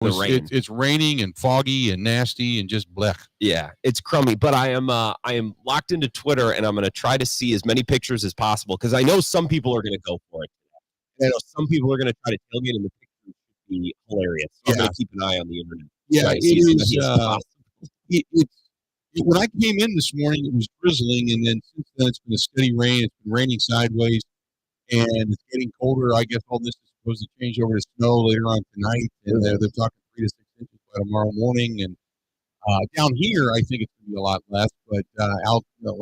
The rain. It's raining and foggy and nasty and just blech. Yeah, it's crummy. But I am locked into Twitter, and I'm going to try to see as many pictures as possible because I know some people are going to go for it. I know some people are going to try to tailgate, and the pictures should be hilarious. So I'm going to keep an eye on the internet. Yeah, when I came in this morning, it was drizzling, and then since then it's been a steady rain. It's been raining sideways, and it's getting colder. I guess all this is supposed to change over to snow later on tonight, and they're talking 3 to 6 inches by tomorrow morning. And down here, I think it's going to be a lot less, but out the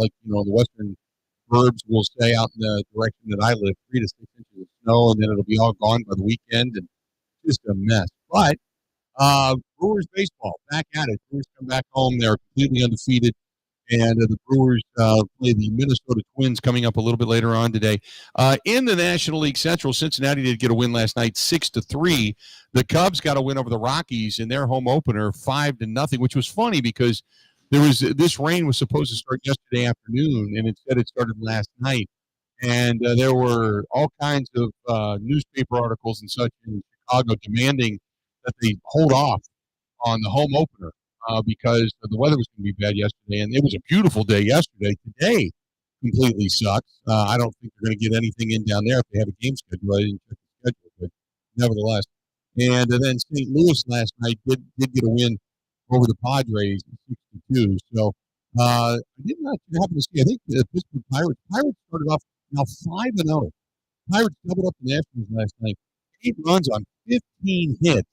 western burbs will stay out in the direction that I live, 3 to 6 inches of snow, and then it'll be all gone by the weekend, and just a mess. But Brewers baseball back at it. Brewers come back home. They're completely undefeated. And the Brewers play the Minnesota Twins coming up a little bit later on today. In the National League Central, Cincinnati did get a win last night, 6-3. The Cubs got a win over the Rockies in their home opener, 5-0, which was funny because this rain was supposed to start yesterday afternoon, and instead it started last night. And there were all kinds of newspaper articles and such in Chicago demanding that they hold off on the home opener because the weather was going to be bad yesterday, and it was a beautiful day yesterday. Today completely sucks. I don't think they're going to get anything in down there if they have a game schedule. I didn't check the schedule, but nevertheless. And then St. Louis last night did get a win over the Padres, 6-2. So I did not happen to see. I think the Pittsburgh Pirates started off now 5-0. Pirates doubled up the Nationals last night, 8 runs on 15 hits.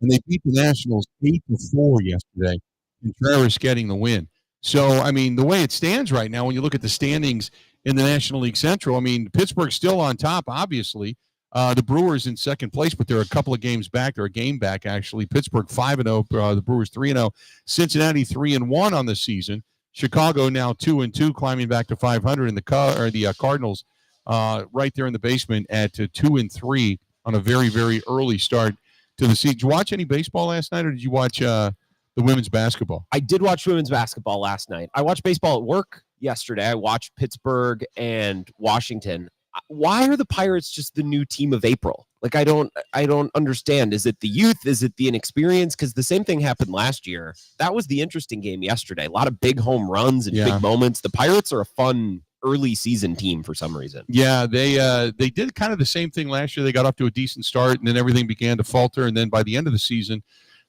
And they beat the Nationals 8-4 yesterday. Contreras getting the win. So, I mean, the way it stands right now, when you look at the standings in the National League Central, I mean, Pittsburgh's still on top, obviously. The Brewers in second place, but they're a couple of games back. They're a game back, actually. Pittsburgh 5-0, the Brewers 3-0. Cincinnati 3-1 on the season. Chicago now 2-2, climbing back to 500. And the Cardinals right there in the basement at 2-3 on a very, very early start to the season. Did you watch any baseball last night, or did you watch the women's basketball? I did watch women's basketball last night. I watched baseball at work yesterday. I watched Pittsburgh and Washington. Why are the Pirates just the new team of April? Like, I don't understand. Is it the youth? Is it the inexperience? Because the same thing happened last year. That was the interesting game yesterday. A lot of big home runs and big moments. The Pirates are a fun early season team for some reason. Yeah, they did kind of the same thing last year. They got off to a decent start, and then everything began to falter. And then by the end of the season,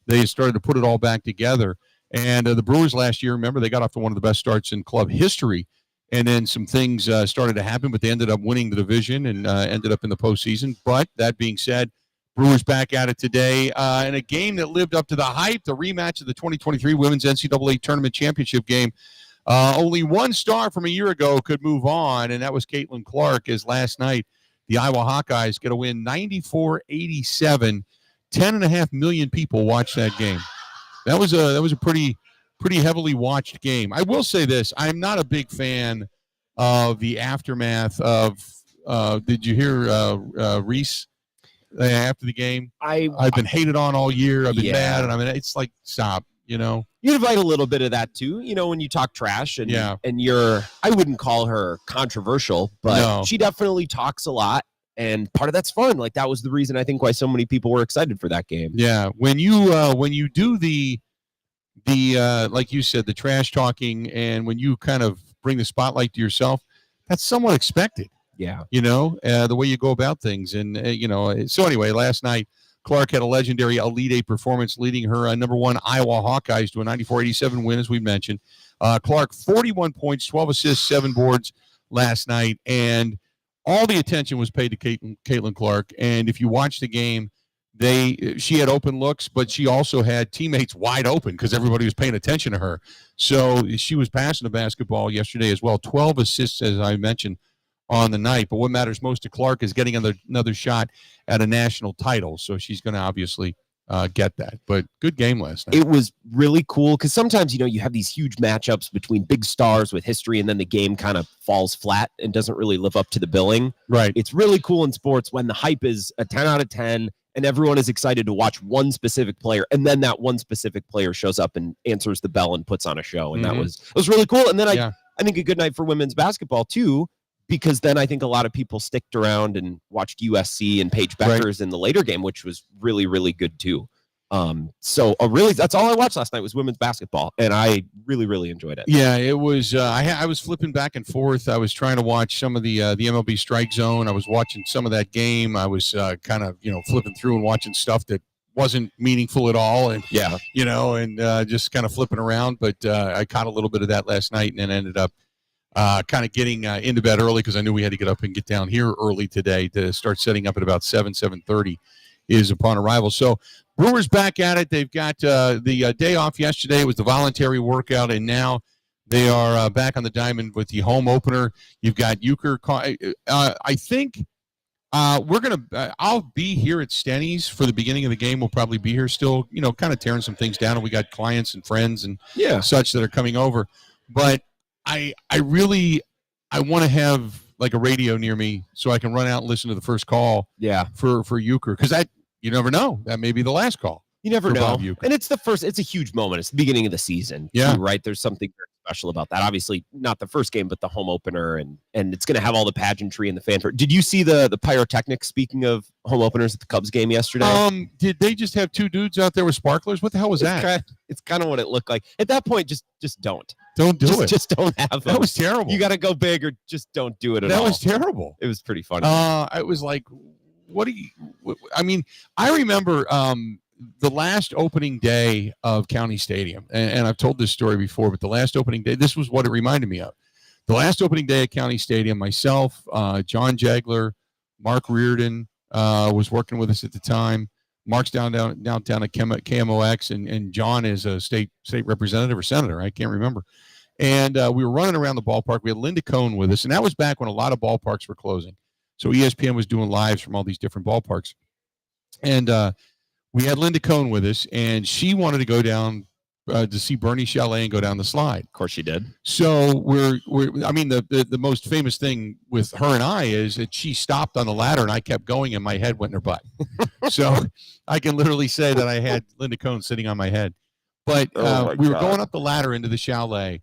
they started to put it all back together. And the Brewers last year, remember, they got off to one of the best starts in club history. And then some things started to happen, but they ended up winning the division and ended up in the postseason. But that being said, Brewers back at it today in a game that lived up to the hype, the rematch of the 2023 Women's NCAA Tournament Championship game. Only one star from a year ago could move on, and that was Caitlin Clark, as last night the Iowa Hawkeyes get a win 94-87. 10.5 million people watched that game. That was a pretty heavily watched game. I will say this. I'm not a big fan of the aftermath of did you hear Reese after the game? I've been hated on all year. I've been mad, and I mean, it's like, stop. You invite a little bit of that too, when you talk trash and I wouldn't call her controversial, but she definitely talks a lot, and part of that's fun. Like, that was the reason I think why so many people were excited for that game. Yeah. When you do the like you said, the trash talking, and when you kind of bring the spotlight to yourself, that's somewhat expected. Yeah. The way you go about things. And, so anyway, last night, Clark had a legendary Elite Eight performance, leading her number one Iowa Hawkeyes to a 94-87 win, as we mentioned. Clark, 41 points, 12 assists, 7 boards last night, and all the attention was paid to Caitlin Clark. And if you watch the game, she had open looks, but she also had teammates wide open because everybody was paying attention to her. So she was passing the basketball yesterday as well. 12 assists, as I mentioned, on the night. But what matters most to Clark is getting another shot at a national title. So she's going to obviously get that. But good game last night. It was really cool because sometimes, you have these huge matchups between big stars with history, and then the game kind of falls flat and doesn't really live up to the billing. Right. It's really cool in sports when the hype is a 10 out of 10 and everyone is excited to watch one specific player, and then that one specific player shows up and answers the bell and puts on a show. And that was really cool. And then I think a good night for women's basketball too, because then I think a lot of people sticked around and watched USC and Paige Beckers in the later game, which was really, really good too. So that's all I watched last night was women's basketball, and I really, really enjoyed it. Yeah, it was. I was flipping back and forth. I was trying to watch some of the MLB Strike Zone. I was watching some of that game. I was kind of flipping through and watching stuff that wasn't meaningful at all, and just kind of flipping around. But I caught a little bit of that last night, and then ended up kind of getting into bed early because I knew we had to get up and get down here early today to start setting up at about 7:30 is upon arrival. So Brewers back at it. They've got the day off yesterday. It was the voluntary workout, and now they are back on the diamond with the home opener. You've got Euchre. I think we're going to I'll be here at STENY'S for the beginning of the game. We'll probably be here still, kind of tearing some things down, and we got clients and friends and such that are coming over. But I want to have like a radio near me so I can run out and listen to the first call for Euchre, because you never know. That may be the last call. You never know. And it's a huge moment. It's the beginning of the season. Yeah. Too, right? There's something very special about that. Obviously, not the first game, but the home opener, and it's going to have all the pageantry and the fanfare. Did you see the pyrotechnics, speaking of home openers, at the Cubs game yesterday? Did they just have two dudes out there with sparklers? What the hell was that? It's kind of what it looked like. At that point, just don't. Don't do it. Just don't have them. That was terrible. You got to go big, or just don't do it at all. That was terrible. It was pretty funny. It was like, I remember the last opening day of County Stadium, and I've told this story before, but the last opening day, this was what it reminded me of. The last opening day at County Stadium, myself, John Jagler, Mark Reardon was working with us at the time. Mark's downtown at KMOX, and John is a state representative or senator. I can't remember. And we were running around the ballpark. We had Linda Cohn with us, and that was back when a lot of ballparks were closing. So ESPN was doing lives from all these different ballparks. And we had Linda Cohn with us, and she wanted to go down to see Bernie Chalet and go down the slide. Of course she did. So the most famous thing with her and I is that she stopped on the ladder, and I kept going, and my head went in her butt. So I can literally say that I had Linda Cohn sitting on my head. But we were going up the ladder into the chalet,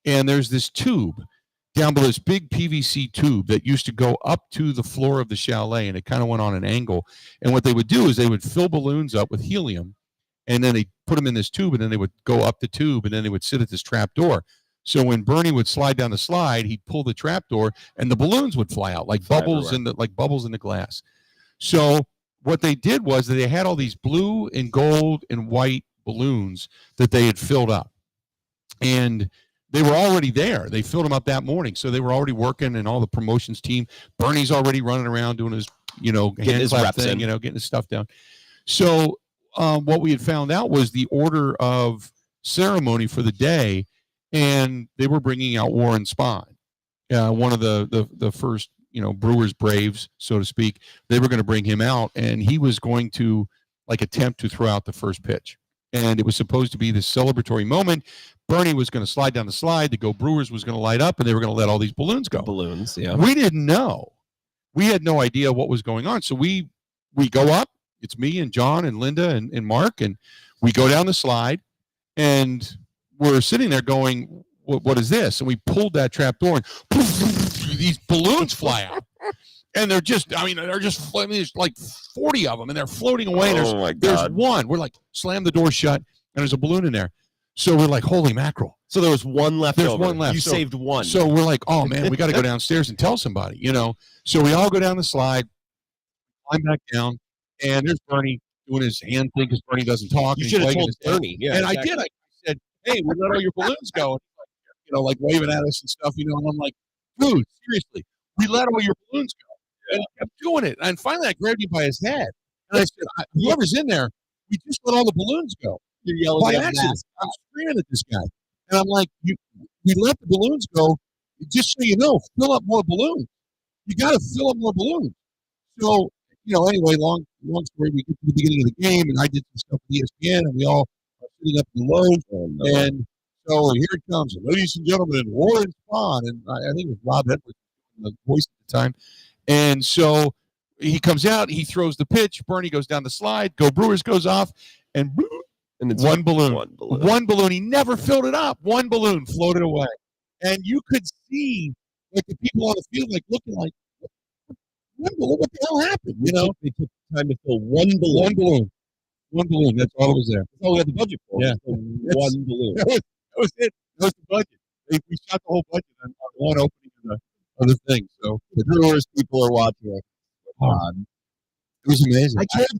and there's this tube down below, this big PVC tube that used to go up to the floor of the chalet, and it kind of went on an angle. And what they would do is they would fill balloons up with helium, and then they put them in this tube, and then they would go up the tube, and then they would sit at this trap door. So when Bernie would slide down the slide, he'd pull the trap door, and the balloons would fly out like bubbles in the glass. So what they did was that they had all these blue and gold and white balloons that they had filled up, and they were already there. They filled them up that morning, so they were already working, and all the promotions team. Bernie's already running around doing his, hand clap thing, getting his stuff down. So what we had found out was the order of ceremony for the day, and they were bringing out Warren Spahn, one of the first, Brewers Braves, so to speak. They were going to bring him out, and he was going to attempt to throw out the first pitch. And it was supposed to be this celebratory moment. Bernie was going to slide down the slide. The Go Brewers was going to light up, and they were going to let all these balloons go. Balloons, yeah. We didn't know. We had no idea what was going on. So we go up. It's me and John and Linda and Mark, and we go down the slide, and we're sitting there going, what is this? And we pulled that trap door, and these balloons fly out. And there's like 40 of them, and they're floating away. There's one. We're like, slam the door shut, and there's a balloon in there. So we're like, holy mackerel. So there was one left. There's one left. You saved one. So we're like, oh, man, we got to go downstairs and tell somebody, So we all go down the slide, climb back down, and there's Bernie doing his hand thing because Bernie doesn't talk. You should have told Bernie. Yeah, and exactly. I did. I said, hey, we let all your balloons go. And, like waving at us and stuff, and I'm like, dude, seriously, we let all your balloons go. And he kept doing it. And finally, I grabbed him by his head. And I said, whoever's in there, we just let all the balloons go. You're yelling by accident. I'm screaming at this guy. And I'm like, we let the balloons go. Just so you know, fill up more balloons. You got to fill up more balloons. So, anyway, long story, we get to the beginning of the game, and I did some stuff with ESPN, and we all are sitting up in the lows. And so here it comes. Ladies and gentlemen, Warren Spahn. And I think it was Rob Edwards, the voice at the time. And so he comes out, he throws the pitch, Bernie goes down the slide, Go Brewers goes off, and it's one balloon. One balloon. He never filled it up. One balloon floated away. And you could see the people on the field looking like, what the hell happened? They took time to fill one balloon. One balloon. One balloon. That's all that was there. That's all we had the budget for. Yeah. One balloon. That was it. That was the budget. We shot the whole budget on one opening of the thing. So The Brewers people are watching it. it was amazing. I told him,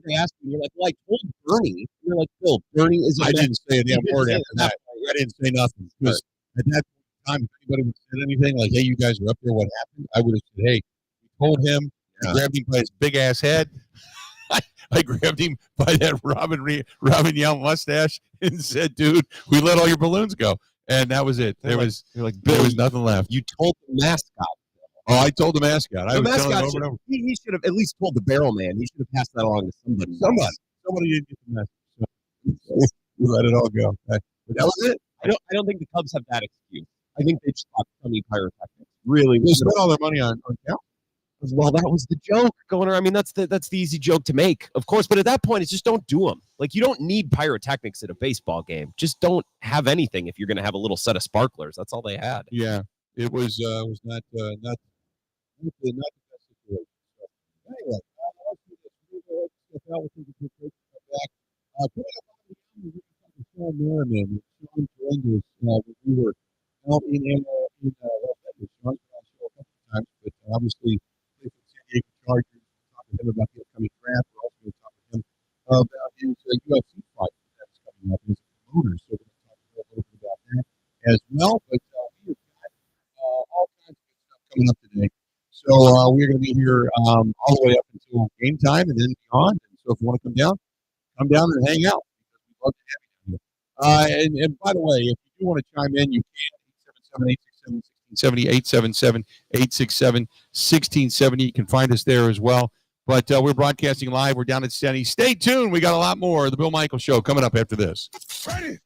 they asked me, you're like, well, I told Bernie. You're like, Bill, Bernie is I didn't say a damn word after that. that. I didn't say nothing. Because at that time, if anybody would have said anything like, hey, you guys were up there, what happened? I would have said, hey, we told him, grabbed him by his big ass head. I grabbed him by that Robin Young mustache and said, dude, we let all your balloons go. And that was it. There was nothing left. You told the mascot. Oh, I told the mascot. I was telling him over and over. He should have at least told the barrel man. He should have passed that along to somebody. Somebody didn't get the message. So we let it all go. But that was it. I don't think the Cubs have that excuse. I think they just thought funny pyrotechnics. Really, they spent all their money on count. Well, that was the joke going around. I mean, that's the easy joke to make, of course. But at that point, it's just don't do them. Like, you don't need pyrotechnics at a baseball game. Just don't have anything if you're going to have a little set of sparklers. That's all they had. Yeah, it was not the best situation. So, anyway, Sean Merriman, Sean Merriman, we were out in Los Angeles. Sean's been on the show a couple of times, but obviously played for the San Diego Chargers. We'll talk to him about the upcoming draft. We're also going to talk to him about his UFC fight that's coming up and his promoters. So we're going to talk to him a little bit about that as well. But we have got all kinds of good stuff coming up today. So we're going to be here all the way up until game time and then beyond. And so if you want to come down and hang out because we'd love to have you down here. And by the way, if you do want to chime in, you can 877-867-1670, 877-867-1670. You can find us there as well. But we're broadcasting live. We're down at STENY'S. Stay tuned. We got a lot more of the Bill Michaels Show coming up after this. Ready?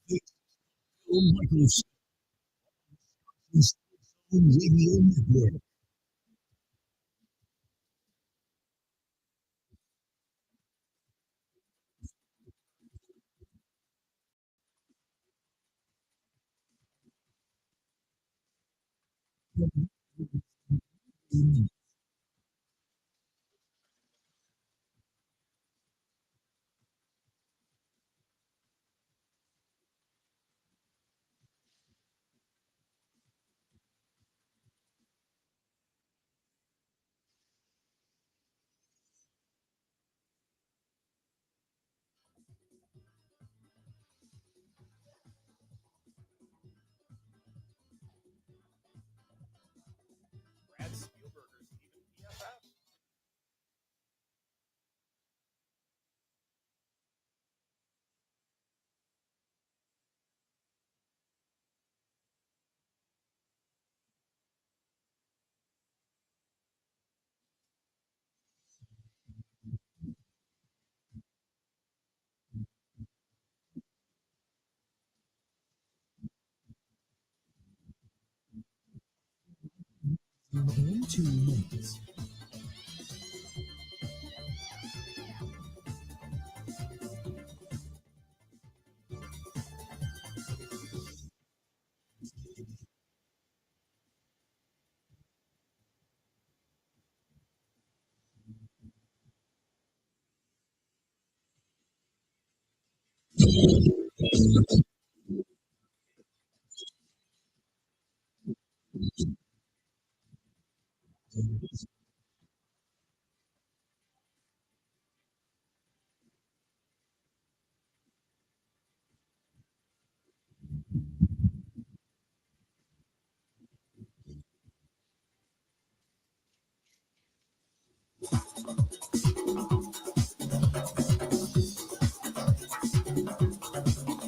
Bill Michaels.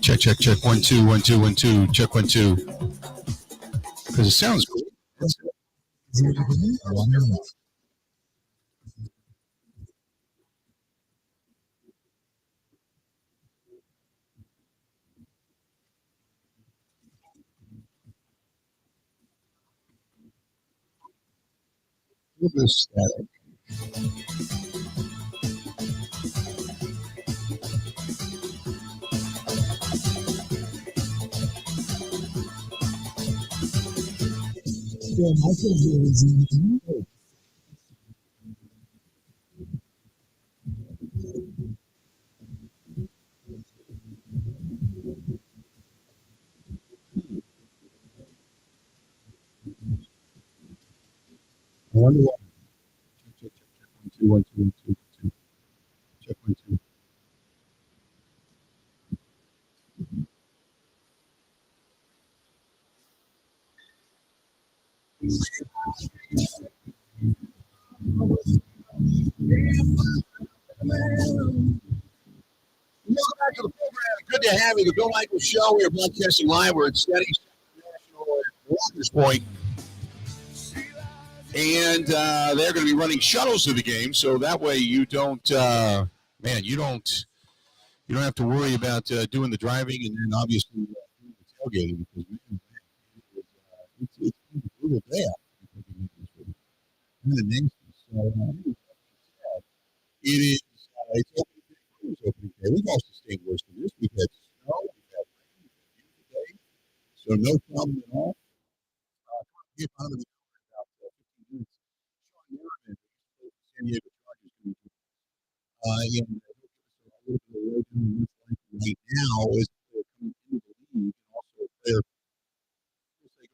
Check. 1 2 1 2 1 2. Check 1 2. Because it sounds cool. A little bit of static. wonder why. Check. 1, 2, 1, 2, 1, 2, 1, 2. Check 1, 2. Welcome back to the program. Good to have you. The Bill Michaels Show. We are broadcasting live. We're at STENY'S National at Walker's Point. And they're going to be running shuttles to the game, so that way you don't, you don't have to worry about doing the driving and then obviously doing the tailgating because it's a brutal day out. So it is. It's opening day. Brewers opening day. We've also stayed worse than this. We've had snow. We've had rain. We've had today, so no problem at all. Get out of the about 15 minutes. Sean Merriman, San Diego Chargers, going to be and he'll give us a little bit of a lowdown on what's like right now as they're coming into the league, and also if they're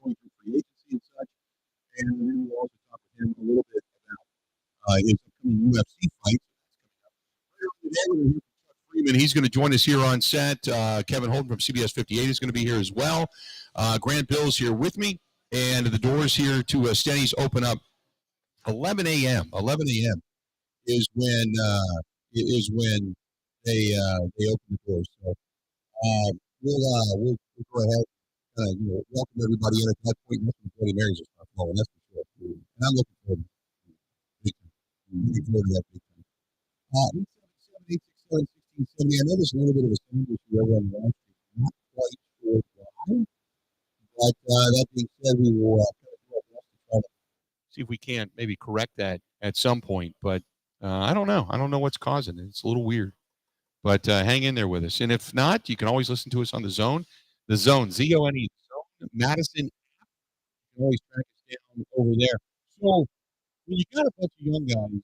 going through free agency and such. And then we'll also talk with him a little bit about his upcoming UFC fight. Freimund, he's going to join us here on set. Kevin Holden from CBS 58 is going to be here as well. Grant Bill's here with me, and the doors here to STENY'S open up 11 a.m. 11 a.m. is when they open the doors. So we'll go ahead. Welcome everybody in at that point. Nothing Bloody Marys is not flowing. That's for sure. And I'm looking forward to that big time. 877-867-1670. I know there's a little bit of a sound issue over on the last street. Not quite sure why. But that being said, we will try to see if we can't maybe correct that at some point. But I don't know. I don't know what's causing it. It's a little weird. But hang in there with us. And if not, you can always listen to us on the Zone. The Zone, Z-O-N-E, Zone, Madison. You can always track us down over there. So when you got a bunch of young guys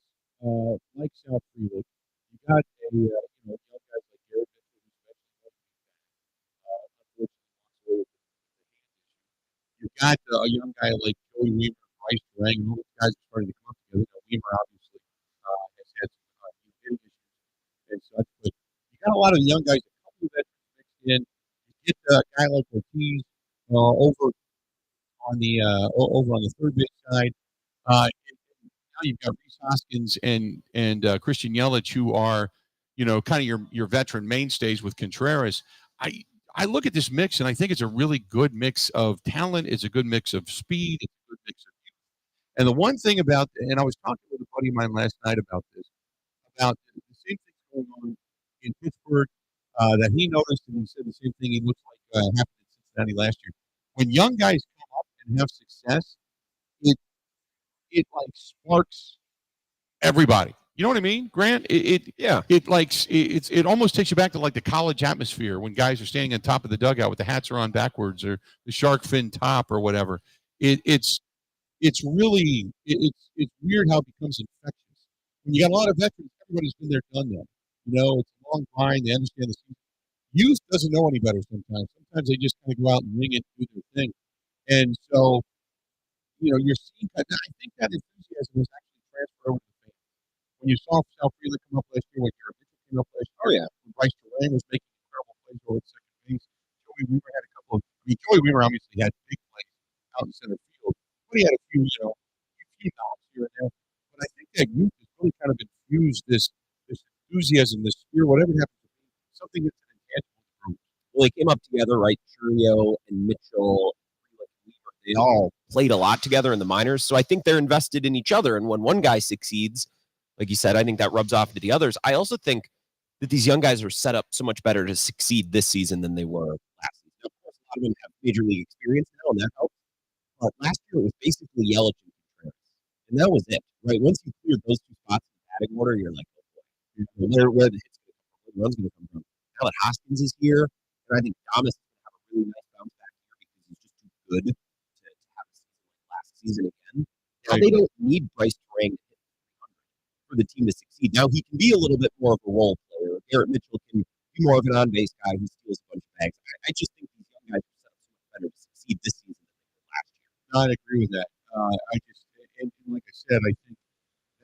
like South Freeland, you got young guys like Garrett Mitchell, unfortunately, you've got a young guy like Joey Weaver and Bryce Durang, and all those guys are starting to come up together. Weaver obviously has had some hitting issues and such, but you got a lot of young guys, a couple of veterans mixed in. You get a guy like Ortiz over on the third base side. Now you've got Reese Hoskins and Christian Yelich, who are, kind of your veteran mainstays with Contreras. I look at this mix and I think it's a really good mix of talent. It's a good mix of speed. It's a good mix of youth. And the one thing about, and I was talking with a buddy of mine last night about this, about the same thing going on in Pittsburgh that he noticed, and he said the same thing he looks like happened in Cincinnati last year. When young guys come up and have success, it like sparks everybody. You know what I mean, Grant? It almost takes you back to like the college atmosphere when guys are standing on top of the dugout with the hats are on backwards or the shark fin top or whatever. It's weird how it becomes infectious. When you got a lot of veterans, everybody's been there, done that. It's a long grind. They understand the season. Youth doesn't know any better sometimes. Sometimes they just kind of go out and wing it and do their thing. And so, you're seeing that. I think that enthusiasm was actually transferred over to the fans. When you saw South Freeland come up last year, when Garrett Mitchell came up last year, when Bryce Durang was making incredible plays over at second base, Joey Weaver had a couple of. Joey Weaver obviously had big plays out in center field, but he had a few knocks here and there. But I think that youth has really kind of infused this enthusiasm, this spirit, whatever it happens to be, something that's an intangible group. Well, they came up together, right? Churio and Mitchell, they all played a lot together in the minors. So I think they're invested in each other. And when one guy succeeds, like you said, I think that rubs off to the others. I also think that these young guys are set up so much better to succeed this season than they were last season. Of course, a lot of them have major league experience now, and that helps. But last year, it was basically Yelich and Contreras. And that was it, right? Once you cleared those two spots in the batting order, you're like, where the hits going to come from, where the run's going to come from. Now that Hoskins is here, and I think Thomas is going to have a really nice bounce back here because he's just too good to have a season like last season again. Now they don't need Bryce Durang for the team to succeed. Now he can be a little bit more of a role player. Garrett Mitchell can be more of an on-base guy who steals a bunch of bags. I just think these young guys are set up so much better to succeed this season than they did last year. No, I'd agree with that. And like I said, I think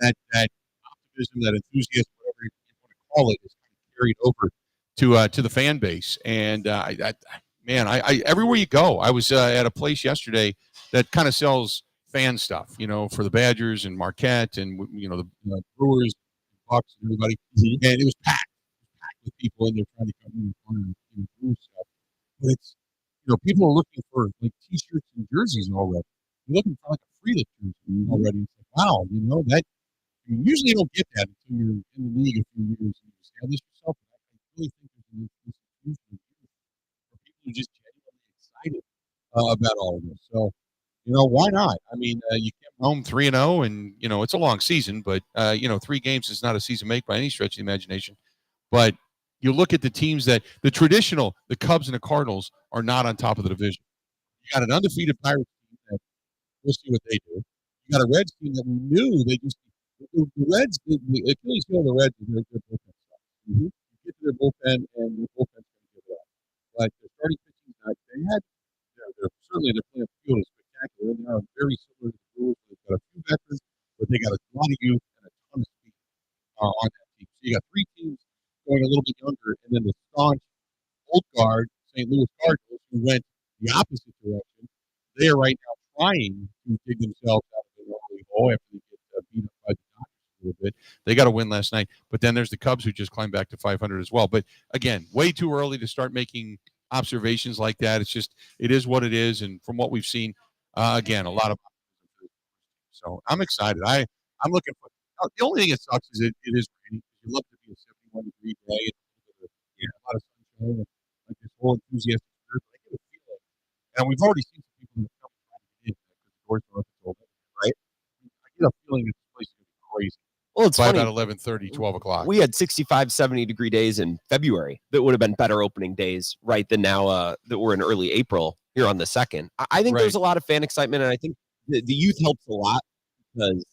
that optimism, that enthusiasm, whatever you want to call it, is kind of carried over to the fan base. And I everywhere you go, I was at a place yesterday that kind of sells fan stuff, for the Badgers and Marquette and the Brewers, Bucks, and everybody, and it was packed with people in there trying to come in and Brew stuff. But it's people are looking for like T-shirts and jerseys already. They're looking for like a free lift jersey already. It's like, wow, that you usually don't get that until you're in the league a few years and you establish yourself. I really think there's an institution where people are just genuinely excited about all of this. So, why not? I mean, you came home 3-0, and it's a long season, but 3 games is not a season make by any stretch of the imagination. But you look at the teams that the Cubs and the Cardinals are not on top of the division. You got an undefeated Pirates team that we'll see what they do. You got a Reds team that we knew the Reds, the Achilles heel of the Reds is very good bullpen stuff. You get to their bullpen, and the bullpen's going to give it up. But the starting pitching is not bad. They're certainly their playing field is spectacular. They are very similar to the Brewers. They've got a few veterans, but they got a lot of youth and a ton of speed on that team. So you got 3 teams going a little bit younger, and then the staunch old guard St. Louis Cardinals, who went the opposite direction. They are right now trying to dig themselves out of the early hole after they get beat up by the Dodgers a little bit. They got a win last night, but then there's the Cubs who just climbed back to 500 as well. But again, way too early to start making observations like that. It is what it is, and from what we've seen, again, a lot of. So I'm excited. I'm looking for. The only thing that sucks is it is raining. You love to be a 71-degree day and a lot of sunshine and like this whole enthusiastic spirit. But I get a feeling, and we've already seen some people that come trying to get in because the doors are open till right? I get a feeling that this place is going to be crazy. Well, it's by funny. About 11:30, 12 o'clock. We had 65, 70-degree days in February that would have been better opening days, right, than now that we're in early April here on the 2nd. I think there's a lot of fan excitement, and I think the youth helps a lot because,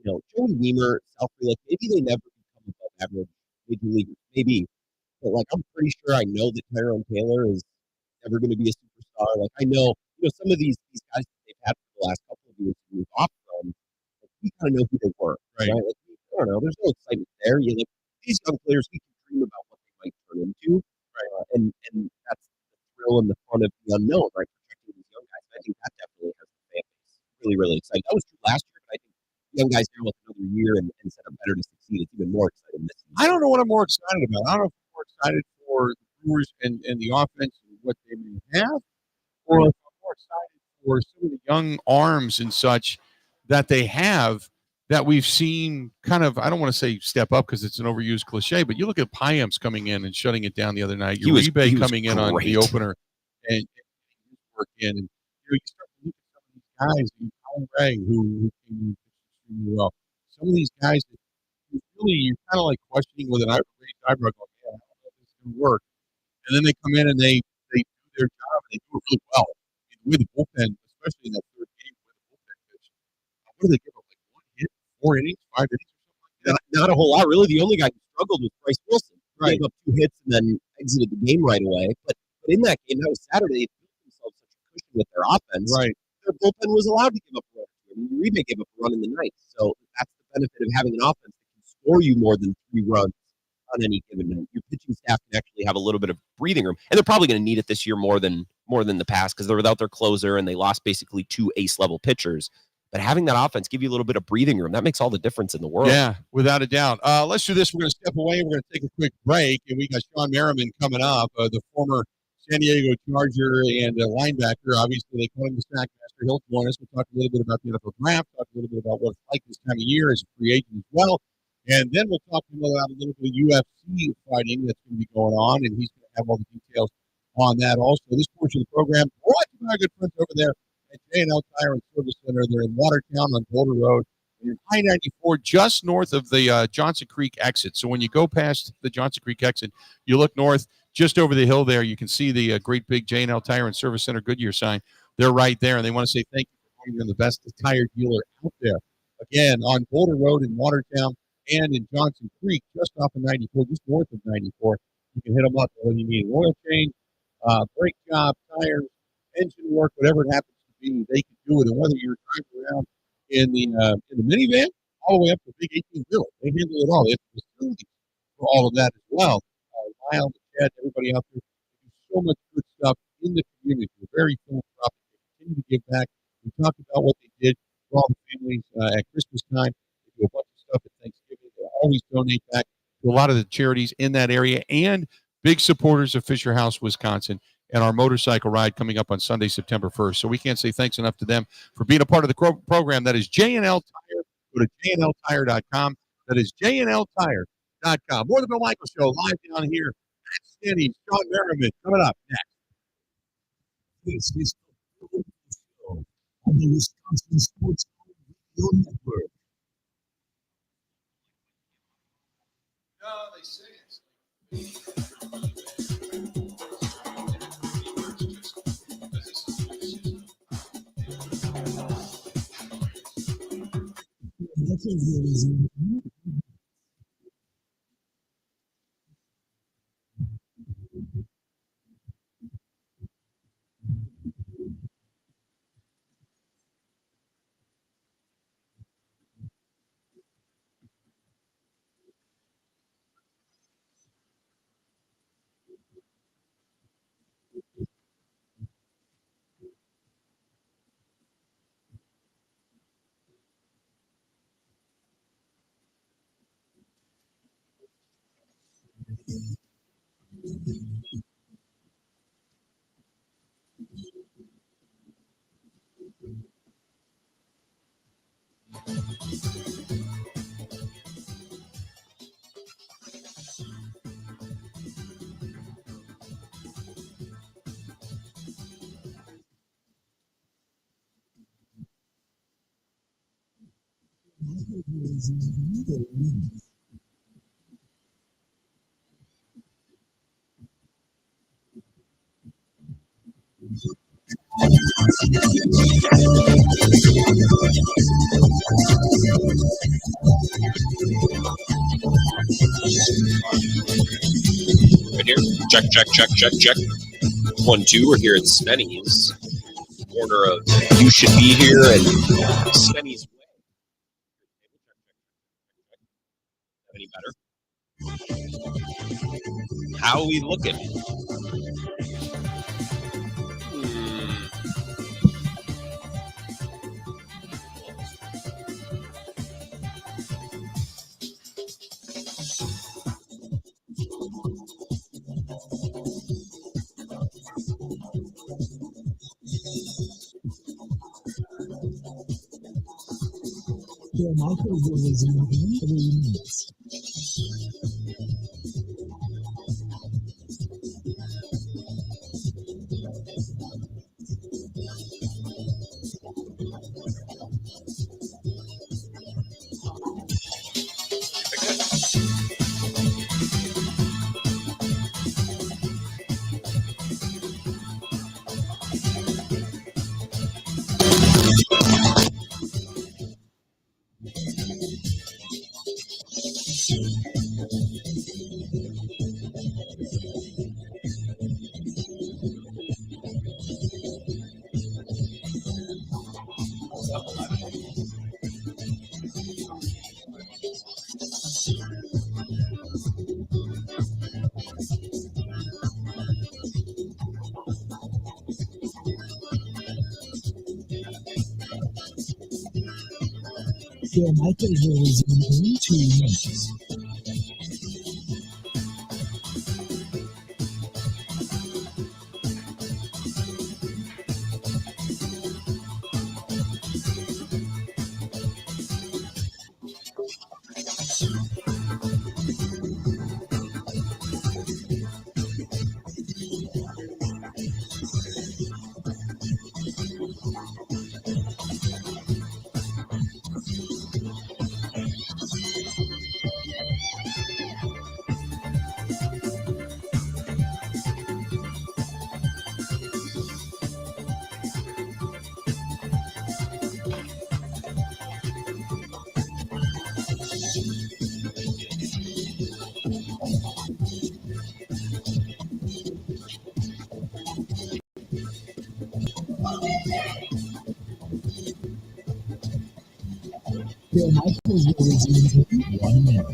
Joey Weimer, Selfrey, maybe they never become above average major leaguers. Maybe. But, I'm pretty sure I know that Tyrone Taylor is never going to be a superstar. I know, some of these guys that they've had for the last couple of years to move off from, we kind of know who they were, right? I don't know. There's no excitement there. These young players, we can dream about what they might turn into, right? And that's the thrill and the fun of the unknown, right? Protecting these young guys. I think that definitely has the fan base really, really excited. That was true last year, but I think young guys here with another year and set up better to succeed. It's even more exciting this season. I don't know what I'm more excited about. I don't know if I'm more excited for the Brewers and the offense and what they may have, or if I'm more excited for some of the young arms and such that they have that we've seen kind of, I don't want to say step up because it's an overused cliche, but you look at Payamps coming in and shutting it down the other night. Uribe coming in on the opener and work in. And you start to look at some of these guys, Colin Ray, who came in extremely well. Some of these guys that you're kind of like questioning with an eyebrow going, yeah, I don't know if this is going to work. And then they come in and they do their job and they do it really well. With the bullpen, especially in that third game with the bullpen pitch. What do they give up? 1 hit, 4 innings, 5 innings or something like that? Not a whole lot, really. The only guy who struggled was Bryce Wilson. Right. Gave up 2 hits and then exited the game right away. But in that game, that was Saturday, they built themselves such a cushion with their offense. Right. Their bullpen was allowed to give up a run. Uribe gave up a run in the ninth. So that's the benefit of having an offense that can score you more than 3 runs on any given night. Your pitching staff can actually have a little bit of breathing room, and they're probably going to need it this year more than the past because they're without their closer and they lost basically 2 ace-level pitchers. But having that offense give you a little bit of breathing room, that makes all the difference in the world. Yeah, without a doubt. Let's do this. We're going to step away. We're going to take a quick break, and we got Sean Merriman coming up, the former San Diego Charger and linebacker. Obviously, they call him the Sackmaster. He'll join us. We'll talk a little bit about the NFL draft, talk a little bit about what it's like this time of year as a free agent as well. And then we'll talk about a little bit of UFC fighting that's going to be going on, and he's going to have all the details on that also. This portion of the program brought to my good friends over there at J&L Tire and Service Center. They're in Watertown on Boulder Road. They're in I-94, just north of the Johnson Creek exit. So when you go past the Johnson Creek exit, you look north, just over the hill there, you can see the great big J&L Tire and Service Center Goodyear sign. They're right there, and they want to say thank you for being the best tire dealer out there. Again, on Boulder Road in Watertown, and in Johnson Creek, just off of 94, just north of 94. You can hit them up when you need an oil change, brake job, tires, engine work, whatever it happens to be, they can do it. And whether you're driving around in the minivan, all the way up to the big 18-wheeler. They handle it all. They have facilities for all of that as well. Lyle, Chad, everybody out there, they do so much good stuff in the community. They're very philanthropic. They continue to give back. We talked about what they did for all the families at Christmas time. They do a bunch of stuff at Thanksgiving. They always donate back to a lot of the charities in that area, and big supporters of Fisher House, Wisconsin, and our motorcycle ride coming up on Sunday, September 1st. So we can't say thanks enough to them for being a part of the program. That is J&L Tire. Go to jnltire.com. That is jnltire.com. More of the Bill Michaels Show live down here at STENY'S. Sean Merriman coming up next. This is the Throwback Show on the Wisconsin Sports Radio Network. No, they say it's Right here. Check. 1, 2. We're here at STENY'S, corner of You Should Be Here and STENY'S Way. Any better? How are we looking? Your microphone is in 3 minutes. Your microphone is in 2 minutes. Phil Michaels will resume in 1 minute.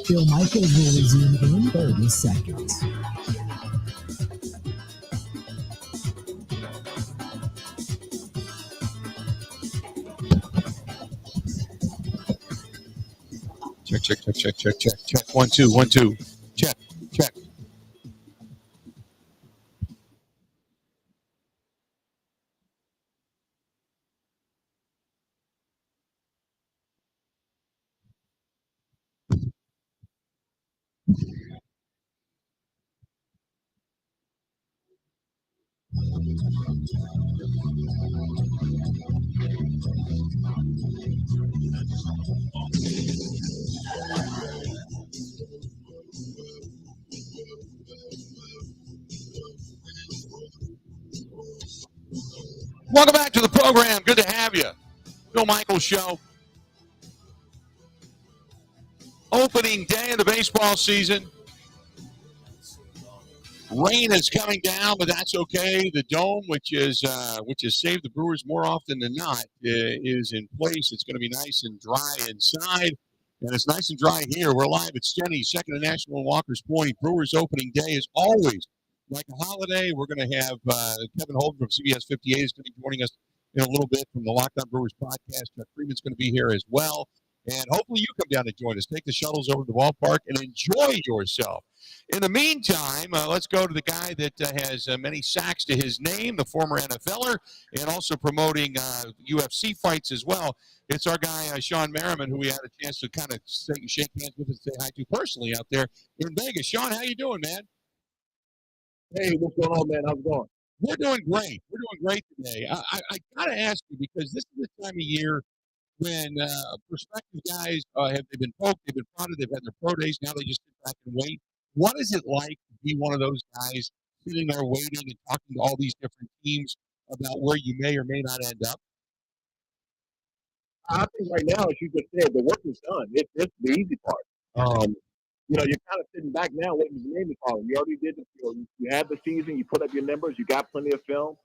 Phil Michaels will resume in 30 seconds. Check. 1, 2, 1, 2. Check. Welcome back to the program. Good to have you. Phil Michaels Show. Opening day of the baseball season. Rain is coming down, but that's okay. The dome, which has saved the Brewers more often than not, is in place. It's going to be nice and dry inside, and it's nice and dry here. We're live at STENY'S, second to National and Walker's Point. Brewers opening day is always like a holiday. We're going to have Kevin Holden from CBS 58 is going to be joining us in a little bit from the Locked On Brewers podcast. Freimund's going to be here as well. And hopefully you come down and join us. Take the shuttles over to the ballpark and enjoy yourself. In the meantime, let's go to the guy that has many sacks to his name, the former NFLer, and also promoting UFC fights as well. It's our guy, Sean Merriman, who we had a chance to kind of shake hands with and say hi to personally out there in Vegas. Sean, how you doing, man? Hey, what's going on, man? How's it going? We're doing great. We're doing great today. I got to ask you, because this is the time of year when prospective guys they've been poked, they've been prodded, they've had their pro days, now they just sit back and wait. What is it like to be one of those guys sitting there waiting and talking to all these different teams about where you may or may not end up? I think right now, as you just said, the work is done. It's the easy part. You're kind of sitting back now waiting for the name to call. You already did you had the season, you put up your numbers, you got plenty of film.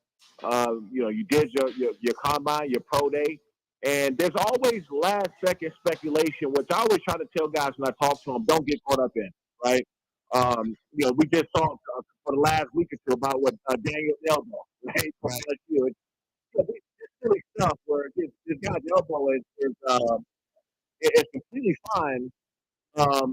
You did your combine, your pro day. And there's always last second speculation, which I always try to tell guys when I talk to them, don't get caught up in, right? We just talked for the last week or two about what Daniel Elbow, right? From LSU. It's silly stuff where this guy's elbow is completely fine.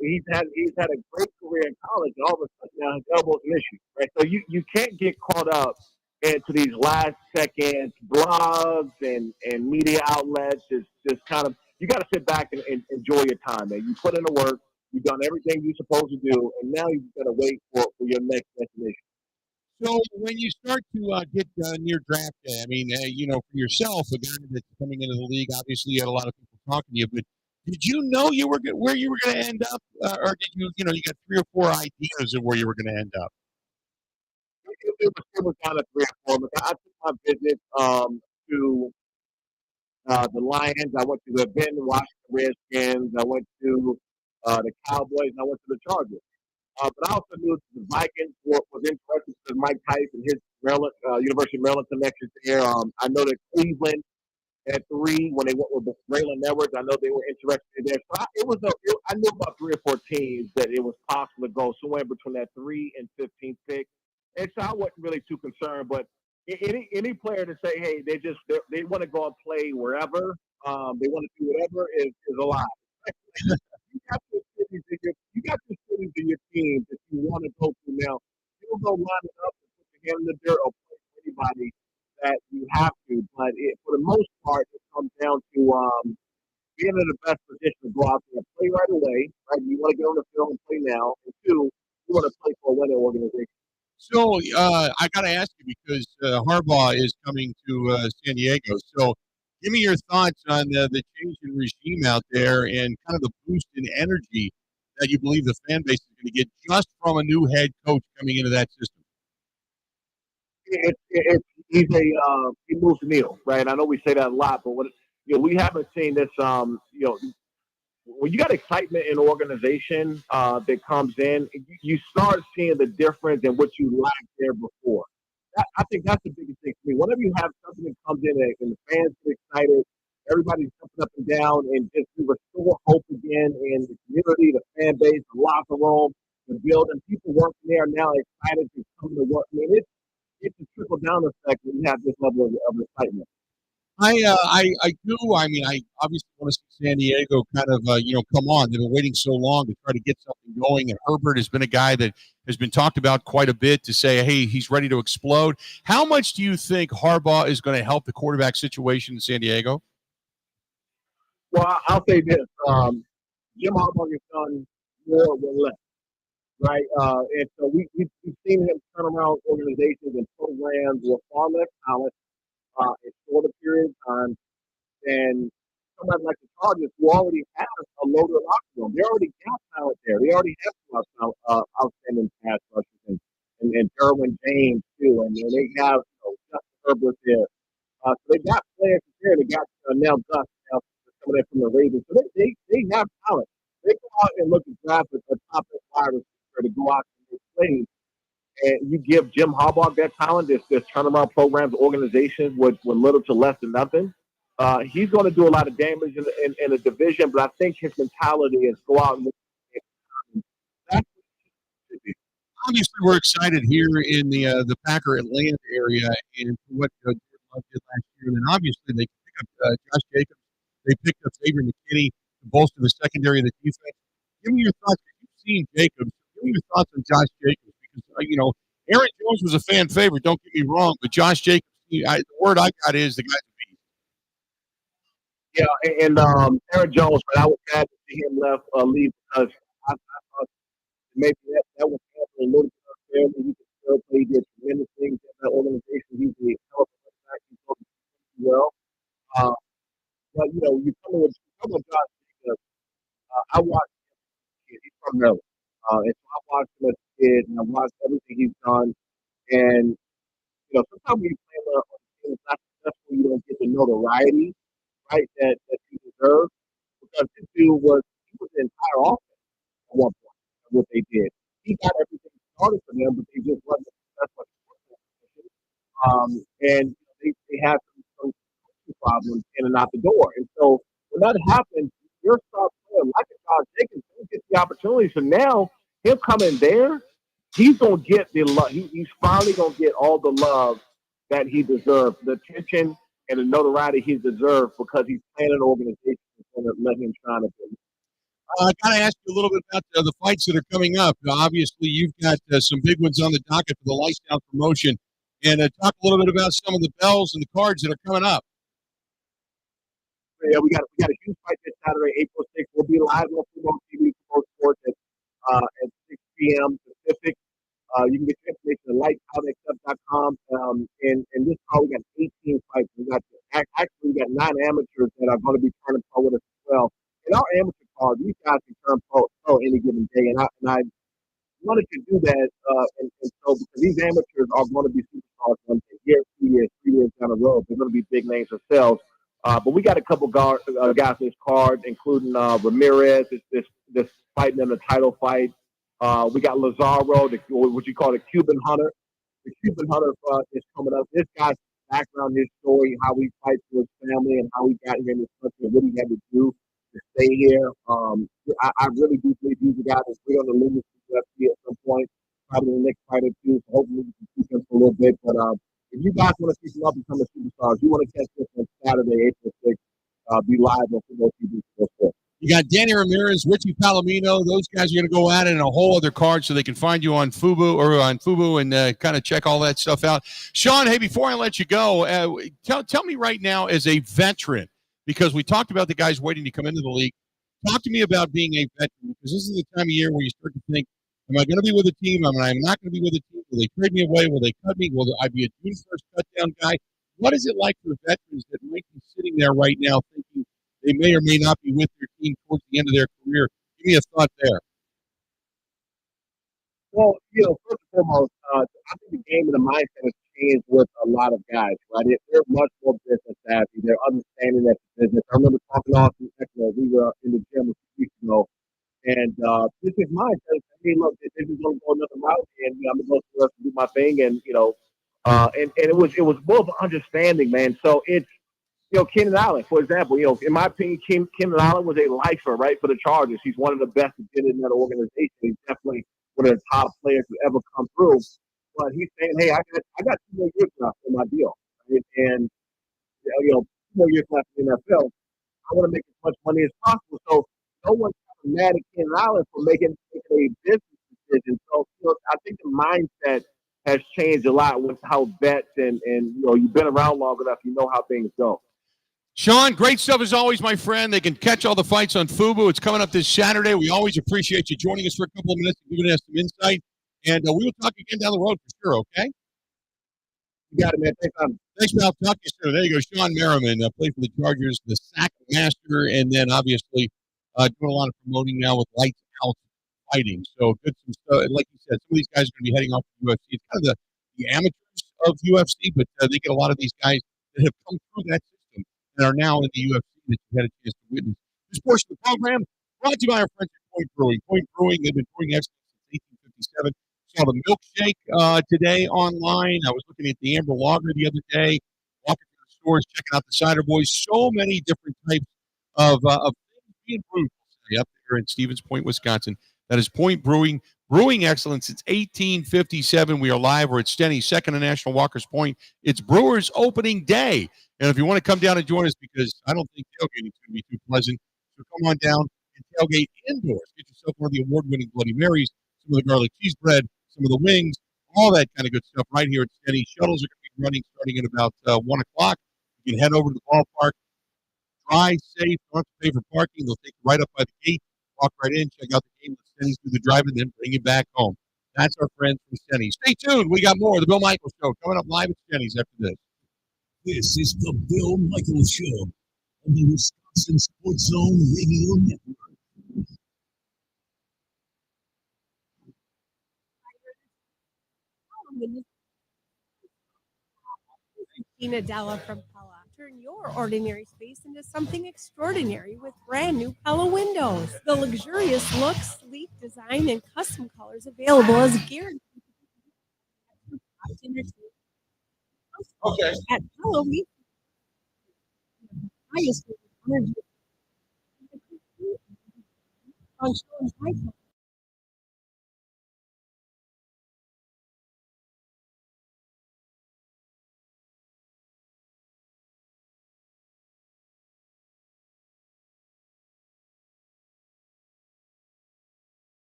He's had a great career in college, and all of a sudden now his elbow's an issue, right? So you can't get caught up into these last second blogs and media outlets. It's just kind of, you got to sit back and enjoy your time, man. You put in the work, you've done everything you're supposed to do, and now you've got to wait for your next destination. So when you start to get near draft day, I mean, for yourself, a guy that's coming into the league, obviously you had a lot of people talking to you, but did you know where you were going to end up, or did you got 3 or 4 ideas of where you were going to end up? It was kind of 3 or 4. I took my visit to the Lions. I went to the Benton, Washington Redskins. I went to the Cowboys, and I went to the Chargers. But I also knew the Vikings was interested in Mike Tice and his University of Maryland connections there. I know that Cleveland at 3 when they went with Braylon Edwards. I know they were interested in there. So I knew about 3 or 4 teams that it was possible to go somewhere between that 3 and 15th pick. And so I wasn't really too concerned. But any player to say, hey, they want to go and play wherever, they want to do whatever is a lie. You got your cities in your team that you want to go to now. You'll go line it up and put your hand in the dirt or play for anybody that you have to. But for the most part, it comes down to being in the best position to go out there and play right away. Right? You want to get on the field and play now. And 2, you want to play for a winning organization. So I got to ask you, because Harbaugh is coming to San Diego. So give me your thoughts on the change in regime out there and kind of the boost in energy that you believe the fan base is going to get just from a new head coach coming into that system? He moves the needle, right? I know we say that a lot, but we haven't seen this. When you got excitement in an organization that comes in, you start seeing the difference in what you lacked there before. I think that's the biggest thing for me. Whenever you have something that comes in and the fans get excited, everybody's jumping up and down, and just to restore hope again in the community, the fan base, the locker room, the building, people working there now excited to come to work. I mean, it's a trickle down effect when you have this level of excitement. I do. I mean, I obviously want to see San Diego kind of, come on. They've been waiting so long to try to get something going. And Herbert has been a guy that has been talked about quite a bit to say, hey, he's ready to explode. How much do you think Harbaugh is going to help the quarterback situation in San Diego? Well, I'll say this. Jim Harbaugh has done more with less, right? And so we've seen him turn around organizations and programs with far less talent in shorter period of time. And somebody like the Chargers, who already has a loaded locker room, they already got talent there. They already have some outstanding pass rushers and Derwin James too, and they have Justin Herbert there. So they got players there. They got now Gus coming in from the Ravens. So they have talent. They go out and look at draft a top wide receiver to go out and make plays. And you give Jim Harbaugh that talent, this turnaround programs, organizations with little to less than nothing. He's going to do a lot of damage in the division, but I think his mentality is go out and that's Obviously, we're excited here in the Packer Atlanta area and what Jordan Love did last year. And then obviously they pick up Josh Jacobs. They picked up Xavier McKinney to bolster the secondary of the defense. Give me your thoughts. If you've seen Jacobs, give me your thoughts on Josh Jacobs because Aaron Jones was a fan favorite. Don't get me wrong, but Josh Jacobs, the word I got is the guy's a beast. Yeah, and Aaron Jones, but I was glad to see him leave because I thought maybe that was a little bit unfair. He could still play. He did tremendous things in that organization. He's a hell of a quarterback. He's going to do well. But you come with Josh Jacobs. I watched him. He's from Maryland, and so I watched him as a kid, and I watched everything he's done. And sometimes when you play on a team that's not successful, you don't get the notoriety, right, that you deserve. Because this dude was the entire offense at one point. What they did, he got everything started for them, but they just wasn't successful. And they had some problems in and out the door. And so when that happens, your star player like a Josh Jacobs don't get the opportunity. So now him coming there, he's gonna get the love. He's finally gonna get all the love that he deserves, the attention and the notoriety he deserves because he's playing an organization that's gonna let him shine a bit. I got to ask you a little bit about the fights that are coming up. Obviously, you've got some big ones on the docket for the Lifestyle promotion. And talk a little bit about some of the bells and the cards that are coming up. Yeah, we got a huge fight this Saturday, April 6th. We'll be live on Football TV, Football Sports at 6 p.m. Pacific. You can get your information at lightsoutexcept.com. And this card, we got 18 fights. We got 9 amateurs that are going to be turning pro with us as well. In our amateur card, these guys can turn pro any given day. And I wanted to do that. And so because these amateurs are going to be superstars one day, 2 years, 3 years down the road. They're going to be big names themselves. But we got a couple guys in this card, including Ramirez, this fighting in the title fight. We got Lazaro, what you call the Cuban Hunter. The Cuban Hunter is coming up. This guy's background, his story, how he fights for his family, and how he got here in this country, and what he had to do to stay here. I really do believe he's a guy that's really on the limit to UFC at some point, probably the next fight or two. So hopefully we can keep him for a little bit. But if you guys want to see him up and become a superstar, if you want to catch this on Saturday, April 6th, be live on Football TV. You got Danny Ramirez, Richie Palomino. Those guys are going to go at it in a whole other card so they can find you on Fubo and kind of check all that stuff out. Shawne, hey, before I let you go, tell me right now as a veteran, because we talked about the guys waiting to come into the league. Talk to me about being a veteran, because this is the time of year where you start to think, am I going to be with a team? Am I not going to be with a team? Will they trade me away? Will they cut me? Will I be a June 1st cutdown guy? What is it like for veterans that might be sitting there right now thinking they may or may not be with their team towards the end of their career? Give me a thought there. Well, first and foremost, I think the game and the mindset has changed with a lot of guys, right? They're much more business savvy. They're understanding that business. I remember talking to Austin Eckler. We were in the gym a few weeks ago, and this is mindset. I mean, look, this is going to go another route, and I'm going to go through and do my thing, and and it was more of an understanding, man. So it's Keenan Allen, for example, in my opinion, Keenan Allen was a lifer, right, for the Chargers. He's one of the best to get in that organization. He's definitely one of the top players to ever come through. But he's saying, hey, I got 2 more years left in my deal. Right? And, 2 more years left in the NFL. I want to make as much money as possible. So no one's mad at Keenan Allen for making a business decision. So, I think the mindset has changed a lot with how vets and you've been around long enough, you know how things go. Shawne, great stuff as always, my friend. They can catch all the fights on Fubo. It's coming up this Saturday. We always appreciate you joining us for a couple of minutes and giving us some insight. And we will talk again down the road for sure, okay? You got it, man. Thanks, man. I'll talk to you soon. There you go. Sean Merriman, played for the Chargers, the sack master, and then obviously doing a lot of promoting now with Lights Out Fighting. So good some stuff. Like you said, some of these guys are going to be heading off to UFC. It's kind of the amateurs of UFC, but they get a lot of these guys that have come through that system that are now in the UFC that you had a chance to witness. This portion of the program brought to you by our friends at Point Brewing. Point Brewing, they've been brewing excellence since 1857. Saw the milkshake today online. I was looking at the Amber Lager the other day, walking through the stores, checking out the Cider Boys. So many different types of things being brewed up there in Stevens Point, Wisconsin. That is Point Brewing. Brewing excellence since 1857. We are live. We're at STENY'S, Second and National Walker's Point. It's Brewers opening day. And if you want to come down and join us, because I don't think tailgating is going to be too pleasant, so come on down and tailgate indoors. Get yourself one of the award-winning Bloody Marys, some of the garlic cheese bread, some of the wings, all that kind of good stuff right here at STENY'S. Shuttles are going to be running starting at about 1 o'clock. You can head over to the ballpark, dry, safe, don't have to pay for parking. They'll take you right up by the gate, walk right in, check out the game, let STENY'S do the driving, then bring you back home. That's our friends from STENY'S. Stay tuned. We got more of the Bill Michaels Show coming up live at STENY'S after this. This is the Bill Michaels Show on the Wisconsin Sports Zone Radio Network. Tina Della from Pella. Turn your ordinary space into something extraordinary with brand new Pella windows. The luxurious look, sleek design, and custom colors available as guaranteed. Okay. At Pella, we highest energy.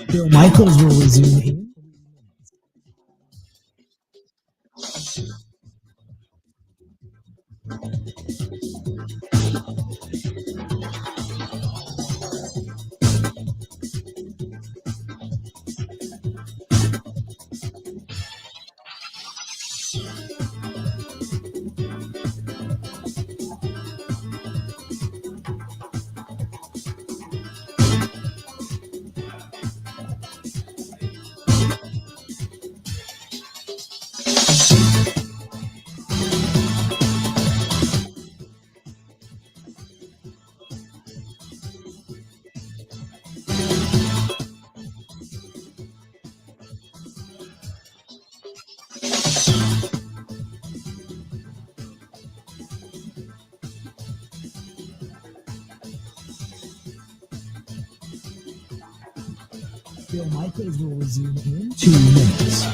Bill Michaels will resume in. Bill Michaels will resume in 2 minutes.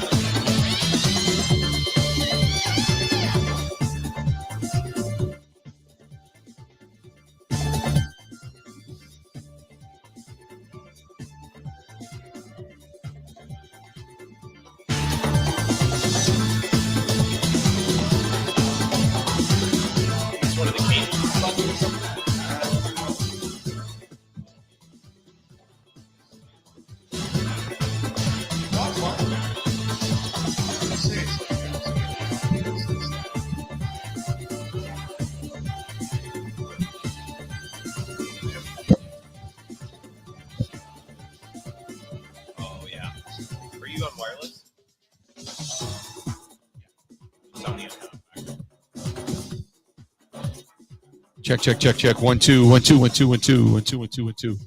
Check, check, check, check. 1 2 1 2 1 2 1 2 1 2 1 2 1 2.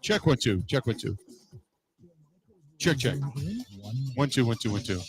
Check 1 2. Check 1 2. Check, check. 1 2 1 2 1 2.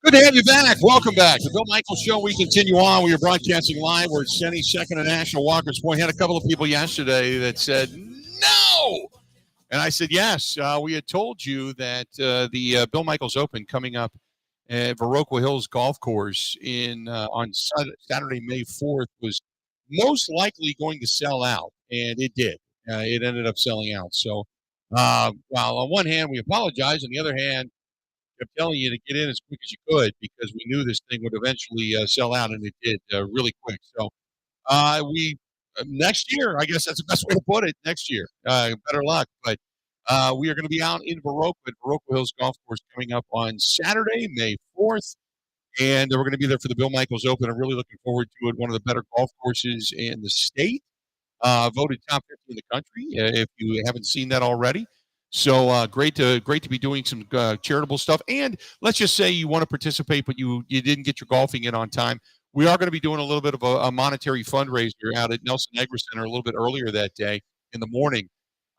Good to have you back. Welcome back. The Bill Michaels Show. We continue on. We are broadcasting live. We're at STENY'S second and National Walker's Point. Had a couple of people yesterday that said, no. And I said, yes. We had told you that the Bill Michaels Open coming up at Viroqua Hills Golf Course on Saturday, May 4th, was most likely going to sell out. And it did. It ended up selling out. So while on one hand, we apologize. On the other hand, kept telling you to get in as quick as you could because we knew this thing would eventually sell out, and it did really quick. So we next year, I guess that's the best way to put it. Next year, better luck. But we are going to be out in Viroqua at Viroqua Hills Golf Course coming up on Saturday, May 4th. And we're going to be there for the Bill Michaels Open. I'm really looking forward to it. One of the better golf courses in the state. Voted top 50 in the country, if you haven't seen that already. So great to be doing some charitable stuff. And let's just say you want to participate, but you didn't get your golfing in on time. We are going to be doing a little bit of a monetary fundraiser out at Nelson Agri Center a little bit earlier that day in the morning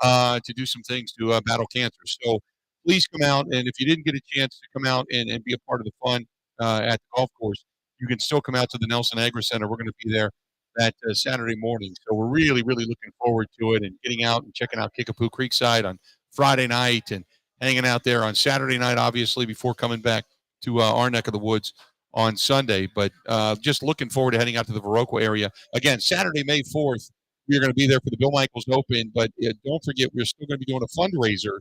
to do some things to battle cancer. So please come out. And if you didn't get a chance to come out and be a part of the fun at the golf course, you can still come out to the Nelson Agri Center. We're going to be there that Saturday morning. So we're really, really looking forward to it and getting out and checking out Kickapoo Creekside on Friday night and hanging out there on Saturday night, obviously, before coming back to our neck of the woods on Sunday. But just looking forward to heading out to the Viroqua area. Again, Saturday, May 4th, we're going to be there for the Bill Michaels Open. But don't forget, we're still going to be doing a fundraiser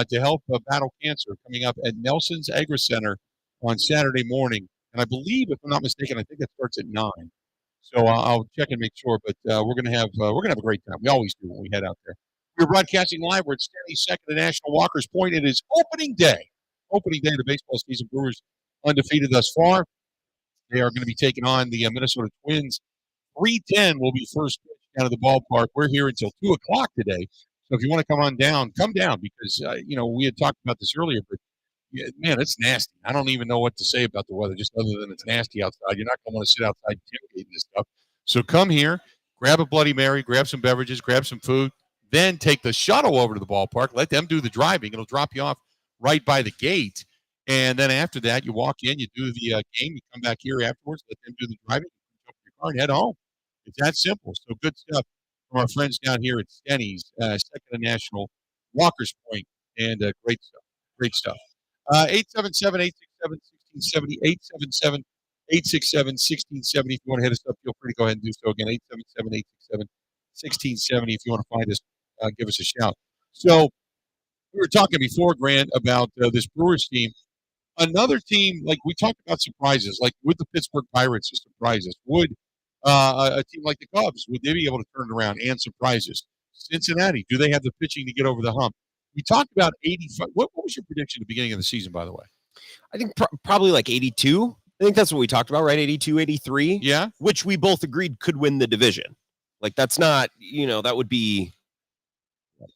to help battle cancer coming up at Nelson's Agri Center on Saturday morning. And I believe, if I'm not mistaken, I think that starts at 9. So I'll check and make sure, but we're gonna have a great time. We always do when we head out there. We're broadcasting live. We're at STENY'S second and National Walker's Point. It is opening day of the baseball season. Brewers undefeated thus far. They are going to be taking on the Minnesota Twins. 3:10 will be first pitch down at the ballpark. We're here until 2:00 today. So if you want to come down because we had talked about this earlier, but yeah, man, it's nasty. I don't even know what to say about the weather, just other than it's nasty outside. You're not going to want to sit outside tailgating this stuff. So come here, grab a Bloody Mary, grab some beverages, grab some food, then take the shuttle over to the ballpark. Let them do the driving. It'll drop you off right by the gate. And then after that, you walk in, you do the game, you come back here afterwards, let them do the driving, you jump in your car and head home. It's that simple. So good stuff from our friends down here at STENY'S, second and National, Walker's Point, and great stuff. Great stuff. 877-867-1670, 877-867-1670. If you want to hit us up, feel free to go ahead and do so again. 877-867-1670. If you want to find us, give us a shout. So we were talking before, Grant, about this Brewers team. Another team, like we talked about surprises, like would the Pittsburgh Pirates surprise us? Would a team like the Cubs, would they be able to turn it around and surprise us? Cincinnati, do they have the pitching to get over the hump? We talked about 85. What was your prediction at the beginning of the season, by the way? I think probably like 82. I think that's what we talked about, right? 82, 83. Yeah. Which we both agreed could win the division. Like that's not, that would be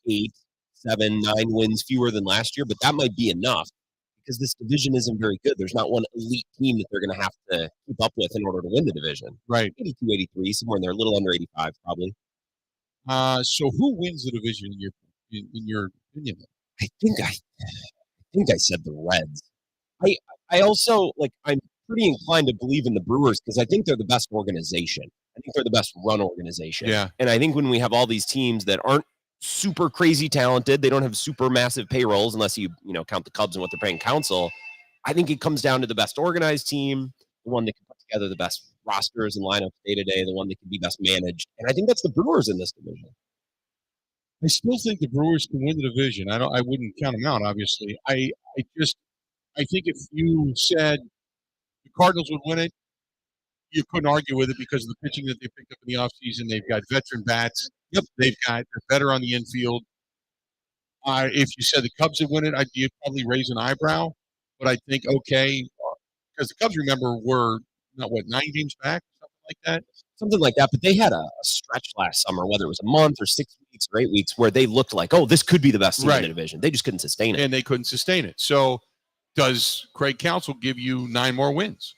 8, 7, 9 wins fewer than last year, but that might be enough because this division isn't very good. There's not one elite team that they're going to have to keep up with in order to win the division. Right. 82, 83, somewhere in there, a little under 85 probably. So who wins the division in your opinion? I think I said the Reds. I also I'm pretty inclined to believe in the Brewers because I think they're the best organization. I think they're the best run organization. Yeah. And I think when we have all these teams that aren't super crazy talented, they don't have super massive payrolls unless you count the Cubs and what they're paying Council. I think it comes down to the best organized team, the one that can put together the best rosters and lineups day to day, the one that can be best managed. And I think that's the Brewers in this division. I still think the Brewers can win the division. I wouldn't count them out, obviously. I think if you said the Cardinals would win it, you couldn't argue with it because of the pitching that they picked up in the offseason. They've got veteran bats. Yep. They're better on the infield. If you said the Cubs would win it, you'd probably raise an eyebrow. But I think, okay, because the Cubs, remember, were 9 games back, something like that? Something like that. But they had a stretch last summer, whether it was a month or 6 weeks or 8 weeks, where they looked like, oh, this could be the best team in the division. They just couldn't sustain it. And they couldn't sustain it. So does Craig Counsell give you 9 more wins?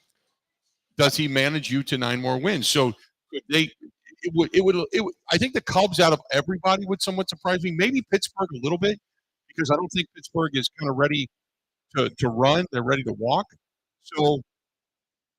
Does he manage you to 9 more wins? So it would. I think the Cubs, out of everybody, would somewhat surprise me. Maybe Pittsburgh a little bit, because I don't think Pittsburgh is kind of ready to run. They're ready to walk. So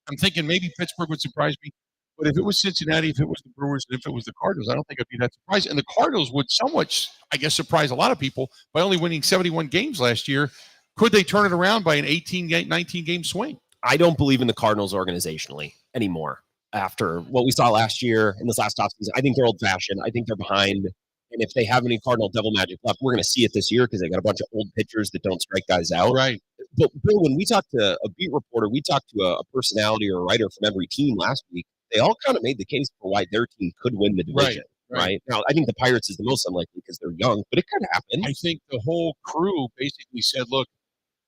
I'm thinking maybe Pittsburgh would surprise me. But if it was Cincinnati, if it was the Brewers, and if it was the Cardinals, I don't think I'd be that surprised. And the Cardinals would somewhat, I guess, surprise a lot of people by only winning 71 games last year. Could they turn it around by an 19-game swing? I don't believe in the Cardinals organizationally anymore after what we saw last year in this last offseason. I think they're old-fashioned. I think they're behind. And if they have any Cardinal devil magic left, we're going to see it this year because they got a bunch of old pitchers that don't strike guys out. Right. But, Bill, when we talked to a beat reporter, we talked to a personality or a writer from every team last week. They all kind of made the case for why their team could win the division. Right. Now, I think the Pirates is the most unlikely because they're young, but it could happen. I think the whole crew basically said, look,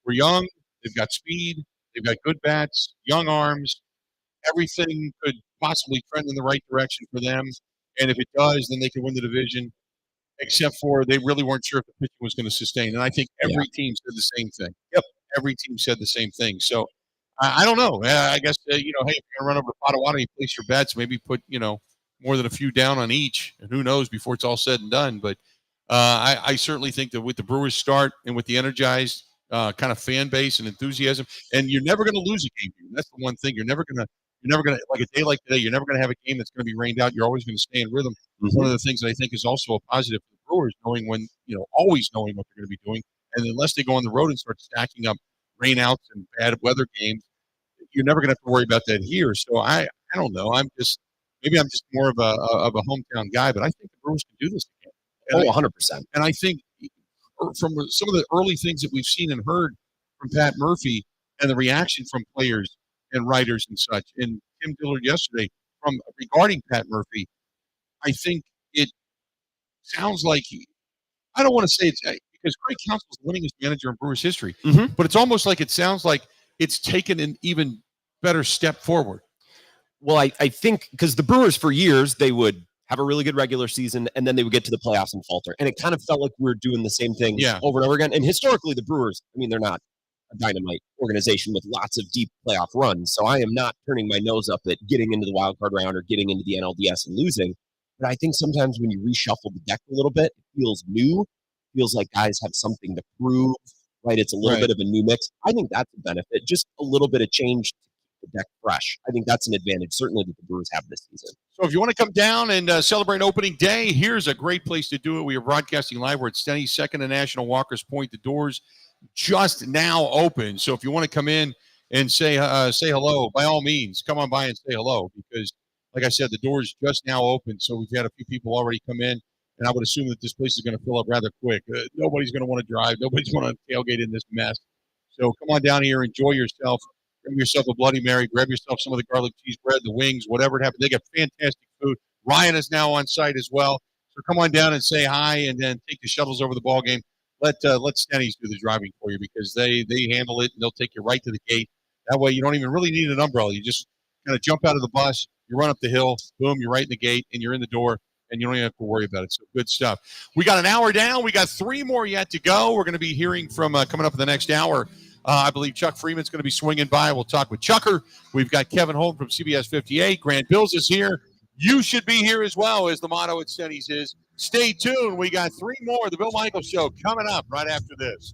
we're young. They've got speed. They've got good bats, young arms. Everything could possibly trend in the right direction for them. And if it does, then they could win the division, except for they really weren't sure if the pitching was going to sustain. And I think every team said the same thing. Yep. Every team said the same thing. So I don't know. I guess, hey, if you're going to run over to Potawatomi, you place your bets, maybe put, more than a few down on each. And who knows before it's all said and done. But I certainly think that with the Brewers start and with the energized kind of fan base and enthusiasm, and you're never going to lose a game. That's the one thing. You're never going to, like a day like today, you're never going to have a game that's going to be rained out. You're always going to stay in rhythm. Mm-hmm. One of the things that I think is also a positive for the Brewers, always knowing what they're going to be doing. And unless they go on the road and start stacking up rainouts and bad weather games, you're never going to have to worry about that here. So I don't know. Maybe I'm just more of a hometown guy, but I think the Brewers can do this again. 100%. And I think from some of the early things that we've seen and heard from Pat Murphy and the reaction from players and writers and such, and Tim Dillard yesterday regarding Pat Murphy, I think it sounds like I don't want to say it's because Craig Counsell is the winningest manager in Brewers history, but it's almost like it sounds like it's taken an even better step forward. Well, I think because the Brewers for years, they would have a really good regular season, and then they would get to the playoffs and falter. And it kind of felt like we were doing the same thing over and over again. And historically, the Brewers, they're not a dynamite organization with lots of deep playoff runs. So I am not turning my nose up at getting into the wild card round or getting into the NLDS and losing. But I think sometimes when you reshuffle the deck a little bit, it feels new. It feels like guys have something to prove, right? It's a little bit of a new mix. I think that's a benefit. Just a little bit of change to keep the deck fresh. I think that's an advantage, certainly, that the Brewers have this season. So if you want to come down and celebrate opening day, here's a great place to do it. We are broadcasting live. We're at STENY'S, 2nd and National, Walker's Point. The doors just now open. So if you want to come in and say hello, by all means, come on by and say hello because, like I said, the doors just now open. So we've had a few people already come in, and I would assume that this place is going to fill up rather quick. Nobody's going to want to drive. Nobody's going to tailgate in this mess. So come on down here, enjoy yourself. Grab yourself a Bloody Mary. Grab yourself some of the garlic cheese bread, the wings, whatever it happens. They got fantastic food. Ryan is now on site as well. So come on down and say hi, and then take the shuttles over the ball game. Let STENY'S do the driving for you because they handle it, and they'll take you right to the gate. That way you don't even really need an umbrella. You just kind of jump out of the bus, you run up the hill, boom, you're right in the gate, and you're in the door, and you don't even have to worry about it. So good stuff. We got an hour down. We got 3 more yet to go. We're going to be hearing from coming up in the next hour. I believe Chuck Freimund's going to be swinging by. We'll talk with Chucker. We've got Kevin Holden from CBS 58. Grant Bills is here. You should be here as well, as the motto at STENY'S is. Stay tuned. We got 3 more of the Bill Michaels Show coming up right after this.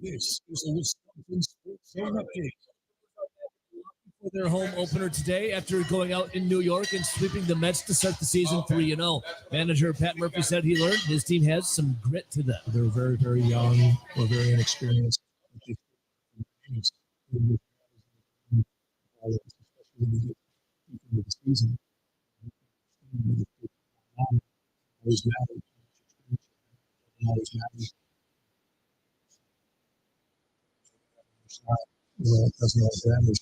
This is a Wisconsin Sports Zone update. For their home opener today after going out in New York and sweeping the Mets to start the season 3-0. Manager Pat Murphy said he learned his team has some grit to them. They're very, very young or very inexperienced. Especially when you get deep into the season. Always matters. Always matters. It doesn't always matter.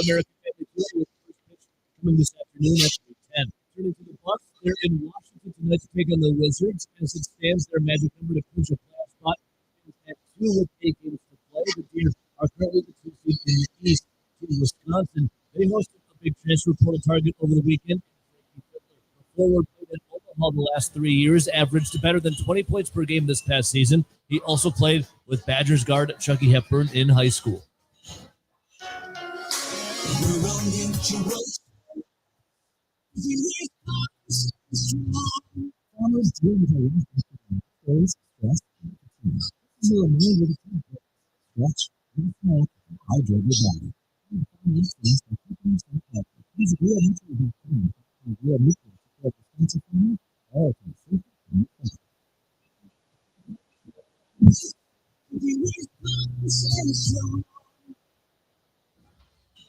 American Family Field with first pitch coming this afternoon at 10. Turning to the Bucks, they're in Washington tonight to take on the Wizards. As it stands, their magic number to clinch a playoff spot is at 2 with 8 games to play. The Deer are currently the 2 seed in the East to Wisconsin. They hosted a big transfer portal target over the weekend. The forward played in Omaha the last 3 years, averaged better than 20 points per game this past season. He also played with Badgers guard Chucky Hepburn in high school. Hydrate your body.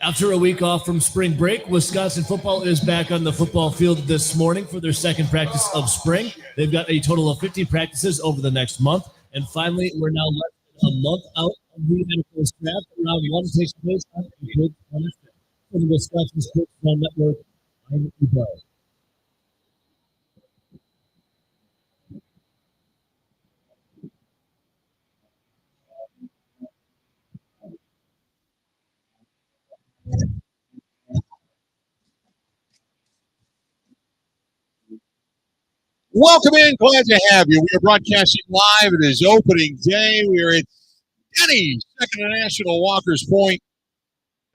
After a week off from spring break, Wisconsin football is back on the football field this morning for their second practice of spring. They've got a total of 50 practices over the next month. And finally, we're now less than a month out of the NFL draft. Round 1 takes place on April 25th. For the Wisconsin Sports Zone Network, I'm Ubo. Welcome in. Glad to have you. We are broadcasting live. It is opening day. We are at STENY'S, Second and National Walker's Point.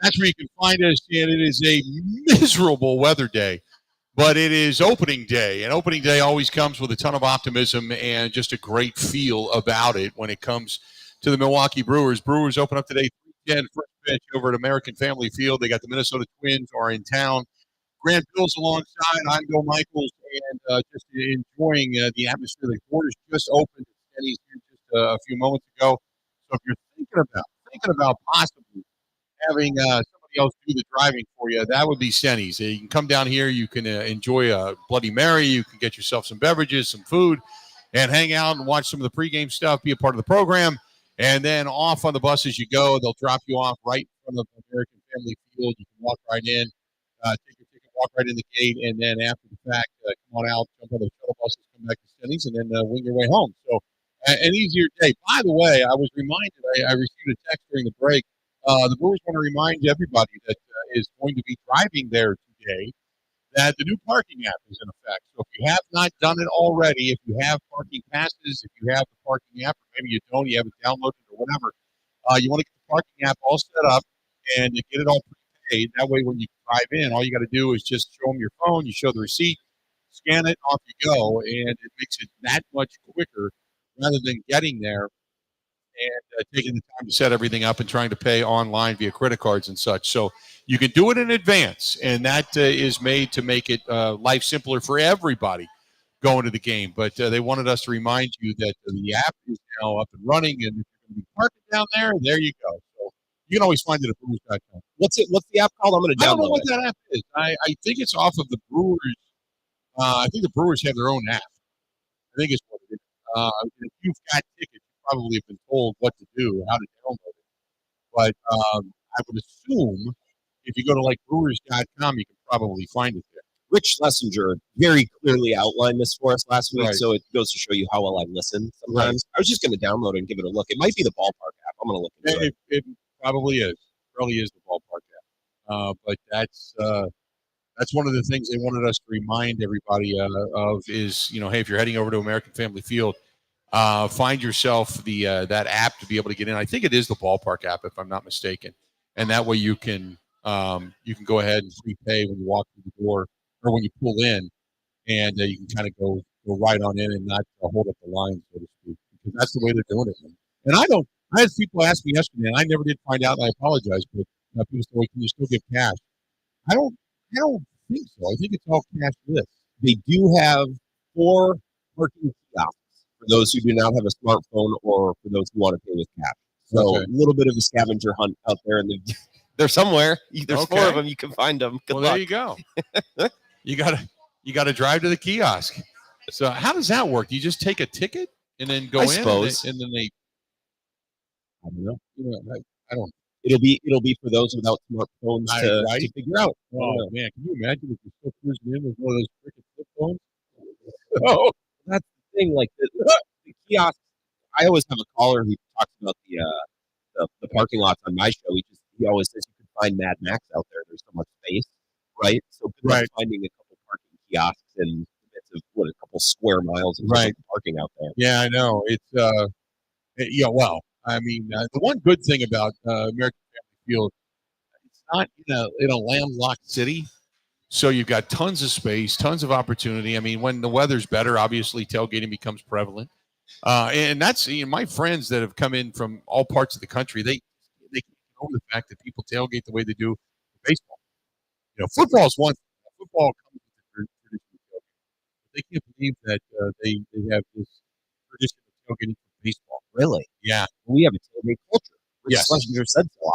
That's where you can find us. And it is a miserable weather day, but it is opening day. And opening day always comes with a ton of optimism and just a great feel about it when it comes to the Milwaukee Brewers. Brewers open up today 3:10 first pitch over at American Family Field. They got the Minnesota Twins are in town. Grant Bill's alongside. I'm Bill Michaels, and just enjoying the atmosphere. The borders just opened at STENY'S here just a few moments ago. So if you're thinking about possibly having somebody else do the driving for you, that would be STENY'S. You can come down here. You can enjoy a Bloody Mary. You can get yourself some beverages, some food, and hang out and watch some of the pregame stuff, be a part of the program. And then off on the bus as you go, they'll drop you off right in front of American Family Field. You can walk right in, take your ticket, walk right in the gate, and then after the fact, come on out, jump on the shuttle buses, come back to STENY'S, and then wing your way home. So an easier day. By the way, I was reminded, I received a text during the break. The Brewers want to remind everybody that is going to be driving there today that the new parking app is in effect. So if you have not done it already, if you have parking passes, if you have the parking app, or maybe you don't, you haven't downloaded it or whatever, you want to get the parking app all set up and get it all prepaid. That way when you drive in, all you got to do is just show them your phone, you show the receipt, scan it, off you go, and it makes it that much quicker rather than getting there and taking the time to set everything up and trying to pay online via credit cards and such. So you can do it in advance, and that is made to make it life simpler for everybody going to the game. But they wanted us to remind you that the app is now up and running, and if you're going to be parking down there you go. So you can always find it at Brewers.com. What's the app called? I'm going to I don't know download what it. that app is. I think it's off of the Brewers. I think the Brewers have their own app. I think it's what it is. If you've got tickets, you probably have been told what to do, how to download it. But I would assume if you go to like Brewers.com, you can probably find it there. Rich Schlesinger very clearly outlined this for us last week, Right. so it goes to show you how well I listen sometimes. I was just going to download it and give it a look. It might be the Ballpark app. I'm going to look into it. It probably is. Probably is the Ballpark app. But that's one of the things they wanted us to remind everybody of is, hey, if you're heading over to American Family Field, find yourself that app to be able to get in. I think it is the Ballpark app, if I'm not mistaken, and that way you can go ahead and prepay when you walk through the door or when you pull in, and you can kind of go right on in and not hold up the line, so to speak, because that's the way they're doing it. And I had people ask me yesterday, and I never did find out, and I apologize, but people say, well, can you still get cash? I don't think so. I think it's all cashless. They do have 4 parking kiosks for those who do not have a smartphone or for those who want to pay with cash. So a little bit of a scavenger hunt out there, and they're somewhere. There's 4 of them. You can find them. Good luck. There you go. You gotta drive to the kiosk. So how does that work? Do you just take a ticket and then go I in? suppose. And then they. I don't know. I don't. It'll be for those without smartphones to figure out. Oh man, can you imagine if you're still cruising in with one of those freaking flip phones? Oh, that's the thing. Like the kiosks, I always have a caller who talks about the parking lots on my show. He always says you can find Mad Max out there. There's so much space, right? So good luck finding a couple parking kiosks and a couple square miles of parking out there. Yeah, I know. It's well, I mean, the one good thing about American Family Field, it's not in a landlocked city, so you've got tons of space, tons of opportunity. I mean, when the weather's better, obviously tailgating becomes prevalent, and that's my friends that have come in from all parts of the country. They can't get over the fact that people tailgate the way they do for baseball. Football is one thing. Football comes with the tradition of tailgating. They can't believe that they have this tradition of tailgating for baseball. Really? Yeah. We have a tailgate culture. Yes. Schlesinger said so.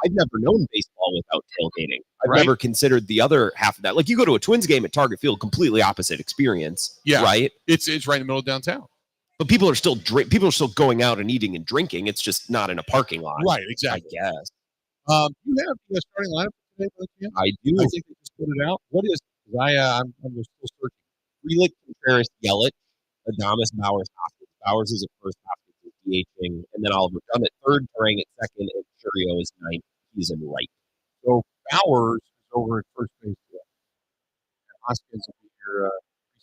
I've never known baseball without tailgating. I've never considered the other half of that. Like you go to a Twins game at Target Field, completely opposite experience. Yeah. Right? It's right in the middle of downtown. But people are still going out and eating and drinking. It's just not in a parking lot. Right, exactly. I guess. You have the starting lineup today, I do. I think they just put it out. What is it? I'm still searching. Freelick, Contreras, Yelich, Adames, Bowers, Hoskins. Bowers is at first, Hoskins is DHing, and then Oliver Dunn at third, Turang at second, and Churio is ninth. He's in right. So Bowers is over at first base today. Hoskins will be your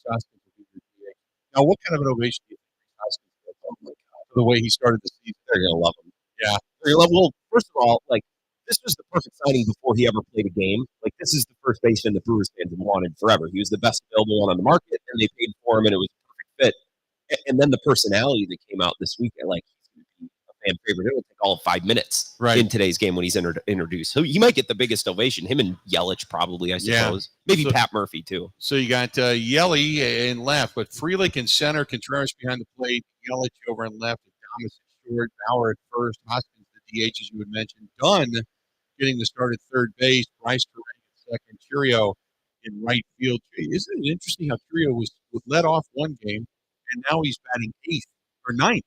Hoskins will be your DH. Now, what kind of an ovation do you think Hoskins gets? Oh my God! For the way he started the season, they're gonna love him. Yeah, they're gonna love. Well, first of all, this was the perfect signing before he ever played a game. This is the first baseman the Brewers fans have wanted forever. He was the best available one on the market, and they paid for him, and it was a perfect fit. And then the personality that came out this week, he's going to be a fan favorite. It will take all of 5 minutes in today's game when he's introduced. So he might get the biggest ovation. Him and Yelich probably, I suppose. Yeah. Maybe Pat Murphy, too. So you got Yelly in left, but Freelick in center, Contreras behind the plate, Yelich over in left, Adames at short, Bauer at first, Hoskins the DH, as you had mentioned, Dunn getting the start at third base, Bryce Turang at second, Churio in right field. Isn't it interesting how Churio was led off one game, and now he's batting ninth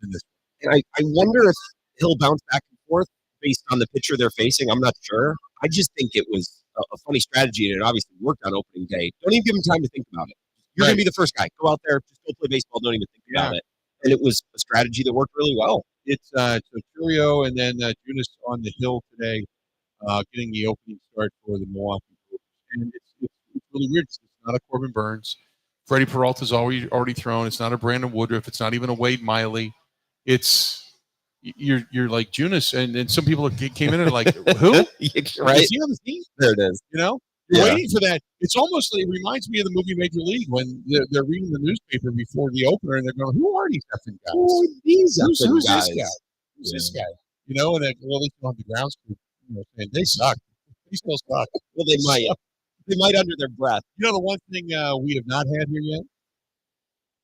in this one. And I wonder if he'll bounce back and forth based on the pitcher they're facing. I'm not sure. I just think it was a funny strategy, and it obviously worked on opening day. Don't even give him time to think about it. You're going to be the first guy. Go out there, just go play baseball. Don't even think about it. And it was a strategy that worked really well. It's Churio and then Junis on the hill today, getting the opening start for the Milwaukee Brewers. And it's really weird. It's not a Corbin Burns. Freddie Peralta's already thrown. It's not a Brandon Woodruff. It's not even a Wade Miley. It's you're like Junis, and some people came in and like, who? Right? Is he on the team? There it is. You're waiting for that. It's almost it reminds me of the movie Major League when they're reading the newspaper before the opener and they're going, "Who are these effing guys? Who are these who's guys? This guy? Who's this guy?" And at least on the grounds crew, saying they suck. They still suck. Well, they might. They might under their breath. You know the one thing we have not had here yet?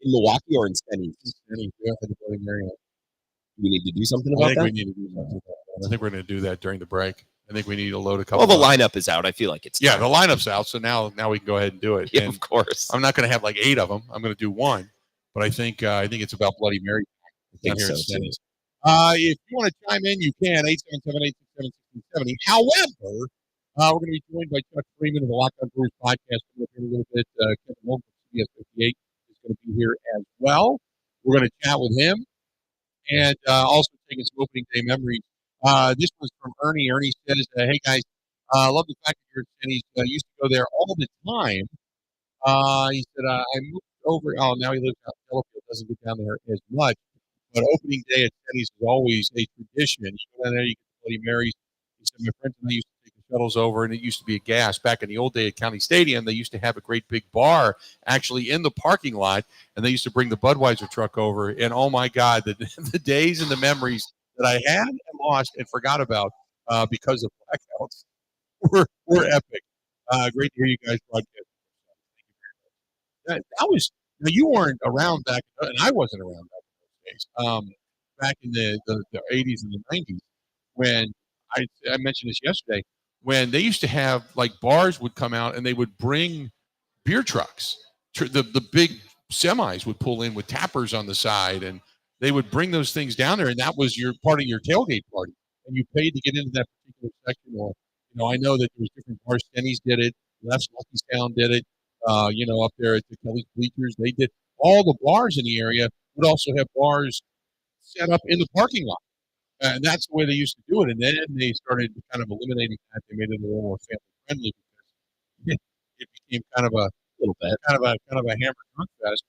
In Milwaukee or in STENY'S? Any at the Bloody Mary. Do we need to do something I about think that? we need to do something about that. I think we're going to do that during the break. I think we need to load a couple. Well, the lineup is out. I feel like it's yeah, time. the lineup's out, so now we can go ahead and do it. Yeah, And of course. I'm not going to have like 8 of them. I'm going to do one, but I think it's about Bloody Mary. I think Here so in too. STENY'S. If you want to chime in, you can 877-867-1670. However, we're going to be joined by Chuck Freimund of the Locked On Brewers podcast coming up here in a little bit. Kevin Holden from CBS 58 is going to be here as well. We're going to chat with him and also taking some opening day memories. This one's from Ernie. Ernie says, "Hey guys, love the fact that you're at STENY'S. Used to go there all the time." He said, "I moved over. Oh, now he lives out in Delafield. Doesn't get down there as much. But opening day at STENY'S is always a tradition. You go down there, you get Bloody Marys." He said, "My friends and I used to take the shuttles over, and it used to be a gas. Back in the old day at County Stadium, they used to have a great big bar actually in the parking lot, and they used to bring the Budweiser truck over. And oh my God, the days and the memories that I had and lost and forgot about because of blackouts were epic. Great to hear you guys broadcast. That was now you weren't around back, and I wasn't around back in those days. Back in the 80s and the 90s, when I mentioned this yesterday, when they used to have like bars would come out and they would bring beer trucks. The big semis would pull in with tappers on the side, and they would bring those things down there, and that was your part of your tailgate party, and you paid to get into that particular section. Or I know that there was different bars. STENY'S did it. Left Luckystown did it. Up there at the Kelly's Bleachers, they did. All the bars in the area would also have bars set up in the parking lot. And that's the way they used to do it. And then they started kind of eliminating that. They made it a little more family friendly because it became kind of a little bit, kind of a hammer drunk fest.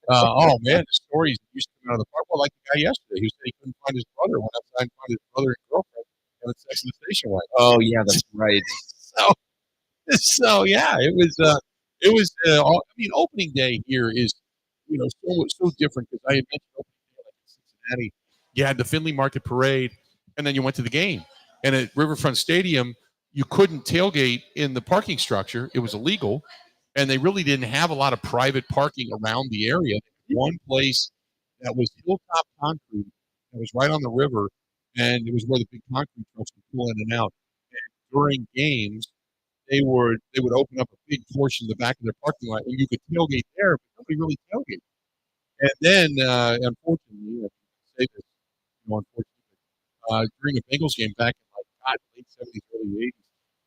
But, oh man, the stories that used to come out of the park. Well, like the guy yesterday who said he couldn't find his brother, went outside and found his brother and girlfriend having sex in the station wagon. Oh yeah, that's right. So yeah, it was. Opening day here is, so different because I had mentioned opening day like in Cincinnati. You had the Findlay Market Parade, and then you went to the game. And at Riverfront Stadium, you couldn't tailgate in the parking structure; it was illegal, and they really didn't have a lot of private parking around the area. One place that was hilltop concrete that was right on the river, and it was where the big concrete trucks would pull in and out. And during games, they would open up a big portion of the back of their parking lot, and you could tailgate there, but nobody really tailgated. And then, unfortunately, I say this, during a Bengals game back in late 70s, early 80s,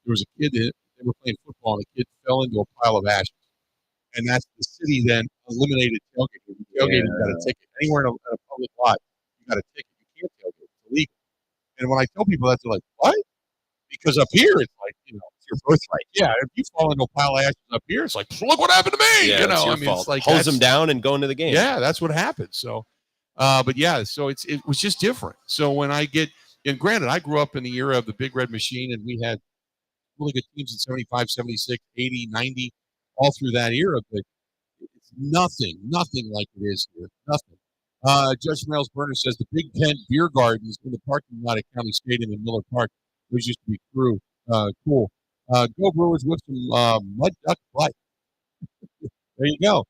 there was a kid that they were playing football, and the kid fell into a pile of ashes. And that's the city then eliminated tailgating. Tailgating got a ticket. Anywhere in a public lot, you got a ticket. You can't tailgate. It's illegal. And when I tell people that, they're like, what? Because up here, it's like, it's your birthright. Yeah, if you fall into a pile of ashes up here, it's like, look what happened to me. Yeah, it's your fault. It's like hose them down and go into the game. Yeah, that's what happened. So, but yeah, so it was just different. So when and granted, I grew up in the era of the Big Red Machine, and we had really good teams in 75, 76, 80, 90, all through that era, but it's nothing like it is here. Nothing. Judge Morales Burner says the Big Tent Beer Gardens in the parking lot at County Stadium in Miller Park. Those used to be cool. Go Brewers with some mud duck butt. There you go.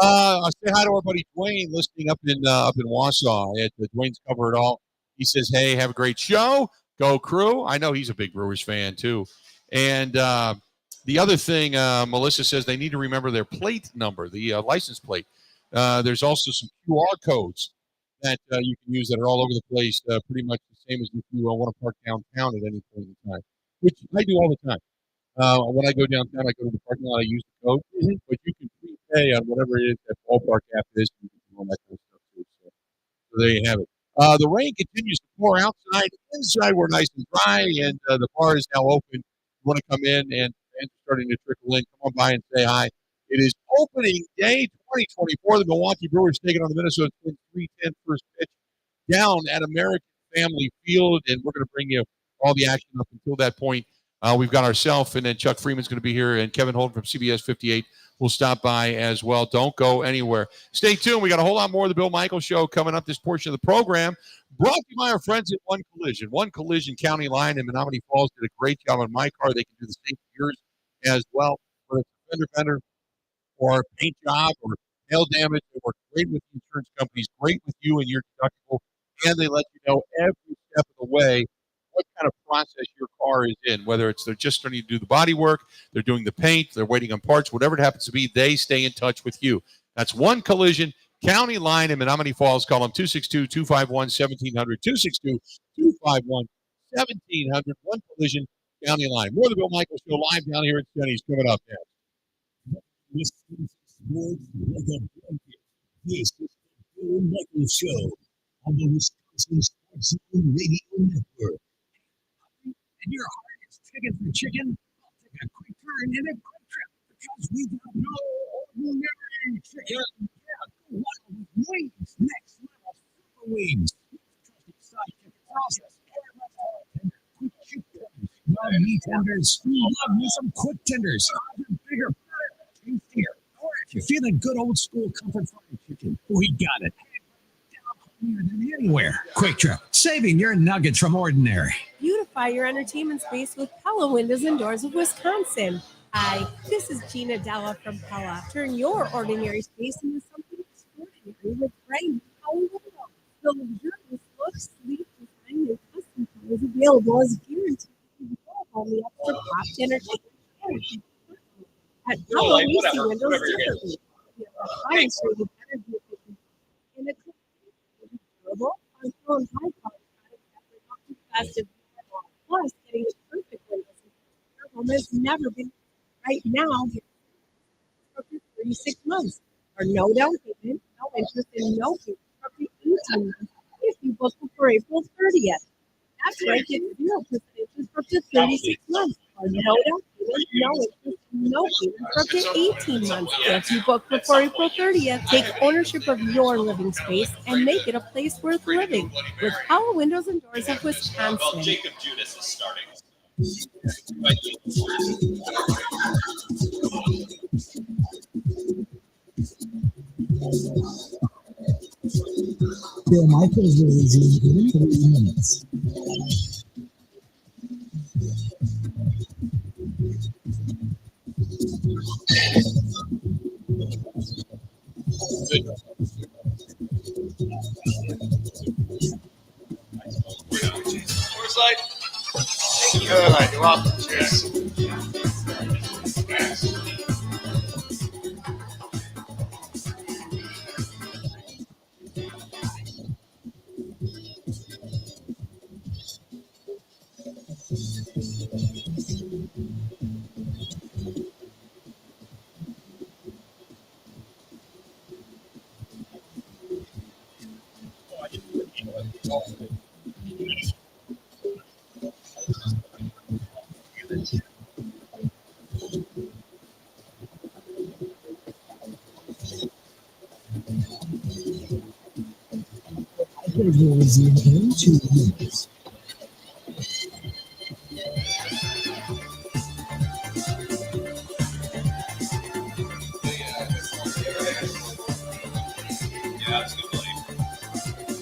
I'll say hi to our buddy Dwayne listening up in Wausau. Dwayne's covered it all. He says, hey, have a great show. Go Crew. I know he's a big Brewers fan too. And the other thing, Melissa says they need to remember their plate number, the license plate. There's also some QR codes that you can use that are all over the place, pretty much the same as if you want to park downtown at any point in time, which I do all the time. When I go downtown, I go to the parking lot, I use the code, but you can prepay on whatever it is that ballpark app is. You can do all that kind of stuff too. So there you have it. The rain continues to pour outside. Inside, we're nice and dry, and the bar is now open. You want to come in and starting to trickle in. Come on by and say hi. It is opening day 2024. The Milwaukee Brewers taking on the Minnesota Twins 3:10 first pitch down at American Family Field, and we're going to bring you all the action up until that point. We've got ourselves, and then Chuck Freimund's going to be here, and Kevin Holden from CBS 58 will stop by as well. Don't go anywhere. Stay tuned. We got a whole lot more of the Bill Michaels Show coming up this portion of the program. Brought to you by our friends at One Collision County Line in Menominee Falls did a great job on my car. They can do the same for yours. as well. Whether it's a fender or paint job or hail damage, they work great with the insurance companies, great with you and your deductible, and they let you know every step of the way what kind of process your car is in, whether it's they're just starting to do the body work, they're doing the paint, they're waiting on parts, whatever it happens to be, they stay in touch with you. That's One Collision, County Line in Menominee Falls. Call them 262-251-1700, 262-251-1700. One Collision, County Line. More of the Bill Michaels Show live down here at STENY'S coming up next. Wisconsin sports like a blanket. This is the Bill Michaels Show on the Wisconsin Sports Zone Radio Network. And your heart is ticking for chicken? I'll take a quick turn and a quick trip because we got no ordinary chicken. Yeah, go wild with wings. Next level super wings. Trusted sidekick process. Quick chip tenders. Love meat tenders. Love me some quick tenders. Bigger, better, tastier. Or if you're feeling good old school comfort fried chicken, we got it. Down than anywhere. Quick Trip, saving your nuggets from ordinary. Beautify your entertainment space with Pella Windows and Doors of Wisconsin. Hi, this is Gina Della from Pella. Turn your ordinary space into something extraordinary with bright Pella windows. The luxurious look, sleek design, and custom colors available is guaranteed to be on the extra pop entertainment. At Pella, we see windows differently. We have a high rated energy efficient and a durable, unflown high quality products that bring up to festive. Plus, getting a perfect windows in your home has never been right now. For 36 months, or no down payment, no interest, and no payment for up to 18 months if you book before April 30th. That's right, get 0% interest for up to 36 months, or no down payment, no interest, no payment for up to 18 months if you book before April 30th. Take ownership of your living space and make it a place worth living with Power Windows and Doors of Wisconsin. Well, Jacob Judas is starting. Bill Michaels will resume in 3 minutes. Foresight. Good. You're welcome. Cheers. Michaels will resume in 2 minutes. Yeah, that's good belief.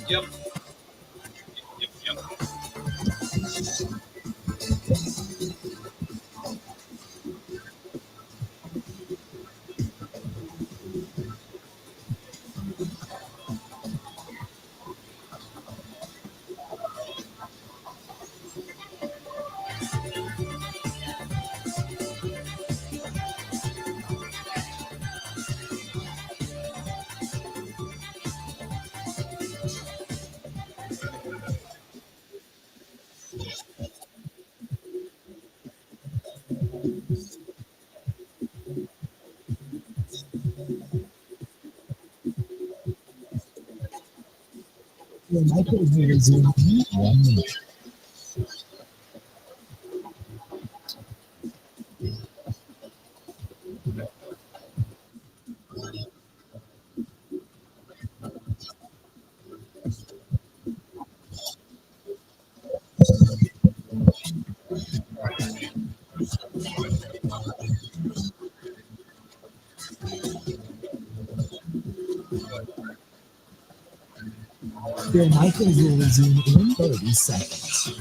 Yep. Bill Michaels will resume in 1 minute. Bill Michaels will resume in 30 seconds.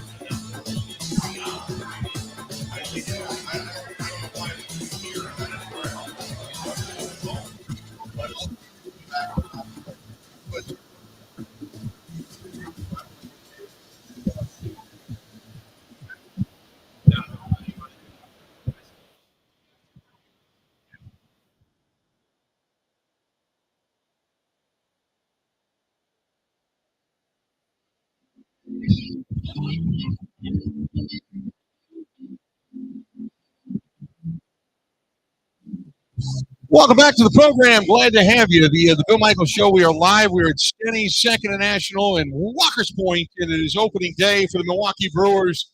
Welcome back to the program. Glad to have you. The Bill Michaels Show. We are live. We're at STENY'S Second and National in Walker's Point, and it is opening day for the Milwaukee Brewers.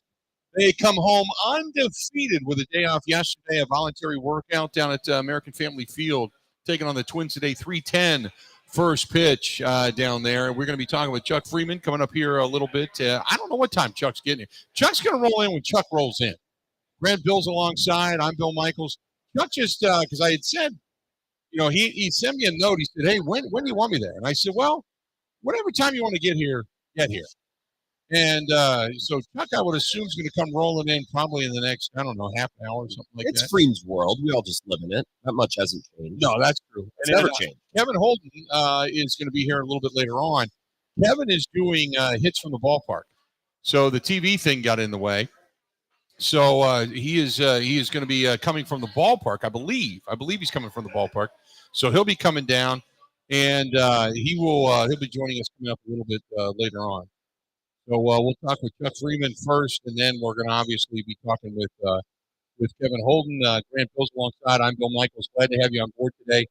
They come home undefeated with a day off yesterday, a voluntary workout down at American Family Field, taking on the Twins today, 3:10 first pitch down there. We're going to be talking with Chuck Freimund coming up here a little bit. I don't know what time Chuck's getting here. Chuck's going to roll in when Chuck rolls in. Grant Bill's alongside. I'm Bill Michaels. Chuck just, because I had said, he sent me a note. He said, hey, when do you want me there? And I said, well, whatever time you want to get here, get here. And so Chuck, I would assume, is going to come rolling in probably in the next, I don't know, half an hour or something like that. It's Freem's world. We all just live in it. Not much hasn't changed. No, that's true. It's never changed. Kevin Holden is going to be here a little bit later on. Kevin is doing hits from the ballpark. So the TV thing got in the way. So he is going to be coming from the ballpark, I believe. I believe he's coming from the ballpark. So he'll be coming down, and he'll be joining us coming up a little bit later on. So we'll talk with Chuck Freimund first, and then we're going to obviously be talking with Kevin Holden. Grant Bill's alongside. I'm Bill Michaels. Glad to have you on board today.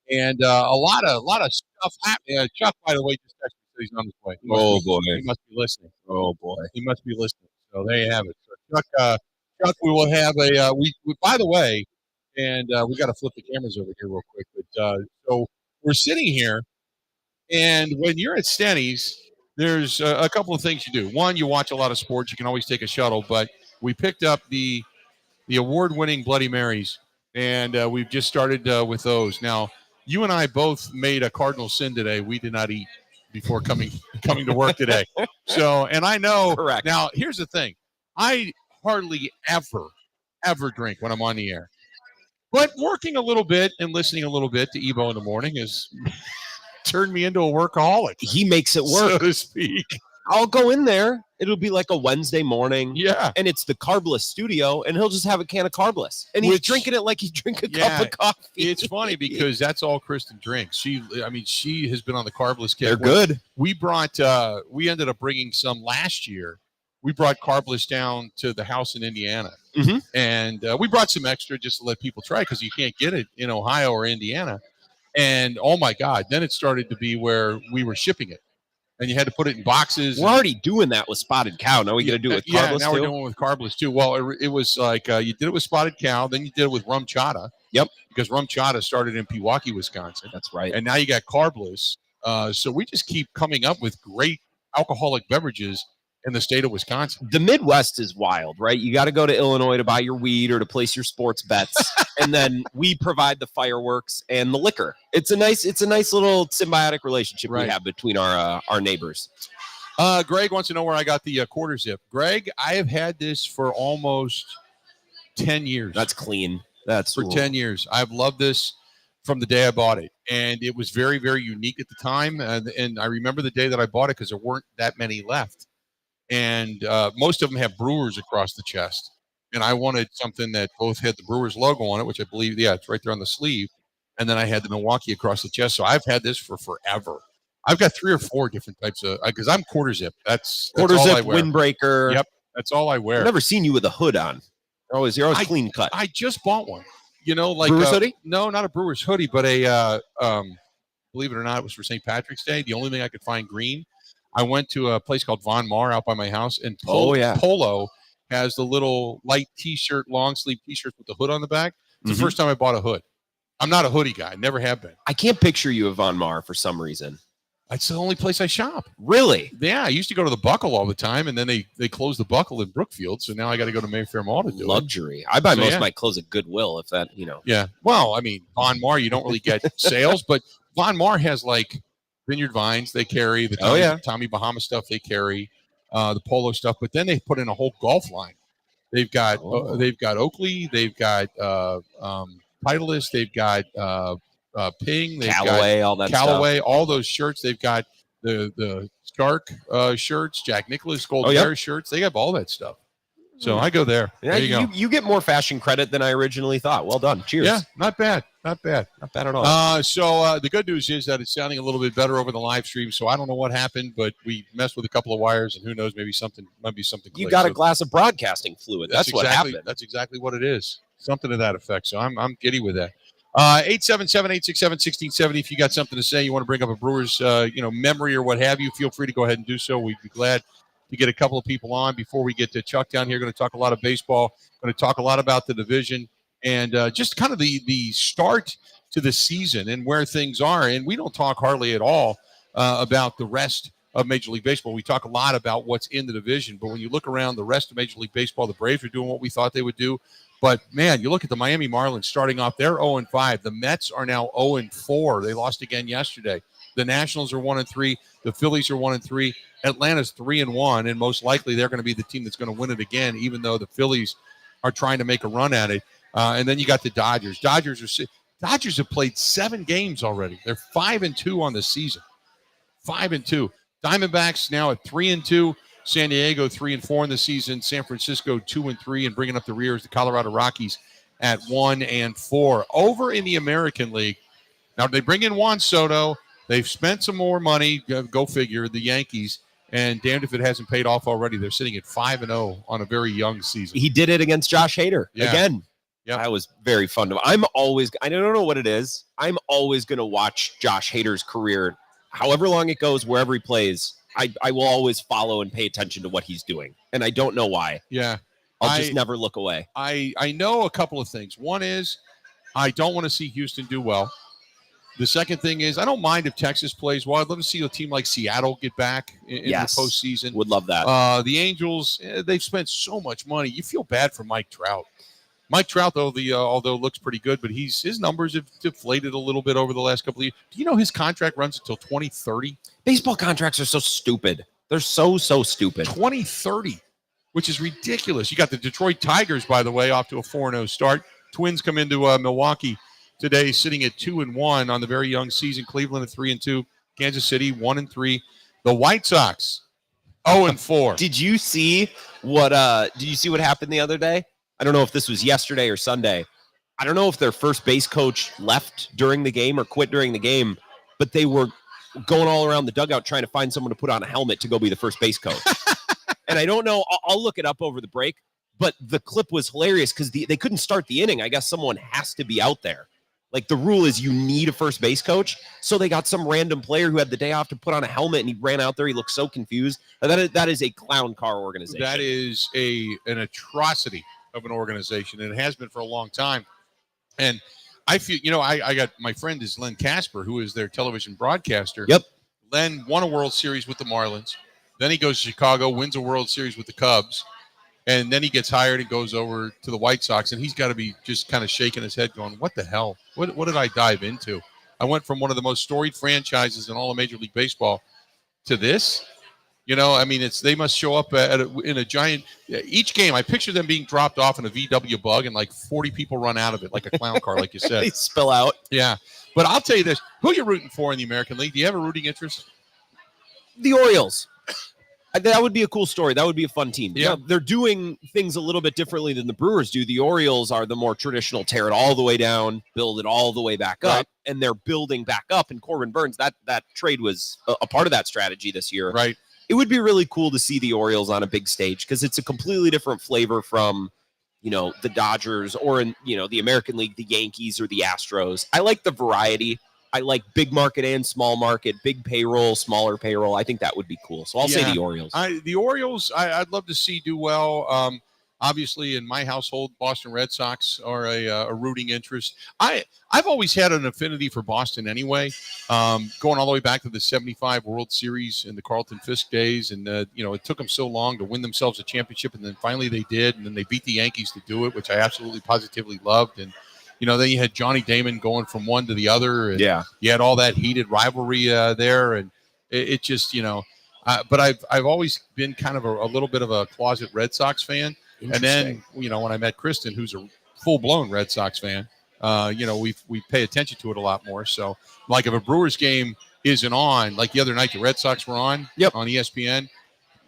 And a lot of stuff happening. Chuck, by the way, just texted me that he's on his way. He must be listening. Oh boy, he must be listening. So there you have it. So Chuck, we will have a we by the way, and we got to flip the cameras over here real quick. But so we're sitting here, and when you're at STENY'S, there's a couple of things you do. One, you watch a lot of sports. You can always take a shuttle, but we picked up the award-winning Bloody Marys, and we've just started with those. Now, you and I both made a cardinal sin today. We did not eat before coming to work today. So, and I know. Correct. Now, here's the thing. I hardly ever drink when I'm on the air. But working a little bit and listening a little bit to Evo in the morning has turned me into a workaholic. He makes it work, so to speak. I'll go in there. It'll be like a Wednesday morning. Yeah. And it's the Carbless studio, and he'll just have a can of Carbless. And he's drinking it like he'd drink a cup of coffee. It's funny because that's all Kristen drinks. She has been on the Carbless kick. They're good. We ended up bringing some last year. We brought Carbless down to the house in Indiana. Mm-hmm. And we brought some extra just to let people try because you can't get it in Ohio or Indiana. And, oh, my God, then it started to be where we were shipping it. And you had to put it in boxes. We're already doing that with Spotted Cow. Now we got to do it with Carbless, Yeah, now we're doing it with Carbless, too. Well, it was like you did it with Spotted Cow. Then you did it with Rum Chata. Yep. Because Rum Chata started in Pewaukee, Wisconsin. That's right. And now you got Carbless. So we just keep coming up with great alcoholic beverages in the state of Wisconsin. The Midwest is wild, right? You got to go to Illinois to buy your weed or to place your sports bets, and then we provide the fireworks and the liquor. It's a nice little symbiotic relationship we have between our neighbors. Greg wants to know where I got the quarter zip. Greg, I have had this for almost 10 years. That's clean. That's for 10 years. I've loved this from the day I bought it, and it was very, very unique at the time. And I remember the day that I bought it because there weren't that many left. And most of them have Brewers across the chest. And I wanted something that both had the Brewers logo on it, which I believe, it's right there on the sleeve. And then I had the Milwaukee across the chest. So I've had this for forever. I've got 3 or 4 different types of, because I'm quarter zip. That's quarter all zip, I wear. windbreaker. Yep, that's all I wear. I've never seen you with a hood on. You're always clean cut. I just bought one. Like Brewers hoodie? No, not a Brewers hoodie, but a believe it or not, it was for St. Patrick's Day. The only thing I could find green. I went to a place called Von Mar out by my house, and Polo has the little light T-shirt, long sleeve T-shirts with the hood on the back. It's the first time I bought a hood. I'm not a hoodie guy. Never have been. I can't picture you at Von Mar for some reason. It's the only place I shop. Really? Yeah, I used to go to the Buckle all the time, and then they closed the Buckle in Brookfield, so now I got to go to Mayfair Mall to do luxury. I buy most of my clothes at Goodwill, if that, Yeah. Well, I mean, Von Mar, you don't really get sales, but Von Mar has like Vineyard Vines they carry, the Tommy Bahama stuff they carry, the Polo stuff, but then they put in a whole golf line. They've got Oakley, they've got Titleist, they've got Ping, they've Callaway, got all that Callaway, stuff. all those shirts. They've got the Stark shirts, Jack Nicklaus Gold Bear shirts. They have all that stuff. So I go there. Yeah, There you go. you get more fashion credit than I originally thought. Well done. Cheers. Yeah, not bad. Not bad. Not bad at all. So the good news is that it's sounding a little bit better over the live stream. So I don't know what happened, but we messed with a couple of wires, and who knows, maybe something. You got a glass of broadcasting fluid. That's what exactly, happened. That's exactly what it is. Something to that effect. So I'm giddy with that. 877-867-1670. If you got something to say, you want to bring up a Brewers, memory or what have you, feel free to go ahead and do so. We'd be glad to get a couple of people on before we get to Chuck down here. Going to talk a lot of baseball. Going to talk a lot about the division and just kind of the start to the season and where things are. And we don't talk hardly at all about the rest of Major League Baseball. We talk a lot about what's in the division. But when you look around the rest of Major League Baseball, the Braves are doing what we thought they would do. But, man, you look at the Miami Marlins starting off. They're 0-5. The Mets are now 0-4. They lost again yesterday. The Nationals are 1-3. The Phillies are 1-3. Atlanta's 3-1, and most likely they're going to be the team that's going to win it again, even though the Phillies are trying to make a run at it. And then you got the Dodgers. Dodgers have played 7 games already. They're 5-2 on the season. 5-2. Diamondbacks now at 3-2. San Diego 3-4 in the season. San Francisco 2-3, and bringing up the rear is the Colorado Rockies at 1-4. Over in the American League, now they bring in Juan Soto. They've spent some more money. Go figure. The Yankees, and damned if it hasn't paid off already. They're sitting at 5-0 on a very young season. He did it against Josh Hader again. Yep. That was very fun. I don't know what it is. I'm always going to watch Josh Hader's career, however long it goes, wherever he plays. I will always follow and pay attention to what he's doing, and I don't know why. Yeah. I'll just never look away. I know a couple of things. One is I don't want to see Houston do well. The second thing is I don't mind if Texas plays well. I'd love to see a team like Seattle get back in the postseason. Would love that. The Angels, they've spent so much money. You feel bad for Mike Trout. Mike Trout, though, although looks pretty good, but his numbers have deflated a little bit over the last couple of years. Do you know his contract runs until 2030? Baseball contracts are so stupid. They're so stupid. 2030, which is ridiculous. You got the Detroit Tigers, by the way, off to a 4-0 start. Twins come into Milwaukee today, sitting at 2-1 on the very young season. Cleveland at 3-2. Kansas City 1-3. The White Sox 0-4. Did you see what happened the other day? I don't know if this was yesterday or Sunday. I don't know if their first base coach left during the game or quit during the game, but they were going all around the dugout trying to find someone to put on a helmet to go be the first base coach. And I don't know. I'll look it up over the break, but the clip was hilarious because they couldn't start the inning. I guess someone has to be out there. Like, the rule is you need a first base coach. So they got some random player who had the day off to put on a helmet, and he ran out there. He looked so confused. That is a clown car organization. That is an atrocity of an organization, and it has been for a long time. And I feel, I got, my friend is Len Casper, who is their television broadcaster. Yep. Len won a World Series with the Marlins. Then he goes to Chicago, wins a World Series with the Cubs. And then he gets hired and goes over to the White Sox, and he's got to be just kind of shaking his head going, what the hell? What did I dive into? I went from one of the most storied franchises in all of Major League Baseball to this. They must show up in a giant – each game, I picture them being dropped off in a VW bug and like 40 people run out of it like a clown car, like you said. They spill out. Yeah. But I'll tell you this. Who are you rooting for in the American League? Do you have a rooting interest? The Orioles. That would be a cool story. That would be a fun team. Yeah. They're doing things a little bit differently than the Brewers do. The Orioles are the more traditional, tear it all the way down, build it all the way back up, and they're building back up. And Corbin Burns, that trade was a part of that strategy this year. Right. It would be really cool to see the Orioles on a big stage because it's a completely different flavor from, the Dodgers or in, the American League, the Yankees or the Astros. I like the variety. I like big market and small market, big payroll, smaller payroll. I think that would be cool. So I'll say the Orioles. The Orioles, I'd love to see do well. Obviously, in my household, Boston Red Sox are a rooting interest. I've always had an affinity for Boston anyway, going all the way back to the 75 World Series in the Carlton Fisk days. And, it took them so long to win themselves a championship, and then finally they did. And then they beat the Yankees to do it, which I absolutely positively loved. And, then you had Johnny Damon going from one to the other. And you had all that heated rivalry there. And it just, but I've always been kind of a little bit of a closet Red Sox fan. And then, when I met Kristen, who's a full-blown Red Sox fan, we pay attention to it a lot more. So, like if a Brewers game isn't on, like the other night the Red Sox were on ESPN,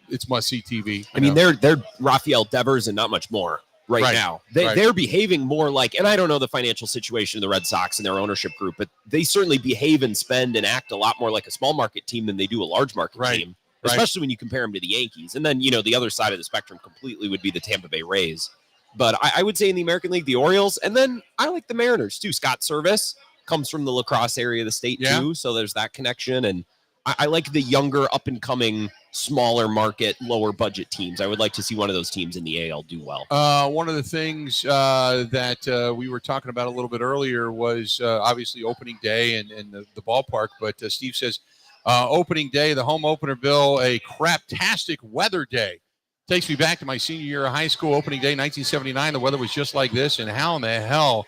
it's must-see TV. I mean, they're Rafael Devers and not much more right now. They're behaving more like, and I don't know the financial situation of the Red Sox and their ownership group, but they certainly behave and spend and act a lot more like a small market team than they do a large market team, especially when you compare them to the Yankees. And then, the other side of the spectrum completely would be the Tampa Bay Rays. But I would say in the American League, the Orioles, and then I like the Mariners too. Scott Service comes from the La Crosse area of the state too, so there's that connection. And I like the younger, up-and-coming, smaller market, lower budget teams. I would like to see one of those teams in the AL do well. One of the things that we were talking about a little bit earlier was obviously opening day and the ballpark. But Steve says opening day, the home opener, Bill, a craptastic weather day. Takes me back to my senior year of high school, opening day, 1979. The weather was just like this, and how in the hell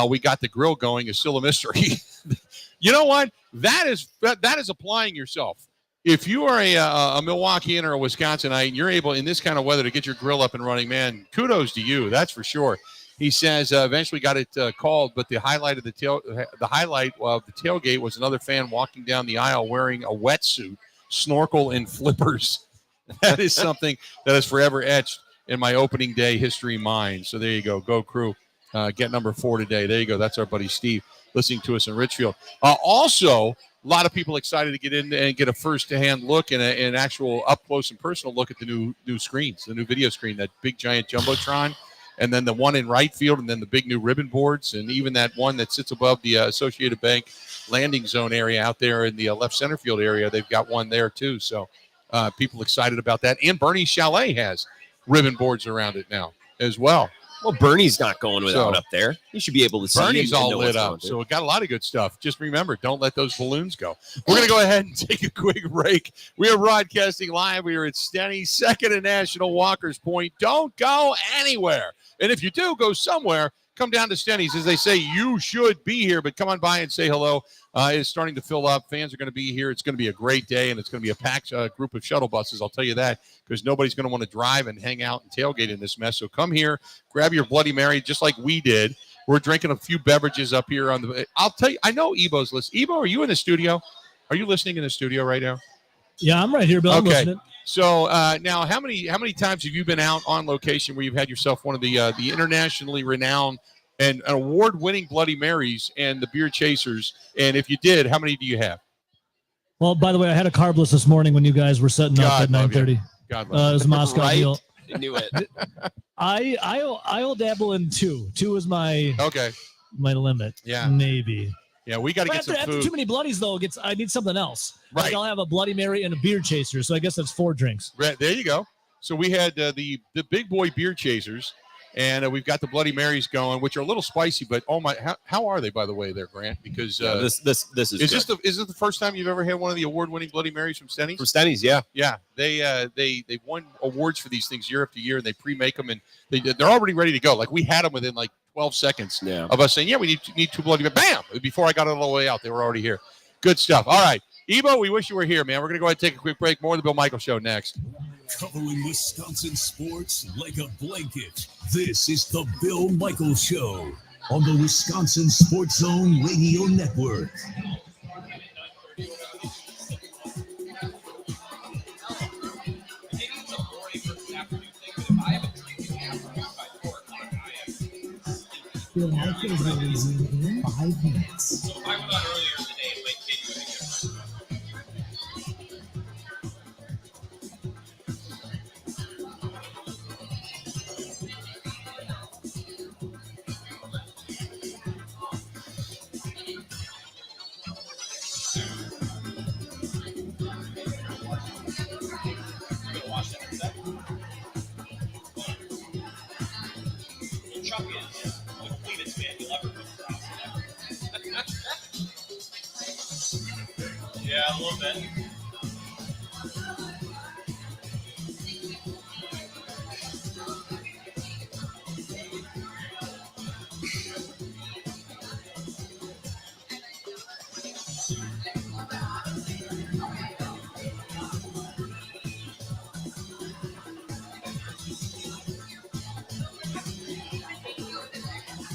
we got the grill going is still a mystery. You know what? That is applying yourself. If you are a Milwaukeean or a Wisconsinite and you're able in this kind of weather to get your grill up and running, man, kudos to you. That's for sure. He says eventually got it called, but the highlight of the tailgate was another fan walking down the aisle wearing a wetsuit, snorkel, and flippers. That is something that is forever etched in my opening day history mind. So there you go. Go Crew. Get number 4 today. There you go. That's our buddy Steve listening to us in Richfield. Also, a lot of people excited to get in and get a first-hand look and an actual up-close and personal look at the new screens, the new video screen, that big giant Jumbotron, and then the one in right field, and then the big new ribbon boards, and even that one that sits above the Associated Bank landing zone area out there in the left center field area. They've got one there, too. So people excited about that. And Bernie's Chalet has ribbon boards around it now as well. Well, Bernie's not going without up there. You should be able to see. Bernie's all lit up, so it got a lot of good stuff. Just remember, don't let those balloons go. We're going to go ahead and take a quick break. We are broadcasting live. We are at STENY'S, 2nd and National, Walker's Point. Don't go anywhere. And if you do go somewhere, come down to STENY'S. As they say, you should be here, but come on by and say hello. It's starting to fill up. Fans are going to be here. It's going to be a great day, and it's going to be a packed group of shuttle buses. I'll tell you that, because nobody's going to want to drive and hang out and tailgate in this mess. So come here, grab your Bloody Mary, just like we did. We're drinking a few beverages up here on the. I'll tell you. I know Ebo's listening. Ebo, are you in the studio? Are you listening in the studio right now? Yeah, I'm right here, Bill. I'm listening. So now, how many times have you been out on location where you've had yourself one of the internationally renowned and award-winning Bloody Marys and the beer chasers? And if you did, how many do you have? Well, by the way, I had a carbless this morning when you guys were setting up at 9:30. God love you. It was a Moscow deal. I knew it. I'll dabble in 2. 2 is my limit. Yeah, maybe. Yeah, we got to get some food. After too many bloodies, though, I need something else. Right. Like I'll have a Bloody Mary and a beer chaser. So I guess that's 4 drinks. Right, there you go. So we had the big boy beer chasers. And we've got the Bloody Marys going, which are a little spicy, but oh my! How are they, by the way, there, Grant? Because this is this the first time you've ever had one of the award-winning Bloody Marys from STENY'S? From STENY'S, yeah. They won awards for these things year after year, and they pre-make them, and they're already ready to go. Like we had them within like 12 seconds of us saying, "Yeah, we need 2 Bloody Marys." Bam! Before I got all the way out, they were already here. Good stuff. All right, Ebo, we wish you were here, man. We're gonna go ahead and take a quick break. More of the Bill Michaels Show next. Covering Wisconsin sports like a blanket. This is the Bill Michaels Show on the Wisconsin Sports Zone Radio Network. Bill Michaels is in 5 minutes. So if I went on earlier today and played Kid, you would have given. Chuck is the cleanest man you'll ever come across. Yeah, a little bit.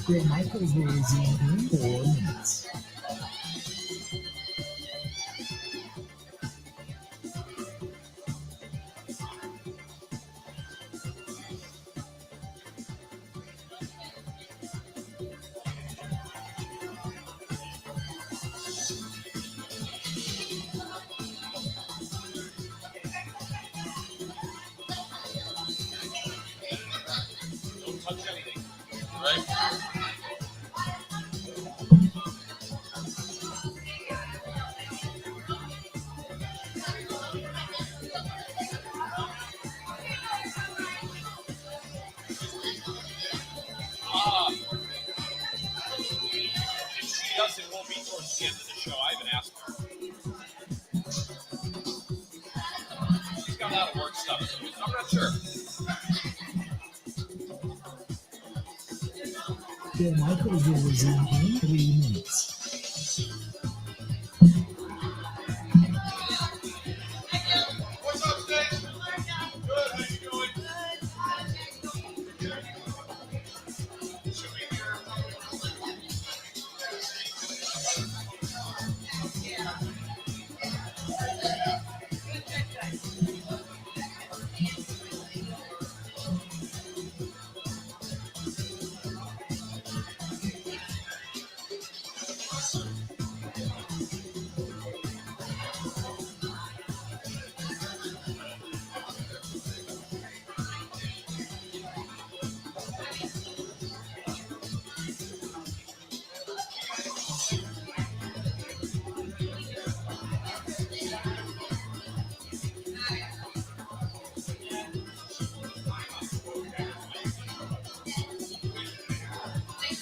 Bill Michaels is in 4 minutes. that work stuff. I'm not sure. The microwave in 3 minutes. What's up, Stacey? Good. How you doing? Should we hear?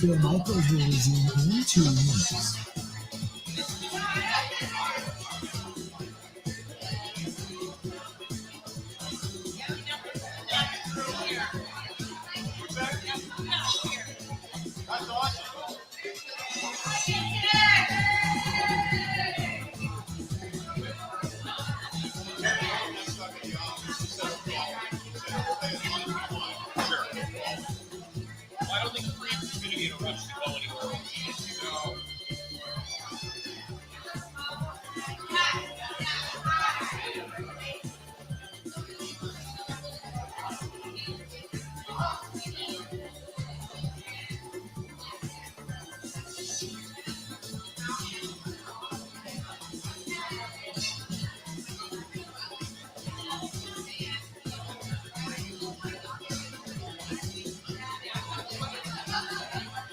The microwave in 2 minutes. That's awesome. I don't think the Freimund is going to be in a rush to go anywhere. No.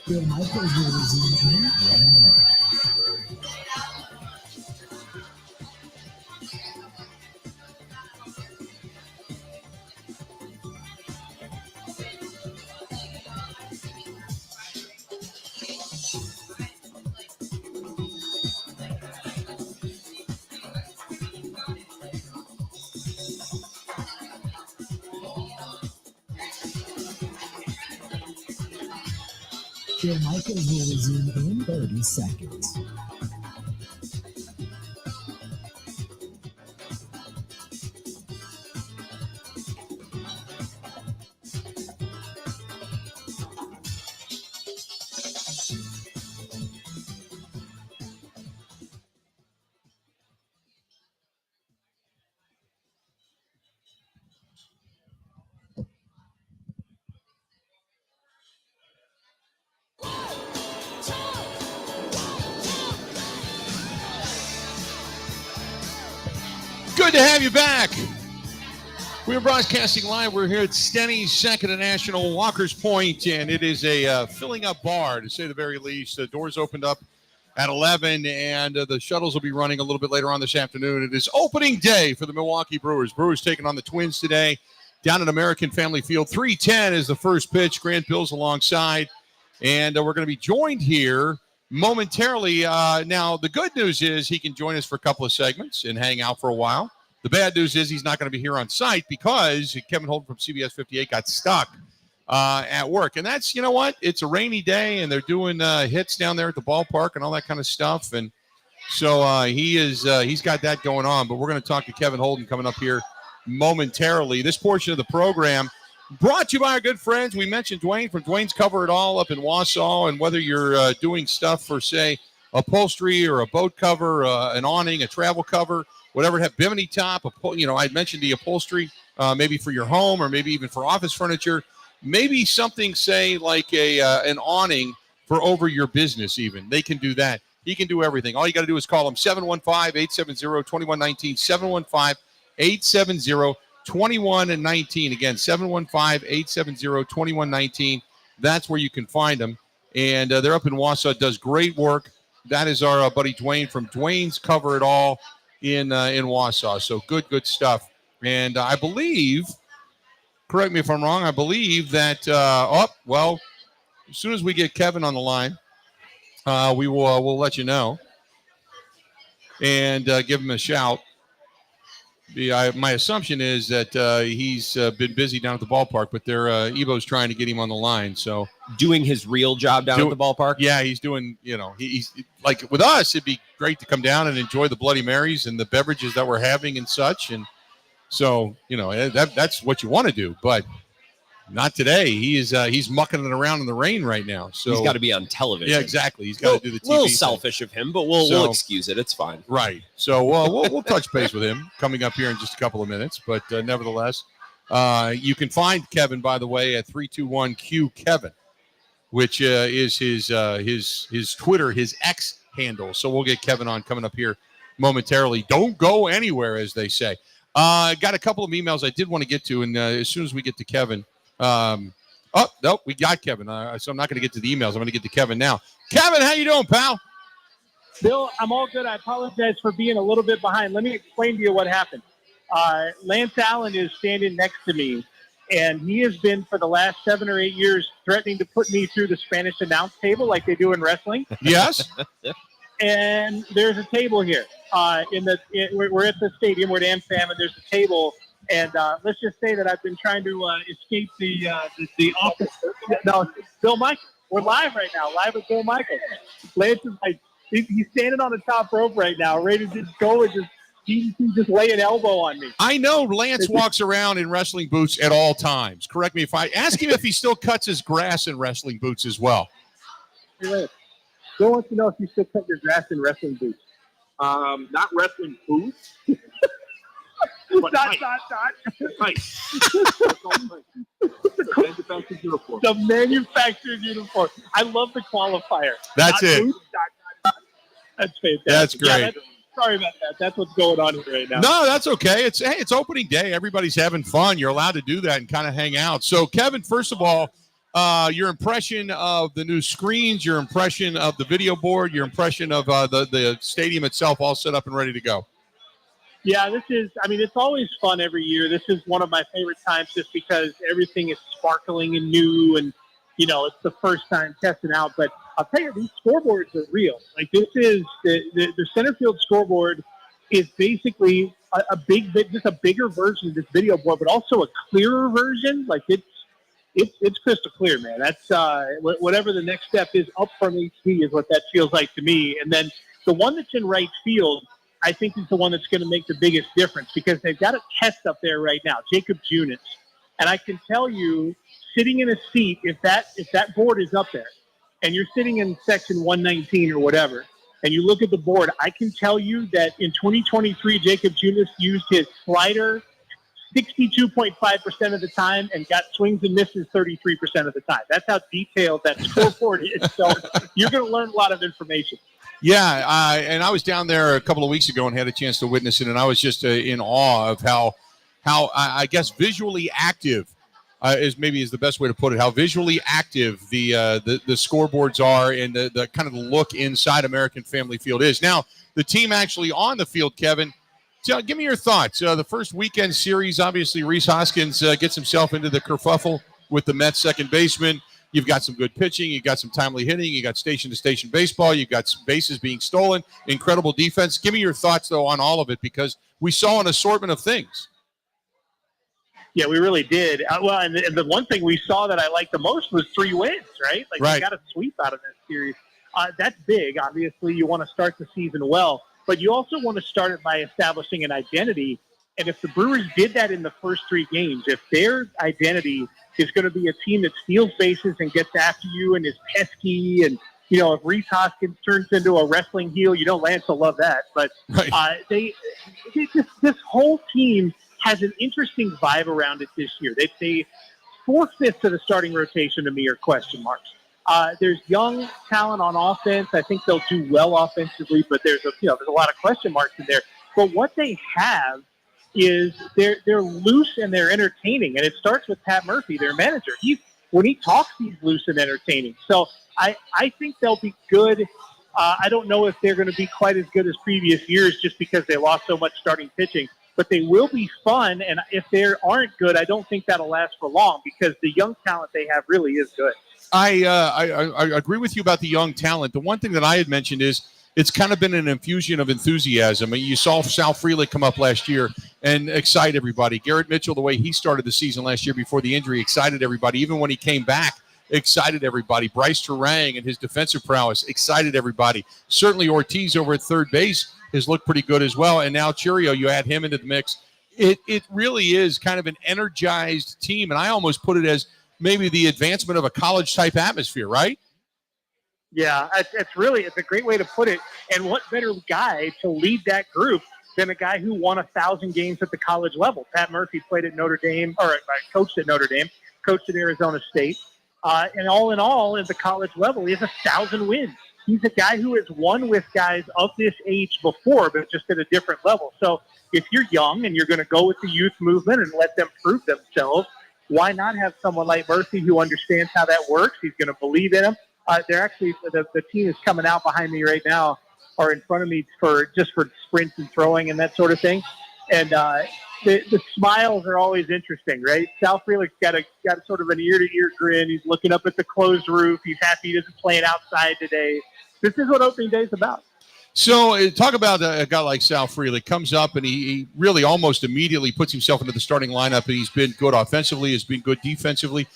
The microwave in 1 minute. The microwave in 30 seconds. Good to have you back. We're broadcasting live. We're here at STENY'S, Second and National, Walker's Point, and it is a filling up bar, to say the very least. The doors opened up at 11, and the shuttles will be running a little bit later on this afternoon. It is opening day for the Milwaukee Brewers. Brewers taking on the Twins today down at American Family Field. 3:10 is the first pitch. Grant Bill's alongside, and we're going to be joined here momentarily. Now, the good news is he can join us for a couple of segments and hang out for a while. The bad news is he's not going to be here on site because Kevin Holden from CBS 58 got stuck at work. And that's, you know what? It's a rainy day, and they're doing hits down there at the ballpark and all that kind of stuff. And so he's got that going on. But we're going to talk to Kevin Holden coming up here momentarily. This portion of the program brought to you by our good friends. We mentioned Dwayne from Dwayne's Cover It All up in Wausau. And whether you're doing stuff for, say, upholstery or a boat cover, an awning, a travel cover, whatever, have bimini top, I mentioned the upholstery, maybe for your home or maybe even for office furniture, maybe something, say, like an awning for over your business even. They can do that. He can do everything. All you got to do is call him 715-870-2119, 715-870-2119. Again, 715-870-2119. That's where you can find them. And they're up in Wausau. Does great work. That is our buddy Dwayne from Dwayne's Cover It All in Wausau. So good stuff. And I believe, correct me if I'm wrong, I believe that, as soon as we get Kevin on the line, we'll let you know and give him a shout. My assumption is that he's been busy down at the ballpark, but Evo's trying to get him on the line. So Doing his real job down at the ballpark? Yeah, he's doing, he's like with us, it'd be great to come down and enjoy the Bloody Marys and the beverages that we're having and such. And so, that's what you want to do. But not today. He's mucking it around in the rain right now. So he's got to be on television. Yeah, exactly. He's got to do the TV. A little thing. selfish of him, but we'll excuse it. It's fine. Right. So we'll touch base with him coming up here in just a couple of minutes. But nevertheless, you can find Kevin, by the way, at 321Q Kevin, which is his Twitter, his X handle. So we'll get Kevin on coming up here momentarily. Don't go anywhere, as they say. Got a couple of emails I did want to get to, and as soon as we get to Kevin. Nope, we got Kevin. So I'm not going to get to the emails. I'm going to get to Kevin now. Kevin, how you doing, pal? Bill, I'm all good. I apologize for being a little bit behind. Let me explain to you what happened. Lance Allen is standing next to me, and he has been for the last 7 or 8 years threatening to put me through the Spanish announce table like they do in wrestling. Yes. And there's a table here. We're at the stadium. We're at AmFam, and there's a table. And let's just say that I've been trying to escape the office. No, Bill Michaels. We're live right now, live with Bill Michaels. Lance is like, he's standing on the top rope right now, ready to just go and just lay an elbow on me. I know Lance walks around in wrestling boots at all times. Correct me if I ask him if he still cuts his grass in wrestling boots as well. Hey, Lance, Bill wants to know if you still cut your grass in wrestling boots. Not wrestling boots. Right. The manufactured uniform. I love the qualifier. That's it. Boots, That's fantastic. That's great. Sorry about that. That's what's going on here right now. No, that's okay. It's opening day. Everybody's having fun. You're allowed to do that and kind of hang out. So, Kevin, first of all, your impression of the new screens, your impression of the video board, your impression of the stadium itself all set up and ready to go. Yeah, it's always fun every year. This is one of my favorite times just because everything is sparkling and new and, it's the first time testing out. But I'll tell you, these scoreboards are real. Like this is the center field scoreboard is basically a bigger version of this video board, but also a clearer version. Like it's crystal clear, man. That's whatever the next step is up from HD is what that feels like to me. And then the one that's in right field, I think is the one that's going to make the biggest difference because they've got a test up there right now, Jacob Junis. And I can tell you, sitting in a seat, if that board is up there and you're sitting in section 119 or whatever, and you look at the board, I can tell you that in 2023, Jacob Junis used his slider 62.5% of the time and got swings and misses 33% of the time. That's how detailed that scoreboard is. So you're going to learn a lot of information. Yeah, and I was down there a couple of weeks ago and had a chance to witness it, and I was just in awe of how I guess visually active is the best way to put it. How visually active the scoreboards are and the kind of the look inside American Family Field is. Now, the team actually on the field, Kevin. Give me your thoughts. The first weekend series, obviously, Rhys Hoskins gets himself into the kerfuffle with the Mets second baseman. You've got some good pitching. You've got some timely hitting. You got station-to-station baseball. You've got some bases being stolen. Incredible defense. Give me your thoughts, though, on all of it because we saw an assortment of things. Yeah, we really did. And the one thing we saw that I liked the most was 3 wins, right? Like, right. We got a sweep out of that series. That's big. Obviously, you want to start the season well, but you also want to start it by establishing an identity. And if the Brewers did that in the first 3 games, if their identity is going to be a team that steals bases and gets after you and is pesky, and if Rhys Hoskins turns into a wrestling heel, Lance will love that. But right. This whole team has an interesting vibe around it this year. They 4/5 of the starting rotation to me are question marks. There's young talent on offense. I think they'll do well offensively, but there's a lot of question marks in there. But what they have is they're loose and they're entertaining, and it starts with Pat Murphy, their manager. When he talks, he's loose and entertaining. So I think they'll be good. I don't know if they're going to be quite as good as previous years just because they lost so much starting pitching, but they will be fun. And if they aren't good, I don't think that'll last for long because the young talent they have really is good. I agree with you about the young talent. The one thing that I had mentioned is it's kind of been an infusion of enthusiasm. You saw Sal Frelick come up last year and excite everybody. Garrett Mitchell, the way he started the season last year before the injury, excited everybody. Even when he came back, excited everybody. Bryce Terang and his defensive prowess excited everybody. Certainly Ortiz over at third base has looked pretty good as well. And now Churio, you add him into the mix. It really is kind of an energized team. And I almost put it as maybe the advancement of a college-type atmosphere, right? Yeah, it's a great way to put it. And what better guy to lead that group than a guy who won 1,000 games at the college level? Pat Murphy played at Notre Dame, or coached at Notre Dame, coached at Arizona State. And all in all, at the college level, he has 1,000 wins. He's a guy who has won with guys of this age before, but just at a different level. So if you're young and you're going to go with the youth movement and let them prove themselves, why not have someone like Murphy who understands how that works? He's going to believe in him. They're actually the team is coming out behind me right now, or in front of me for sprints and throwing and that sort of thing. And the smiles are always interesting, right? Sal Frelick's got sort of an ear-to-ear grin. He's looking up at the closed roof. He's happy he isn't playing outside today. This is what opening day is about. So talk about a guy like Sal Frelick. Comes up and he really almost immediately puts himself into the starting lineup, and he's been good offensively, has been good defensively.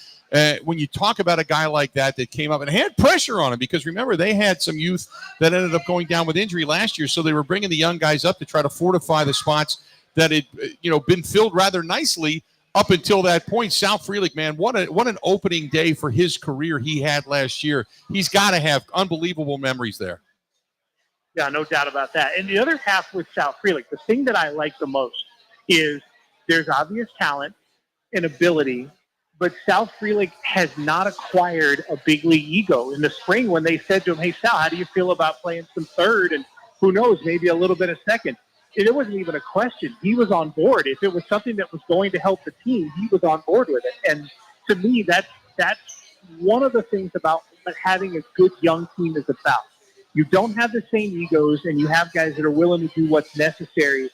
When you talk about a guy like that came up and had pressure on him, because remember, they had some youth that ended up going down with injury last year, so they were bringing the young guys up to try to fortify the spots that had been filled rather nicely up until that point. Sal Frelick, man, what an opening day for his career he had last year. He's got to have unbelievable memories there. Yeah, no doubt about that. And the other half with Sal Frelick, the thing that I like the most is there's obvious talent and ability, but Sal Frelick has not acquired a big league ego. In the spring, when they said to him, "Hey, Sal, how do you feel about playing some third and who knows, maybe a little bit of second?" It wasn't even a question. He was on board. If it was something that was going to help the team, he was on board with it. And to me, that's one of the things about what having a good young team is about. You don't have the same egos, and you have guys that are willing to do what's necessary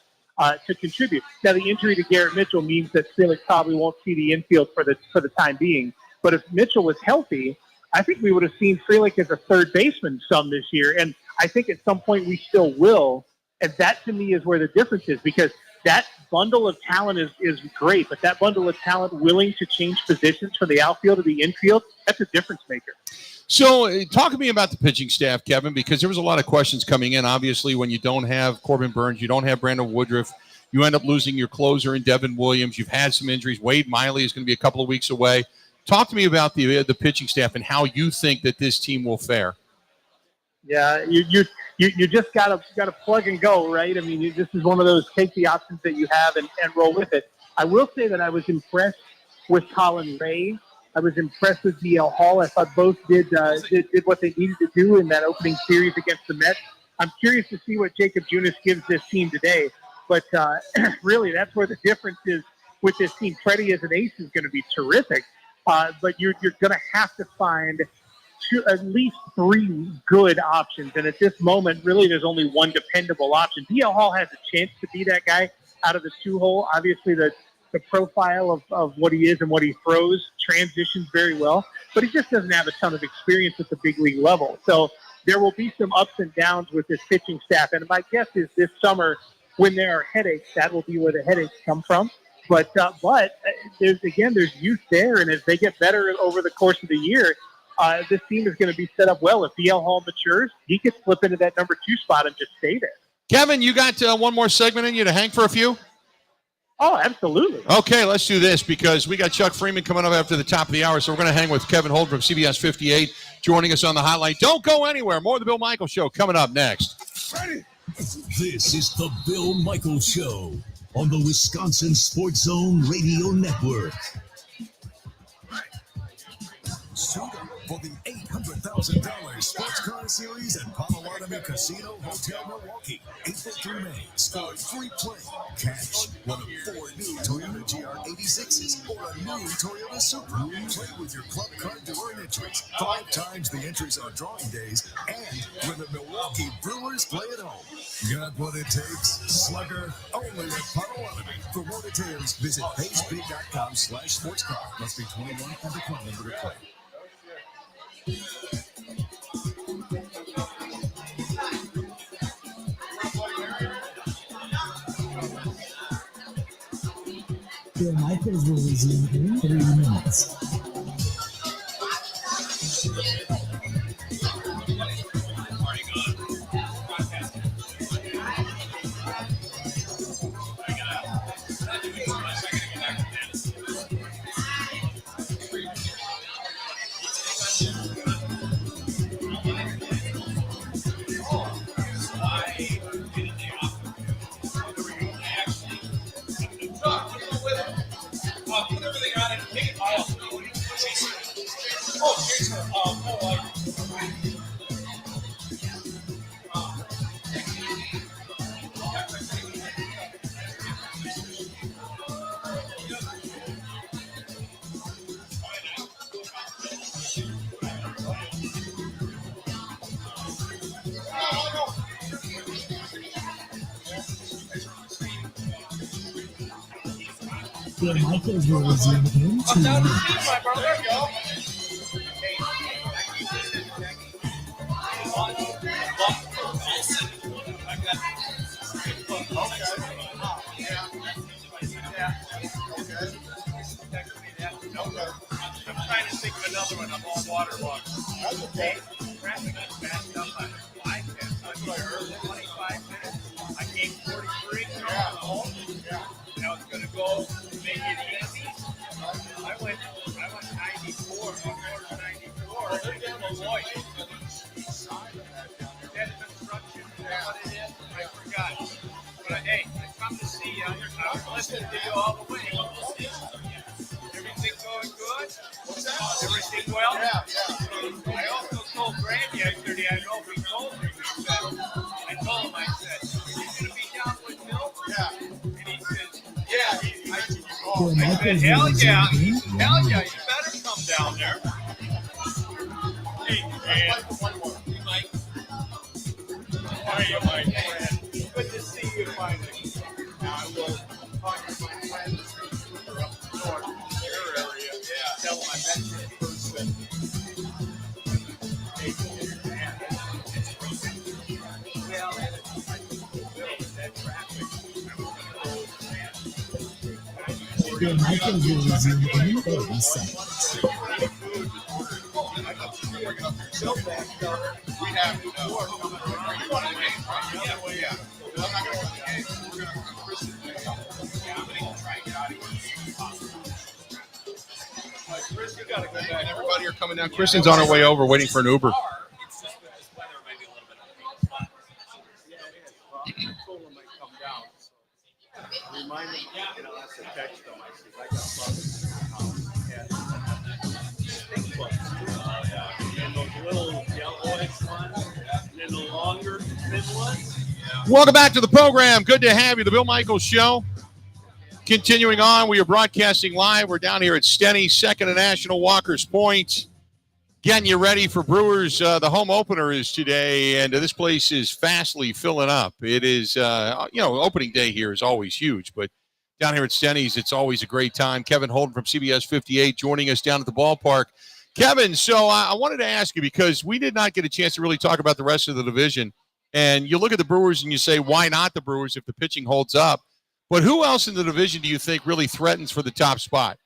to contribute. Now, the injury to Garrett Mitchell means that Frelick probably won't see the infield for the time being. But if Mitchell was healthy, I think we would have seen Frelick as a third baseman some this year. And I think at some point we still will. And that, to me, is where the difference is, because that bundle of talent is great, but that bundle of talent willing to change positions from the outfield to the infield, that's a difference maker. So talk to me about the pitching staff, Kevin, because there was a lot of questions coming in. Obviously, when you don't have Corbin Burns, you don't have Brandon Woodruff, you end up losing your closer in Devin Williams. You've had some injuries. Wade Miley is going to be a couple of weeks away. Talk to me about the pitching staff and how you think that this team will fare. Yeah, you just gotta plug and go, right? I mean, this is one of those take the options that you have and roll with it. I will say that I was impressed with Colin Ray. I was impressed with DL Hall. I thought both did what they needed to do in that opening series against the Mets. I'm curious to see what Jacob Junis gives this team today. But really, that's where the difference is with this team. Freddie as an ace is going to be terrific, but you're going to have to find at least three good options. And at this moment, really, there's only one dependable option. DL Hall has a chance to be that guy out of the two-hole. Obviously, the profile of what he is and what he throws transitions very well, but he just doesn't have a ton of experience at the big league level. So there will be some ups and downs with this pitching staff. And my guess is this summer, when there are headaches, that will be where the headaches come from. But there's youth there, and as they get better over the course of the year, this team is going to be set up well. If DL Hall matures, he could slip into that number 2 spot and just stay there. Kevin, you got one more segment in you to hang for a few? Oh, absolutely. Okay, let's do this because we got Chuck Freimund coming up after the top of the hour, so we're going to hang with Kevin Holden from CBS 58 joining us on the hotline. Don't go anywhere. More of the Bill Michaels Show coming up next. Ready? This is the Bill Michaels Show on the Wisconsin Sports Zone Radio Network. Suit up for the $800,000 Sports Car Series at Potawatomi Casino Hotel Milwaukee. April through May. Score free play. Cash. One of 4 new Toyota GR86s or a new Toyota Supra. Play with your club card to earn entries. 5 times the entries on drawing days. And when the Milwaukee Brewers play at home. Got what it takes? Slugger. Only at Potawatomi. For more details, visit pacebig.com/sportscar. Must be 21 and a club member to play. Bill Michaels will resume in 3 minutes. Bill Michaels will resume in 2 minutes. I'm trying to think of another one. I'm all waterlogged. That's okay. Traffic is backed up on 25 minutes. I came 43. Home. Now it's going to go make it easy. I went 94. I'm 94. I did Malloy. That construction, what it is, I forgot. But hey, I come to see you. I was listening to you all the way. Everything going good? What's that? Everything well? Yeah. I also told Grant yesterday, I know we told him, I told him, I said, are you going to be down with Bill? Yeah. And he said, yeah. I said, hell yeah. He said, hell yeah, you better come down there. Hey, man. Hey, Mike. How are you, Mike? Good to see you finally. Now I will talk to my friends who are up north. Tell them I met you in person. Bill Michaels will resume in 30 seconds. We have more coming around. You want to wait? Yeah. I'm not going to watch the game. We're going to go to Chris's day. Yeah, I'm going to try and get out of here. Chris, you got to go back. Everybody are coming down. Kristen's on her way over, waiting for an Uber. It's just with this weather, maybe a little bit of a spot. Yeah, it is. Well, I told him I'd come down. So remind me, that's a text on my seat. I got bugs in the house. Stink bugs. Oh, yeah. And those little yellowish ones, and then the longer, thin ones. Yeah. Welcome back to the program. Good to have you. The Bill Michaels Show. Continuing on, we are broadcasting live. We're down here at STENY'S, Second and National, Walker's Point. Getting you ready for Brewers. The home opener is today, and this place is fastly filling up. It is, opening day here is always huge, but down here at STENY'S, it's always a great time. Kevin Holden from CBS 58 joining us down at the ballpark. Kevin, so I wanted to ask you, because we did not get a chance to really talk about the rest of the division, and you look at the Brewers and you say, why not the Brewers if the pitching holds up? But who else in the division do you think really threatens for the top spot?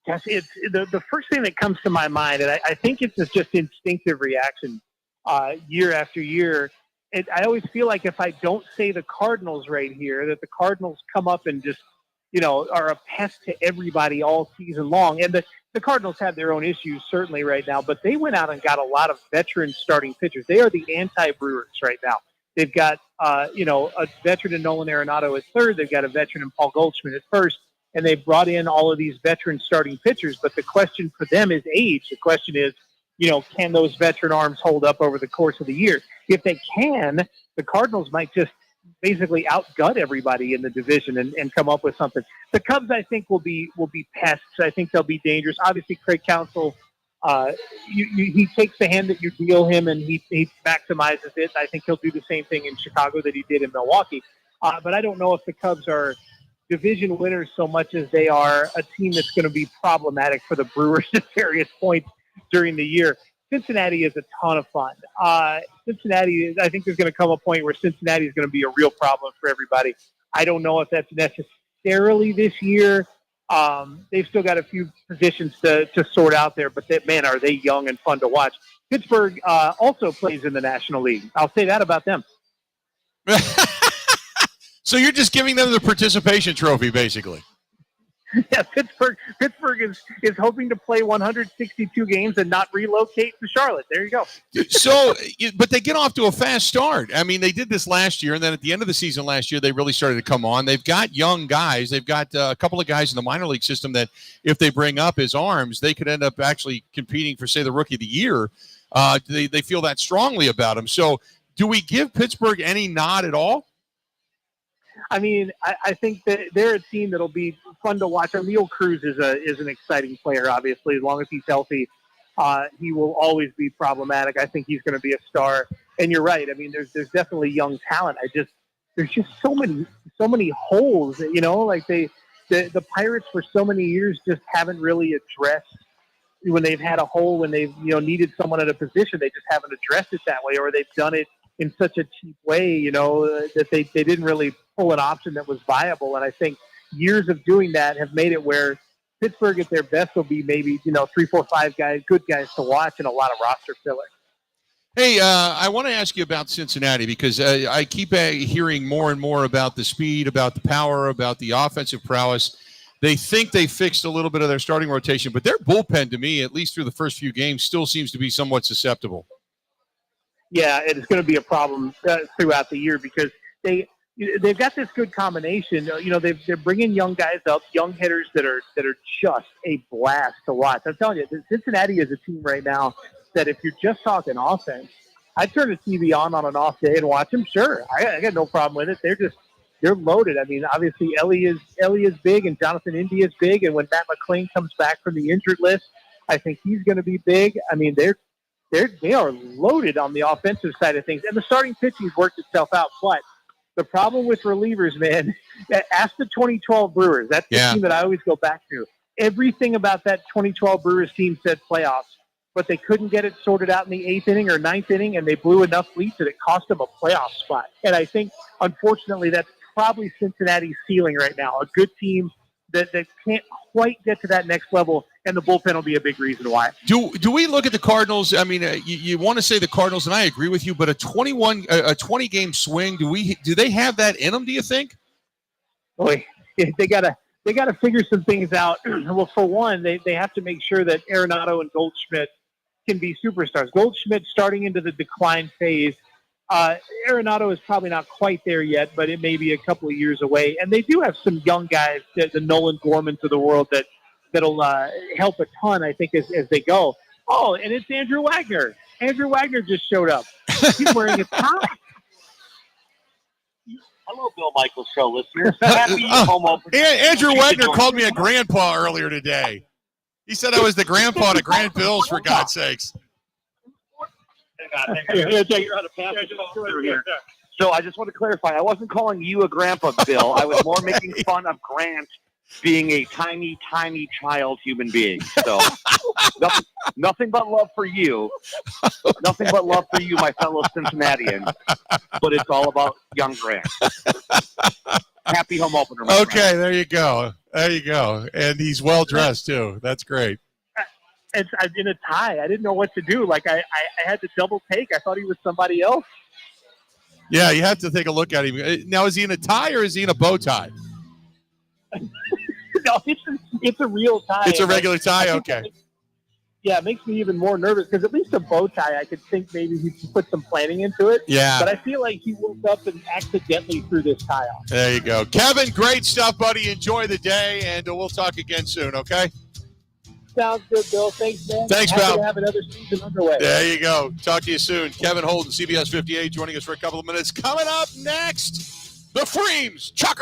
Yes, it's the first thing that comes to my mind, and I think it's just instinctive reaction year after year. I always feel like if I don't say the Cardinals right here, that the Cardinals come up and just, are a pest to everybody all season long. And the Cardinals have their own issues certainly right now, but they went out and got a lot of veteran starting pitchers. They are the anti-Brewers right now. They've got, a veteran in Nolan Arenado at third. They've got a veteran in Paul Goldschmidt at first, and they've brought in all of these veteran starting pitchers. But the question for them is age. The question is, can those veteran arms hold up over the course of the year? If they can, the Cardinals might just basically outgut everybody in the division and come up with something. The Cubs, I think, will be pests. I think they'll be dangerous. Obviously, Craig Counsell, he takes the hand that you deal him and he maximizes it. I think he'll do the same thing in Chicago that he did in Milwaukee. But I don't know if the Cubs are division winners so much as they are a team that's going to be problematic for the Brewers at various points during the year. Cincinnati is a ton of fun. I think there's going to come a point where Cincinnati is going to be a real problem for everybody. I don't know if that's necessary. necessarily this year. They've still got a few positions to sort out there, but man, are they young and fun to watch. Pittsburgh also plays in the National League. I'll say that about them. So you're just giving them the participation trophy, basically. Yeah, Pittsburgh is hoping to play 162 games and not relocate to Charlotte. There you go. So, but they get off to a fast start. I mean, they did this last year, and then at the end of the season last year, they really started to come on. They've got young guys. They've got a couple of guys in the minor league system that, if they bring up as arms, they could end up actually competing for, say, the Rookie of the Year. They feel that strongly about them. So, do we give Pittsburgh any nod at all? I mean, I think that they're a team that'll be fun to watch. Emil Cruz is an exciting player, obviously. As long as he's healthy, he will always be problematic. I think he's going to be a star. And you're right. I mean, there's definitely young talent. There's just so many holes. Like the Pirates for so many years just haven't really addressed when they've had a hole, when they've needed someone at a position. They just haven't addressed it that way, or they've done it in such a cheap way, that they didn't really pull an option that was viable. And I think years of doing that have made it where Pittsburgh at their best will be maybe, 3, 4, 5 guys, good guys to watch, and a lot of roster filler. Hey, I want to ask you about Cincinnati, because I keep hearing more and more about the speed, about the power, about the offensive prowess. They think they fixed a little bit of their starting rotation, but their bullpen, to me, at least through the first few games, still seems to be somewhat susceptible. Yeah, it's going to be a problem throughout the year, because they've got this good combination. They're bringing young guys up, young hitters that are just a blast to watch. I'm telling you, Cincinnati is a team right now that if you're just talking offense, I'd turn the TV on an off day and watch them. Sure, I got no problem with it. They're loaded. I mean, obviously Ellie is big, and Jonathan India is big, and when Matt McClain comes back from the injured list, I think he's going to be big. I mean, they are loaded on the offensive side of things, and the starting pitching's worked itself out. But the problem with relievers, man, ask the 2012 Brewers. That's the team that I always go back to. Everything about that 2012 Brewers team said playoffs, but they couldn't get it sorted out in the 8th inning or 9th inning, and they blew enough leads that it cost them a playoff spot. And I think, unfortunately, that's probably Cincinnati's ceiling right now. A good team that can't quite get to that next level, and the bullpen will be a big reason why. Do we look at the Cardinals? I mean, you want to say the Cardinals, and I agree with you, but a 20-game swing, do they have that in them, do you think? Boy, they gotta figure some things out. Well, for one, they have to make sure that Arenado and Goldschmidt can be superstars. Goldschmidt starting into the decline phase. Arenado is probably not quite there yet, but it may be a couple of years away. And they do have some young guys, the Nolan Gormans of the world, that'll help a ton, I think, as they go. Oh, and it's Andrew Wagner. Andrew Wagner just showed up. He's wearing a tie. Hello, Bill Michaels Show listeners. Happy home opening. Andrew Wagner called me a grandpa earlier today. He said I was the grandpa to Grand Bills, for God's sakes. So I just want to clarify, I wasn't calling you a grandpa, Bill. I was more making fun of Grant being a tiny, tiny child human being. So nothing but love for you. Nothing but love for you, my fellow Cincinnatians. But it's all about young Grant. Happy home opener. Okay, there you go. There you go. And he's well dressed too. That's great. I'm in a tie. I didn't know what to do. Like I had to double take. I thought he was somebody else. Yeah, you have to take a look at him. Now, is he in a tie or is he in a bow tie? No, it's a real tie. It's a regular tie? Okay. It makes me even more nervous, because at least a bow tie, I could think maybe he put some planning into it. Yeah. But I feel like he woke up and accidentally threw this tie off. There you go. Kevin, great stuff, buddy. Enjoy the day, and we'll talk again soon, okay? Sounds good, Bill. Thanks, man. Thanks, Happy pal. to have another season underway. There you go. Talk to you soon. Kevin Holden, CBS 58, joining us for a couple of minutes. Coming up next, the Freems. Chuck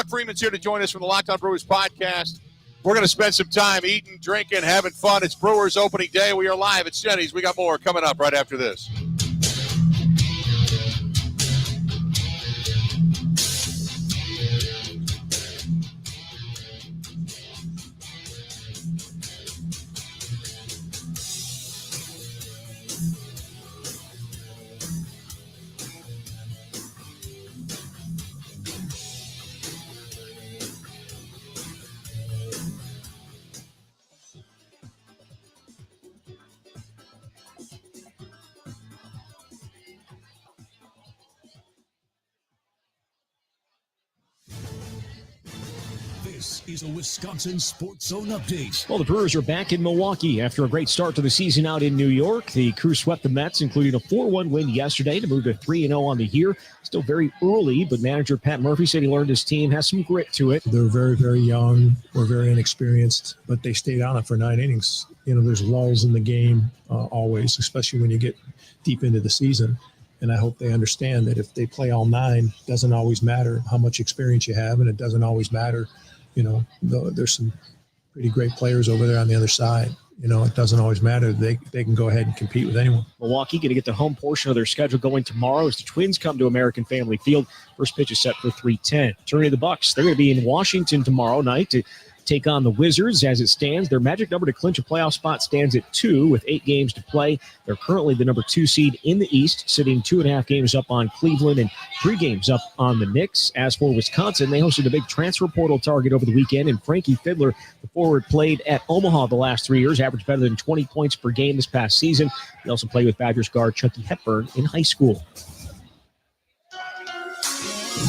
Freeman's here to join us from the Locked On Brewers podcast. We're going to spend some time eating, drinking, having fun. It's Brewers opening day. We are live at STENY'S. We got more coming up right after this. is a Wisconsin Sports Zone update. Well, the Brewers are back in Milwaukee after a great start to the season out in New York. The crew swept the Mets, including a 4-1 win yesterday to move to 3-0 on the year. Still very early, but manager Pat Murphy said he learned his team has some grit to it. They're very, very young. We're very inexperienced, but they stayed on it for 9 innings. You know, there's lulls in the game always, especially when you get deep into the season. And I hope they understand that if they play all 9, it doesn't always matter how much experience you have, and it doesn't always matter. You know, there's some pretty great players over there on the other side. You know, it doesn't always matter. They can go ahead and compete with anyone. Milwaukee going to get the home portion of their schedule going tomorrow as the Twins come to American Family Field. First pitch is set for 3:10. Turning to the Bucks, they're going to be in Washington tomorrow night to take on the Wizards. As it stands, their magic number to clinch a playoff spot stands at 2 with 8 games to play. They're currently the number 2 seed in the East, sitting 2.5 games up on Cleveland and 3 games up on the Knicks. As for Wisconsin, they hosted a big transfer portal target over the weekend, and Frankie Fidler, the forward, played at Omaha the last 3 years, averaged better than 20 points per game this past season. He also played with Badgers guard Chucky Hepburn in high school.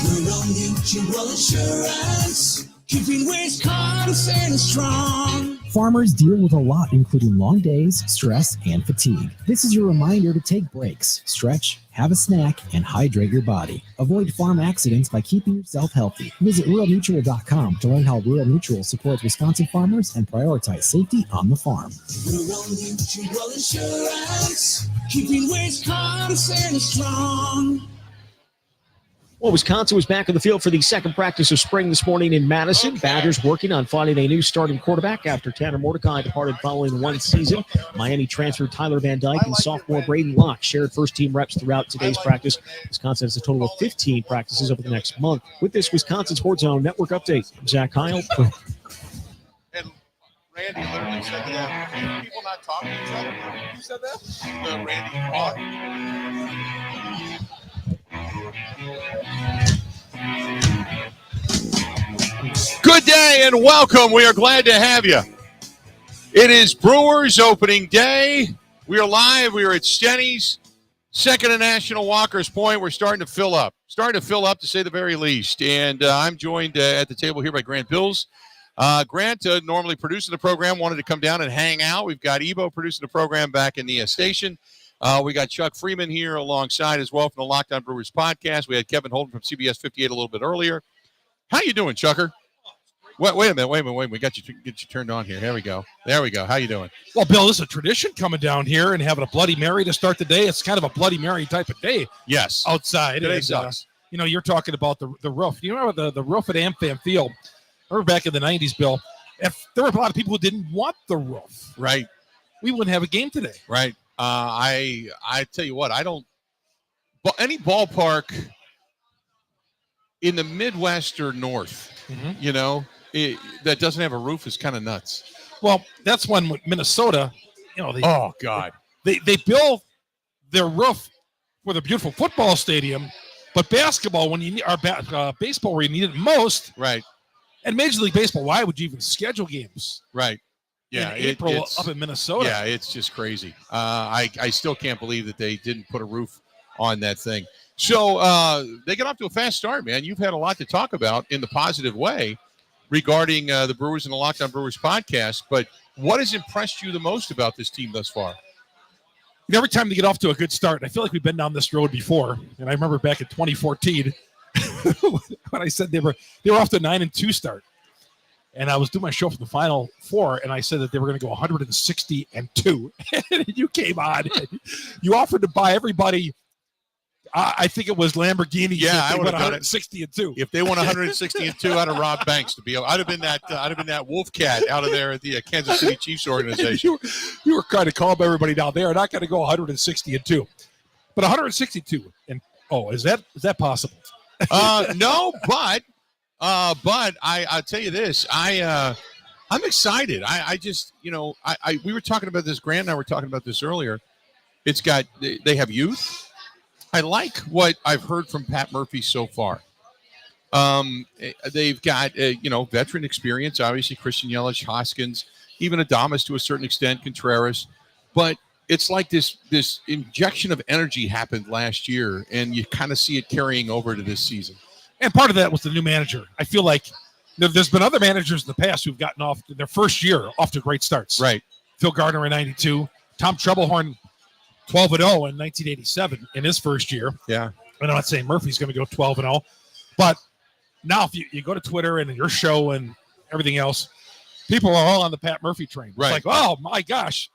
Rural Mutual Insurance, keeping Wisconsin strong. Farmers deal with a lot, including long days, stress, and fatigue. This is your reminder to take breaks, stretch, have a snack, and hydrate your body. Avoid farm accidents by keeping yourself healthy. Visit ruralmutual.com to learn how Rural Mutual supports Wisconsin farmers and prioritize safety on the farm. Rural Mutual Insurance, keeping Wisconsin strong. Well, Wisconsin was back on the field for the second practice of spring this morning in Madison. Badgers working on finding a new starting quarterback after Tanner Mordecai departed following 1 season. Miami transfer Tyler Van Dyke and sophomore Braden Locke shared first-team reps throughout today's practice. Wisconsin has a total of 15 practices over the next month. With this Wisconsin Sports Zone Network update, I'm Zach Heil. And Randy literally said that. People not talking to each other. Who said that? Randy. Good day and welcome. We are glad to have you. It is Brewers opening day. We are live. We are at STENY'S, second to National Walker's Point. We're starting to fill up. To say the very least. And I'm joined at the table here by Grant Bills. Grant, normally producing the program, wanted to come down and hang out. We've got Ebo producing the program back in the station. We got Chuck Freimund here alongside as well from the Lockdown Brewers podcast. We had Kevin Holden from CBS 58 a little bit earlier. How you doing, Chucker? Wait a minute. We got you turned on here. There we go. How you doing? Well, Bill, this is a tradition coming down here and having a Bloody Mary to start the day. It's kind of a Bloody Mary type of day. Yes. Outside. Today sucks. You're talking about the roof. You remember the roof at AmFam Field? I remember back in the 90s, Bill, if there were a lot of people who didn't want the roof. Right. We wouldn't have a game today. Right. I tell you what, any ballpark in the Midwest or North, that doesn't have a roof is kind of nuts. Well, that's when Minnesota, they build their roof for the beautiful football stadium, but basketball baseball where you need it most. Right. And Major League Baseball, why would you even schedule games? Right. Yeah, in April up in Minnesota. Yeah, it's just crazy. I still can't believe that they didn't put a roof on that thing. So they got off to a fast start, man. You've had a lot to talk about in the positive way regarding the Brewers and the Lockdown Brewers podcast. But what has impressed you the most about this team thus far? Every time they get off to a good start, I feel like we've been down this road before. And I remember back in 2014 when I said they were off to a 9-2 start. And I was doing my show for the Final Four, and I said that they were going to go 160-2. And you came on. You offered to buy everybody. I think it was Lamborghini. Yeah, I would have 160-2. If they won 160-2 out of Rob Banks, I'd have been that wolf cat out of there at the Kansas City Chiefs organization. you were trying to calm everybody down. They are not going to go 160-2, but 162. And is that possible? No, but I'll tell you this. I'm excited. I just, we were talking about this. Grant and I were talking about this earlier. They have youth. I like what I've heard from Pat Murphy so far. They've got, veteran experience, obviously Christian Yelich, Hoskins, even Adames to a certain extent, Contreras. But it's like this injection of energy happened last year, and you kind of see it carrying over to this season. And part of that was the new manager. I feel like There's been other managers in the past who've gotten off their first year off to great starts. Right. Phil Gardner in 92, Tom Troublehorn 12-0 in 1987 in his first year. Yeah. I'm not saying Murphy's going to go 12-0, but now if you go to Twitter and your show and everything else, people are all on the Pat Murphy train. It's Right. like, oh my gosh,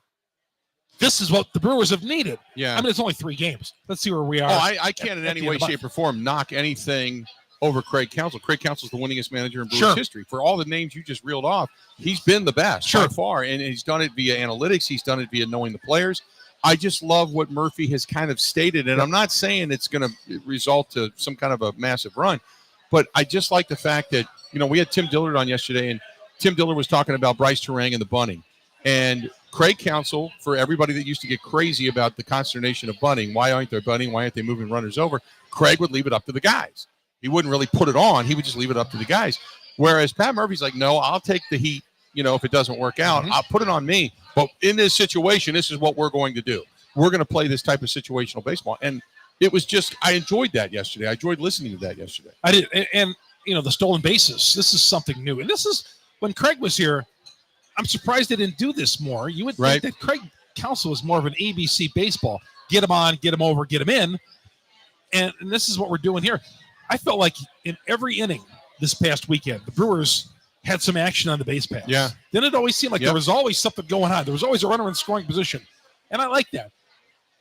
this is what the Brewers have needed. Yeah. I mean, it's only 3 games. Let's see where we are. Oh, I can't in at any the way, end of the shape, or form knock anything over Craig Counsell. Craig Counsell's the winningest manager in Brewers Sure. history. For all the names you just reeled off, he's been the best by far, and he's done it via analytics. He's done it via knowing the players. I just love what Murphy has kind of stated, and I'm not saying it's going to result to some kind of a massive run, but I just like the fact that, we had Tim Dillard on yesterday, and Tim Dillard was talking about Bryce Terang and the bunting. And Craig Counsell, for everybody that used to get crazy about the consternation of bunting, why aren't they bunting? Why aren't they moving runners over? Craig would leave it up to the guys. He wouldn't really put it on. He would just leave it up to the guys. Whereas Pat Murphy's like, no, I'll take the heat. If it doesn't work out, I'll put it on me. But in this situation, this is what we're going to do. We're going to play this type of situational baseball. And it was just, I enjoyed that yesterday. I enjoyed listening to that yesterday. I did. And the stolen bases, this is something new. And this is, when Craig was here, I'm surprised they didn't do this more. You would think that Craig Counsell is more of an ABC baseball. Get him on, get him over, get him in. And this is what we're doing here. I felt like in every inning this past weekend, the Brewers had some action on the base paths. Yeah. Then it always seemed like there was always something going on. There was always a runner in scoring position. And I like that.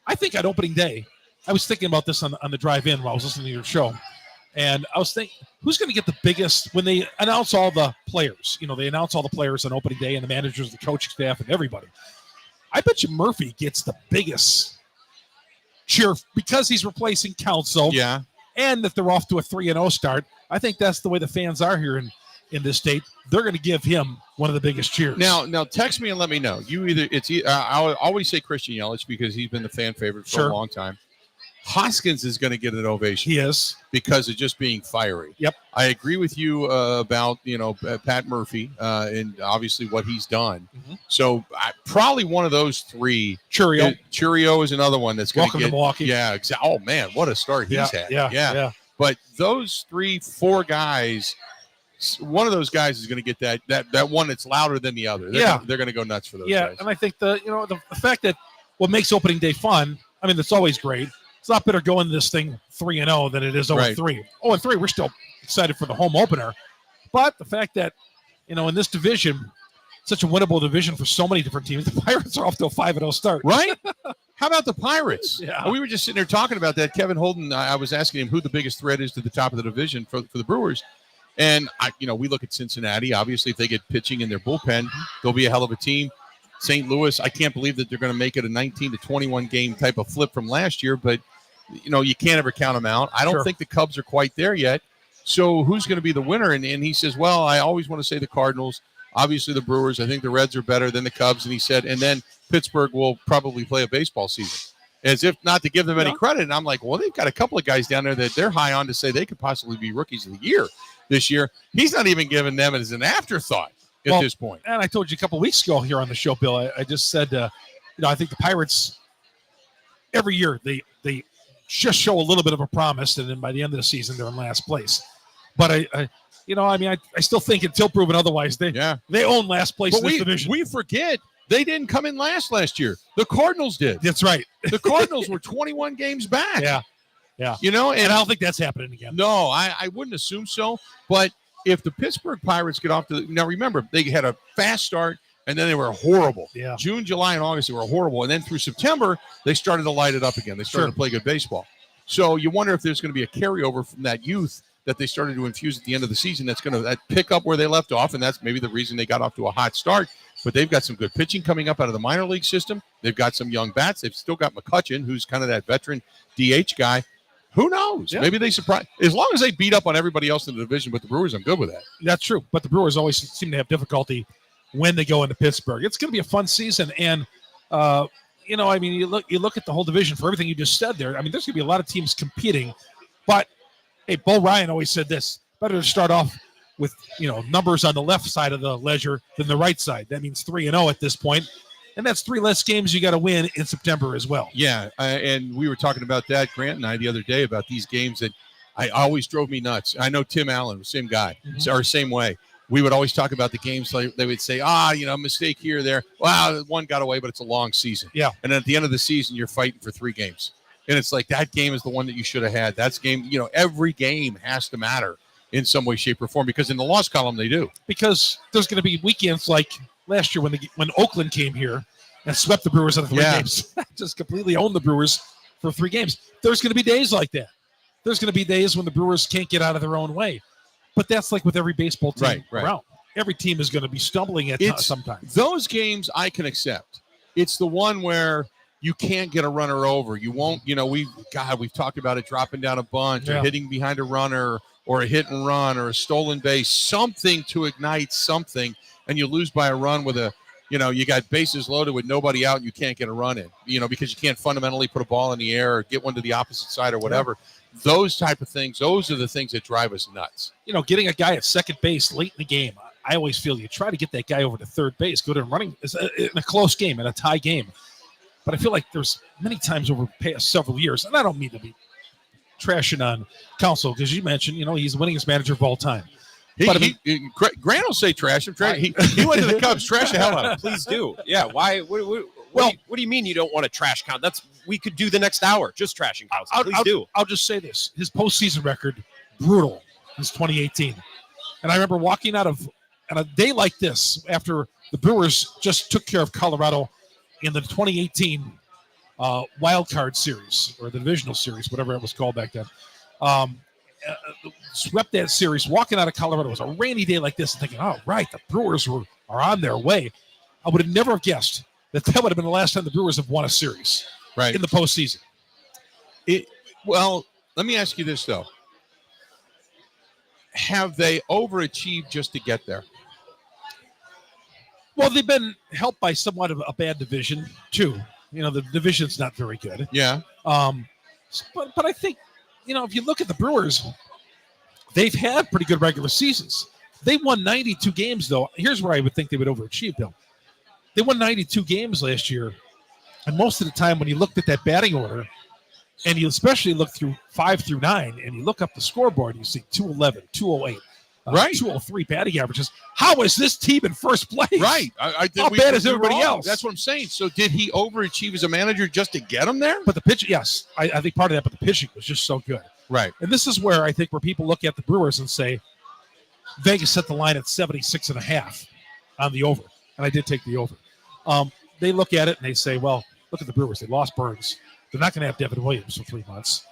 I think at opening day, I was thinking about this on the drive in while I was listening to your show. And I was thinking, who's going to get the biggest when they announce all the players? They announce all the players on opening day and the managers, the coaching staff, and everybody. I bet you Murphy gets the biggest cheer because he's replacing Counsell. Yeah. And that they're off to a 3-0 start. I think that's the way the fans are here in this state. They're going to give him one of the biggest cheers. Now text me and let me know. I'll always say Christian Yelich because he's been the fan favorite for a long time. Hoskins is going to get an ovation. He is. Because of just being fiery. Yep. I agree with you about, Pat Murphy and obviously what he's done. Mm-hmm. So probably one of those 3. Churio is another one that's going to get. Welcome to Milwaukee. Yeah, exactly. Oh, man, what a start he's had. Yeah. But those 3-4 guys, one of those guys is going to get that one that's louder than the other. They're going to go nuts for those guys. And I think the fact that what makes opening day fun, I mean, that's always great. It's not better going this thing 3-0 than it is 0-3. 0-3, we're still excited for the home opener. But the fact that, in this division, such a winnable division for so many different teams, the Pirates are off to a 5-0 start. Right? How about the Pirates? Yeah. We were just sitting there talking about that. Kevin Holden, I was asking him who the biggest threat is to the top of the division for the Brewers. And, we look at Cincinnati. Obviously, if they get pitching in their bullpen, they'll be a hell of a team. St. Louis, I can't believe that they're going to make it a 19-21 game type of flip from last year, but, you can't ever count them out. I don't think the Cubs are quite there yet. So who's going to be the winner? And he says, well, I always want to say the Cardinals, obviously the Brewers. I think the Reds are better than the Cubs. And he said, and then Pittsburgh will probably play a baseball season. As if not to give them any credit. And I'm like, well, they've got a couple of guys down there that they're high on to say they could possibly be rookies of the year this year. He's not even giving them as an afterthought at this point. And I told you a couple of weeks ago here on the show, Bill, I just said, I think the Pirates, every year, they just show a little bit of a promise, and then by the end of the season, they're in last place. But I still think until proven otherwise, they own last place in this division. We forget they didn't come in last year. The Cardinals did. That's right. The Cardinals were 21 games back. Yeah. And I don't think that's happening again. No, I wouldn't assume so. But if the Pittsburgh Pirates get off now remember, they had a fast start, and then they were horrible. Yeah. June, July, and August, they were horrible. And then through September, they started to light it up again. They started to play good baseball. So you wonder if there's going to be a carryover from that youth that they started to infuse at the end of the season that's going to pick up where they left off, and that's maybe the reason they got off to a hot start. But they've got some good pitching coming up out of the minor league system. They've got some young bats. They've still got McCutchen, who's kind of that veteran DH guy. Who knows? Yeah. Maybe they surprise. As long as they beat up on everybody else in the division, but the Brewers, I'm good with that. That's true. But the Brewers always seem to have difficulty when they go into Pittsburgh. It's going to be a fun season. And, you look at the whole division for everything you just said there. I mean, there's going to be a lot of teams competing. But, hey, Bo Ryan always said this, better to start off with, numbers on the left side of the ledger than the right side. That means 3-0 at this point. And that's 3 less games you got to win in September as well. Yeah, and we were talking about that, Grant and I, the other day about these games that always drove me nuts. I know Tim Allen, same guy, or same way. we would always talk about the games. Like they would say, mistake here, there. Wow, one got away, but it's a long season. Yeah. And at the end of the season, you're fighting for 3 games. And it's like that game is the one that you should have had. That's game, every game has to matter in some way, shape, or form, because in the loss column they do. Because there's going to be weekends like last year when Oakland came here and swept the Brewers out of 3 games. Just completely owned the Brewers for 3 games. There's going to be days like that. There's going to be days when the Brewers can't get out of their own way. But that's like with every baseball team around. Every team is going to be stumbling at sometimes. Those games I can accept. It's the one where you can't get a runner over. You won't, we've talked about it, dropping down a bunch or hitting behind a runner or a hit and run or a stolen base, something to ignite something, and you lose by a run with you got bases loaded with nobody out and you can't get a run in, because you can't fundamentally put a ball in the air or get one to the opposite side or whatever. Yeah. Those type of things, those are the things that drive us nuts. Getting a guy at second base late in the game, I always feel you try to get that guy over to third base, go to running in a close game, in a tie game. But I feel like there's many times over the past several years, and I don't mean to be trashing on Counsell, because you mentioned, he's the winningest manager of all time. Grant will say trash him. He went to the Cubs, trash the hell out of him. Please do. Yeah. Why? What do you mean you don't want to trash Counsell? We could do the next hour just trashing Counsell. Please do. I'll just say this: his postseason record, brutal. It's 2018, and I remember walking out of on a day like this after the Brewers just took care of Colorado in the 2018 wild card series or the divisional series, whatever it was called back then. Swept that series, walking out of Colorado. It was a rainy day like this and thinking, oh, right, the Brewers are on their way. I would have never guessed that would have been the last time the Brewers have won a series in the postseason. Well, let me ask you this, though. Have they overachieved just to get there? Well, they've been helped by somewhat of a bad division, too. The division's not very good. Yeah. But I think, if you look at the Brewers, they've had pretty good regular seasons. They won 92 games, though. Here's where I would think they would overachieve, Bill. They won 92 games last year, and most of the time when you looked at that batting order, and you especially look through 5 through 9, and you look up the scoreboard, you see 211, 208, 203 batting averages. How is this team in first place? Right. How bad is everybody else? That's what I'm saying. So did he overachieve as a manager just to get him there? But the pitch, yes. I think part of that, but the pitching was just so good. Right. And this is where I think where people look at the Brewers and say, Vegas set the line at 76.5 on the over. And I did take the over. They look at it and they say, well, look at the Brewers. They lost Burns. They're not going to have Devin Williams for 3 months.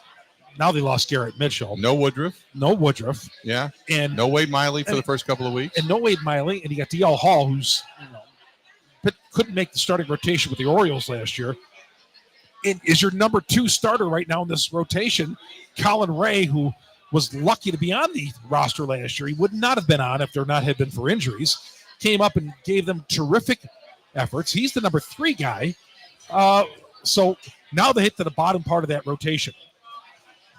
Now they lost Garrett Mitchell. No Woodruff. Yeah. And no Wade Miley for the first couple of weeks. And no Wade Miley. And you got DL Hall, who's couldn't make the starting rotation with the Orioles last year. And is your number 2 starter right now in this rotation. Colin Ray, who was lucky to be on the roster last year. He would not have been on if there not had been for injuries. Came up and gave them terrific efforts. He's the number 3 guy. So now they hit to the bottom part of that rotation.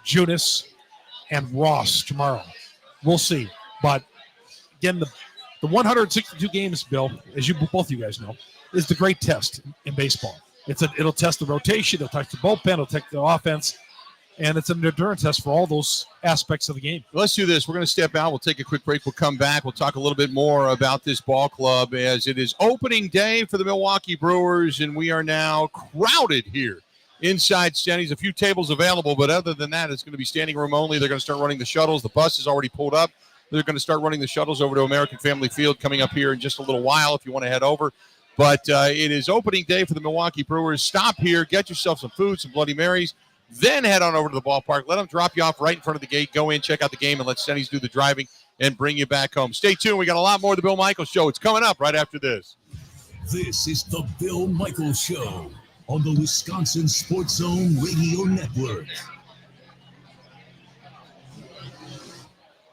Junis and Ross tomorrow. We'll see. But again, the 162 games, Bill, as both of you guys know, is the great test in baseball. It'll test the rotation, it'll test the bullpen, it'll test the offense, and it's an endurance test for all those aspects of the game. Let's do this. We're going to step out. We'll take a quick break. We'll come back. We'll talk a little bit more about this ball club as it is opening day for the Milwaukee Brewers, and we are now crowded here inside STENY'S. A few tables available, but other than that, it's going to be standing room only. They're going to start running the shuttles. The bus is already pulled up. They're going to start running the shuttles over to American Family Field coming up here in just a little while if you want to head over. But it is opening day for the Milwaukee Brewers. Stop here, get yourself some food, some Bloody Marys, then head on over to the ballpark. Let them drop you off right in front of the gate. Go in, check out the game, and let STENY'S do the driving and bring you back home. Stay tuned. We got a lot more of the Bill Michaels Show. It's coming up right after this. This is the Bill Michaels Show on the Wisconsin Sports Zone Radio Network.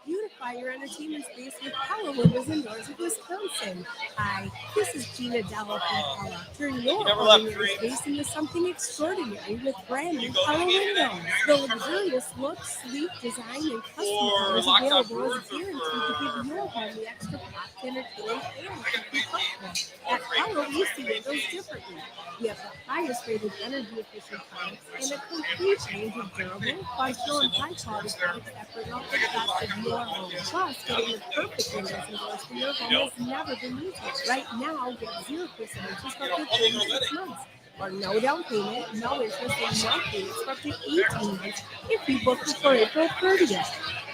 Beautify your entertainment space with Pella Windows and Doors of Wisconsin. Hi, this is Gina Della from Pella. Turn your ordinary space into something extraordinary with brand new Pella windows. The luxurious look, sleek design, and custom colors available is guaranteed to give your home the extra pop to entertain and keep you comfortable. At Pella, we see the windows differently. We have the highest rated energy efficient products and a complete range of durable, functional, and high quality products that bring out the best of your home. Plus, getting the perfect windows and doors for your home has never been easier. Right now, get 0% interest for up to 36 months. Or no down payment, no interest, and no payments for up to 18 months if you book before April 30th.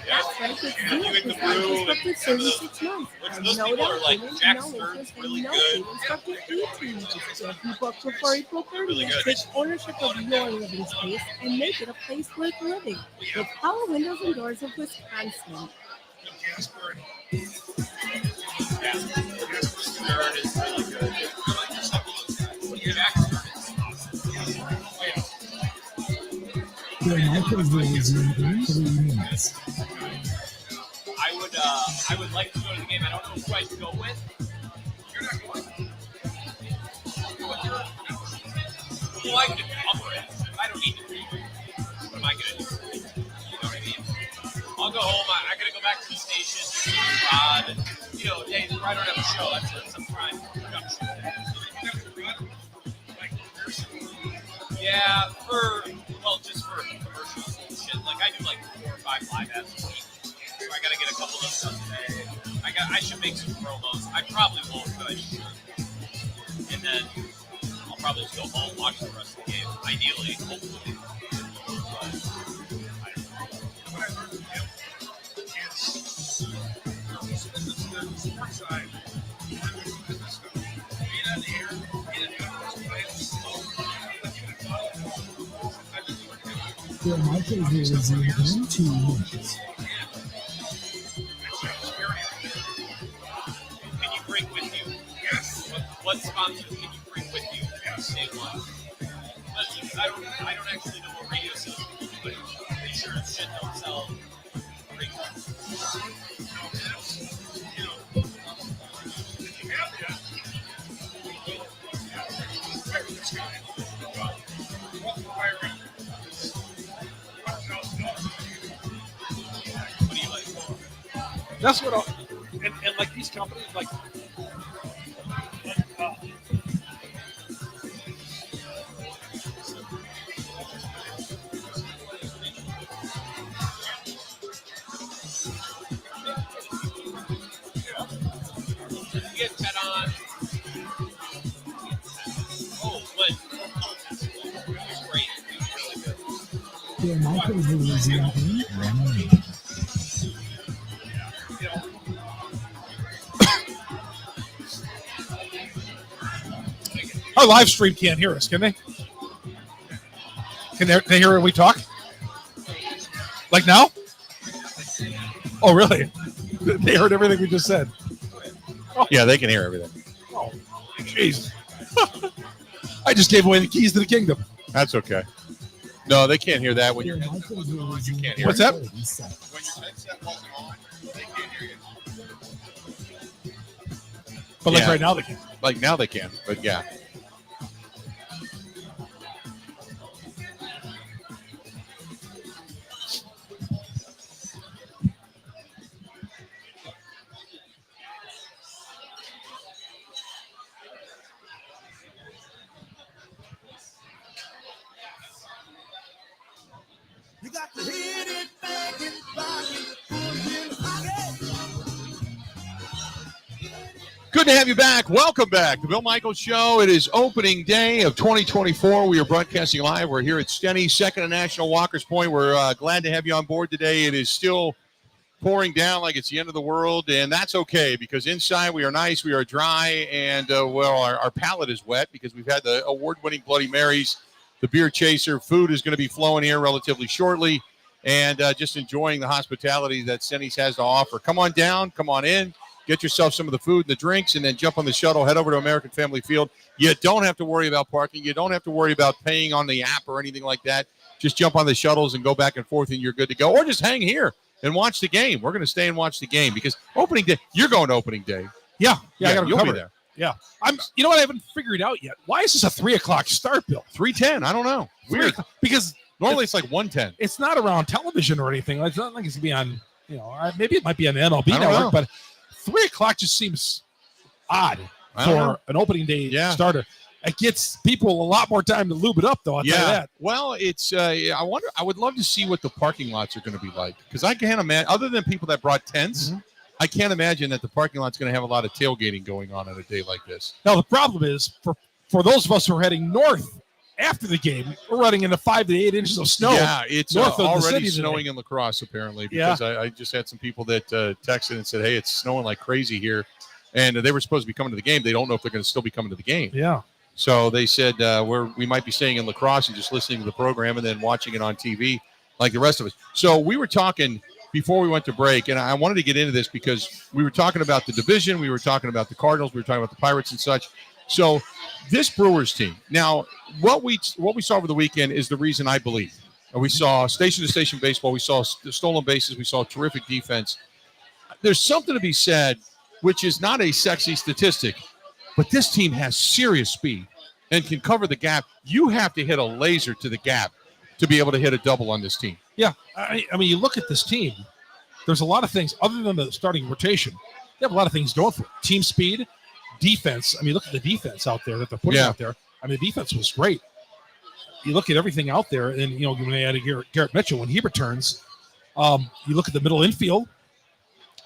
That's right, it's 0% interest for up to 36 months. Or no down payment, no interest, and no payments for up to 18 months. If you book before April 30th, take ownership of your living space and make it a place worth living. With Pella Windows and Doors of Wisconsin. Your microphone is in 3 minutes. I would like to go to the game. I don't know who I'd go with. You're not going. Well, I can cover it. I don't need to be. What am I going to do? You know what I mean? I'll go home. I got to go back to the station. Rod. You know, days where I don't have a show. That's a prime production. Yeah, just for commercials and shit. Like, I do like 4 or 5 live ads a week. So I gotta get a couple of those done today. I should make some promos. I probably won't, but I should. And then I'll probably just go home and watch the rest of the game. Ideally, hopefully. But I don't know. What I learned from him is the sports side. Being on the air, being in the office, Your microphone is in 2 minutes. Can you bring with you? Yes. What sponsors can you bring with you? Yes. Name one. I don't actually know what radio sells, but pretty sure shit don't sell. Great. You know, if you have that, That's what I'll, and like these companies, like, get Ted on. Oh, but it was great. It was really good. Your microphone is in 1 minute. our live stream can't hear us, can they? Can they hear when we talk? Like now? Oh, really? They heard everything we just said. Oh. Yeah, they can hear everything. Oh, jeez. I just gave away the keys to the kingdom. That's okay. No, they can't hear that when you're. You can't hear. What's that? When your headset wasn't on, they can't hear you. But like right now they can. Like now they can, but yeah. You got to hit it back and back and Good to have you back. Welcome back. The Bill Michaels Show. It is opening day of 2024. We are broadcasting live. We're here at STENY'S, second and National Walker's Point. We're glad to have you on board today. It is still pouring down like it's the end of the world, and that's okay because inside we are nice, we are dry, and, our palate is wet because we've had the award-winning Bloody Marys, the beer chaser. Food is going to be flowing here relatively shortly, and just enjoying the hospitality that STENY'S has to offer. Come on down, come on in, get yourself some of the food and the drinks, and then jump on the shuttle, head over to American Family Field. You don't have to worry about parking. You don't have to worry about paying on the app or anything like that. Just jump on the shuttles and go back and forth, and you're good to go. Or just hang here and watch the game. We're going to stay and watch the game because opening day, you're going to opening day. Yeah, I got to cover there. Yeah, you know what? I haven't figured out yet. Why is this a 3:00 start, Bill? 3:10. I don't know. Weird. Because normally it's like 1:10. It's not around television or anything. It's not like it's gonna be on. Maybe it might be on the MLB I don't network, know. but 3:00 just seems odd. for an opening day starter. It gets people a lot more time to lube it up, though. I'll tell you that. Well, it's. I wonder. I would love to see what the parking lots are going to be like, because I can't imagine, other than people that brought tents, I can't imagine that the parking lot's going to have a lot of tailgating going on a day like this. Now the problem is for those of us who are heading north after the game, we're running into 5 to 8 inches of snow. Yeah, it's north of already the city snowing in La Crosse, apparently, because I just had some people that texted and said, hey, it's snowing like crazy here. And they were supposed to be coming to the game. They don't know if they're going to still be coming to the game. Yeah. So they said we might be staying in La Crosse and just listening to the program and then watching it on TV like the rest of us. So we were talking before we went to break, and I wanted to get into this because we were talking about the division. We were talking about the Cardinals. We were talking about the Pirates and such. So this Brewers team, now what we saw over the weekend is the reason I believe. We saw station-to-station baseball. We saw stolen bases. We saw terrific defense. There's something to be said, which is not a sexy statistic, but this team has serious speed and can cover the gap. You have to hit a laser to the gap to be able to hit a double on this team. Yeah, I mean, you look at this team, there's a lot of things, other than the starting rotation, they have a lot of things going for it. Team speed, defense. I mean, look at the defense out there that they're putting out there. I mean, the defense was great. You look at everything out there, and, when they added Garrett Mitchell, when he returns, you look at the middle infield,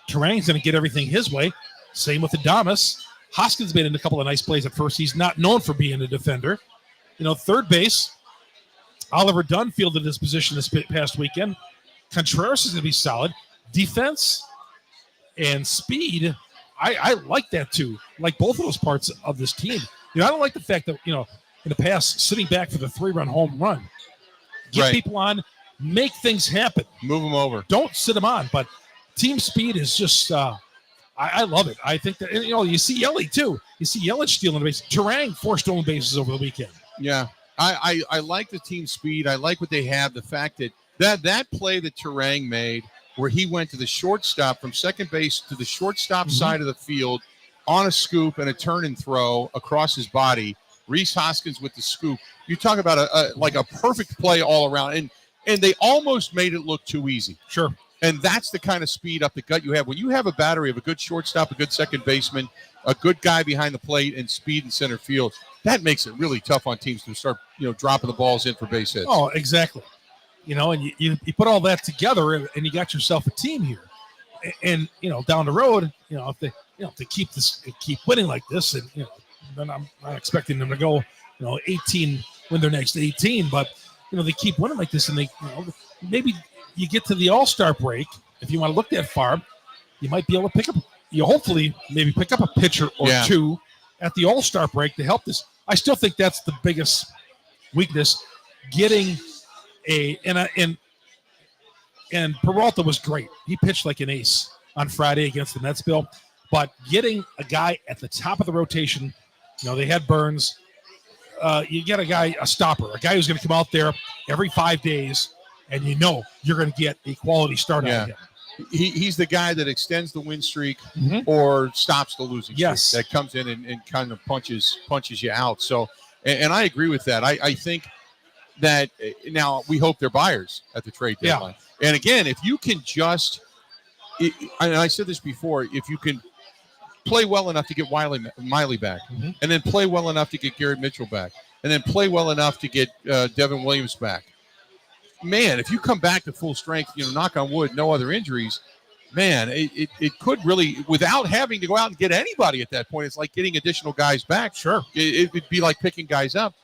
Turang's going to get everything his way. Same with Adames. Hoskins made a couple of nice plays at first. He's not known for being a defender. Third base, Oliver Dunn fielded his position this past weekend. Contreras is going to be solid. Defense and speed, I like that too. Like both of those parts of this team. I don't like the fact that, in the past, sitting back for the 3-run home run. Get people on, make things happen. Move them over. Don't sit them on. But team speed is just I love it. I think that, you see Yelich too. You see Yelich stealing the base. Turang 4 stolen bases over the weekend. Yeah. I like the team speed. I like what they have. The fact that play that Turang made, where he went to the shortstop from second base to the shortstop side of the field on a scoop and a turn and throw across his body. Rhys Hoskins with the scoop. You talk about a perfect play all around, and they almost made it look too easy. Sure. And that's the kind of speed up the gut you have. When you have a battery of a good shortstop, a good second baseman, a good guy behind the plate, and speed in center field, that makes it really tough on teams to start, dropping the balls in for base hits. Oh, exactly. And you put all that together, and you got yourself a team here. And down the road, if they keep winning like this, and then I'm not expecting them to go, 18, win their next 18, but they keep winning like this, and they, maybe you get to the All-Star break. If you want to look that far, you might be able to hopefully maybe pick up a pitcher or two at the All-Star break to help this. I still think that's the biggest weakness. Getting and Peralta was great. He pitched like an ace on Friday against the Mets, Bill. But getting a guy at the top of the rotation, they had Burns. You get a stopper, a guy who's going to come out there every 5 days, and you're going to get a quality start out of him. He's the guy that extends the win streak or stops the losing streak. That comes in and kind of punches you out. So, and I agree with that. I think that now we hope they're buyers at the trade deadline. And again, if you can and I said this before, if you can play well enough to get Miley back, and then play well enough to get Garrett Mitchell back, and then play well enough to get Devin Williams back, man, if you come back to full strength, knock on wood, no other injuries, man, it could really, without having to go out and get anybody at that point, it's like getting additional guys back. Sure. It would be like picking guys up.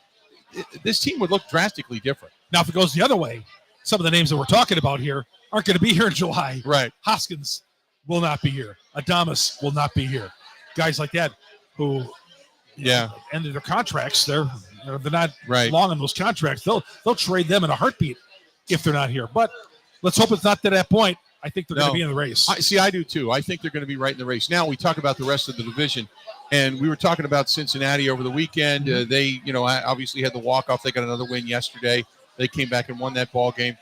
This team would look drastically different. Now, if it goes the other way, some of the names that we're talking about here aren't going to be here in July. Right. Hoskins will not be here. Adames will not be here. Guys like that who ended their contracts, they're not long on those contracts. They'll trade them in a heartbeat if they're not here. But let's hope it's not to that point. I think they're going to be in the race. I do too. I think they're going to be right in the race. Now we talk about the rest of the division, and we were talking about Cincinnati over the weekend. They, obviously had the walk-off. They got another win yesterday. They came back and won that ball game.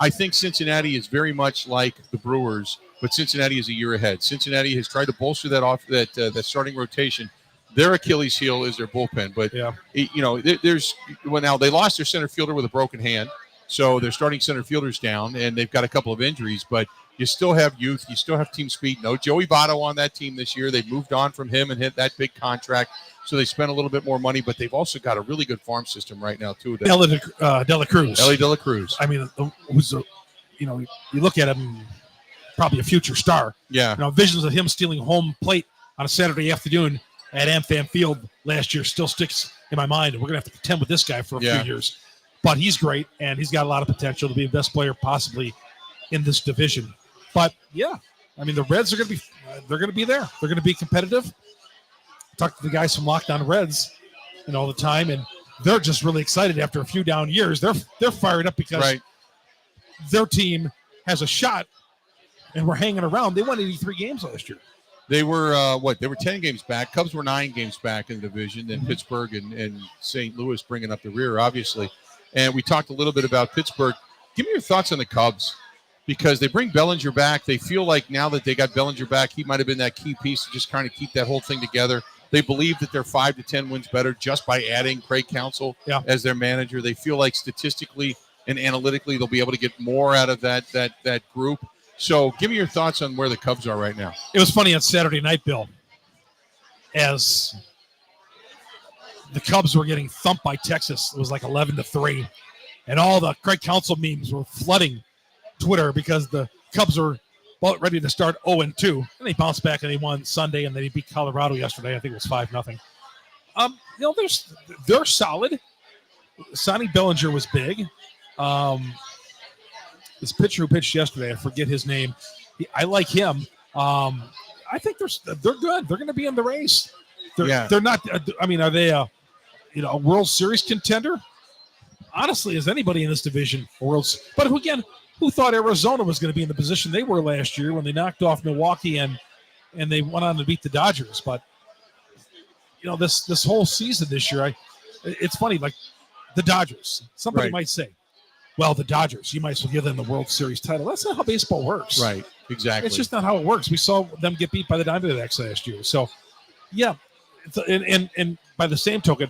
I think Cincinnati is very much like the Brewers, but Cincinnati is a year ahead. Cincinnati has tried to bolster that starting rotation. Their Achilles heel is their bullpen, but now they lost their center fielder with a broken hand. So they're starting center fielders down, and they've got a couple of injuries. But You still have youth. You still have team speed. No Joey Votto on that team this year. They've moved on from him and hit that big contract. So they spent a little bit more money, but they've also got a really good farm system right now, too. Dela Cruz. Ellie De La Cruz. I mean, who's you look at him, probably a future star. Yeah. Visions of him stealing home plate on a Saturday afternoon at AmFam Field last year still sticks in my mind. And we're going to have to contend with this guy for a few years. But he's great, and he's got a lot of potential to be the best player possibly in this division. But, yeah, I mean, the Reds are going to be they're going to be there. They're going to be competitive. Talk to the guys from Lockdown Reds all the time, and they're just really excited after a few down years. They're fired up because their team has a shot, and we're hanging around. They won 83 games last year. They were, They were 10 games back. Cubs were 9 games back in the division, and Pittsburgh and St. Louis bringing up the rear, obviously. And we talked a little bit about Pittsburgh. Give me your thoughts on the Cubs, because they bring Bellinger back. They feel like now that they got Bellinger back, he might have been that key piece to just kind of keep that whole thing together. They believe that they're 5 to 10 wins better just by adding Craig Counsell as their manager. They feel like statistically and analytically they'll be able to get more out of that group. So give me your thoughts on where the Cubs are right now. It was funny on Saturday night, Bill, as the Cubs were getting thumped by Texas. It was like 11-3, and all the Craig Counsell memes were flooding Twitter because the Cubs are about ready to start 0-2, and they bounced back and they won Sunday, and they beat Colorado yesterday. I think it was 5-0. They're solid. Sonny Bellinger was big. This pitcher who pitched yesterday, I forget his name. I like him. I think they're good. They're going to be in the race. They're not. I mean, are they a World Series contender? Honestly, is anybody in this division But who thought Arizona was going to be in the position they were last year when they knocked off Milwaukee and they went on to beat the Dodgers? But this whole season this year, it's funny. Like the Dodgers, somebody might say, well, the Dodgers, you might as well give them the World Series title. That's not how baseball works. Right, exactly. It's just not how it works. We saw them get beat by the Diamondbacks last year. So, yeah, and by the same token,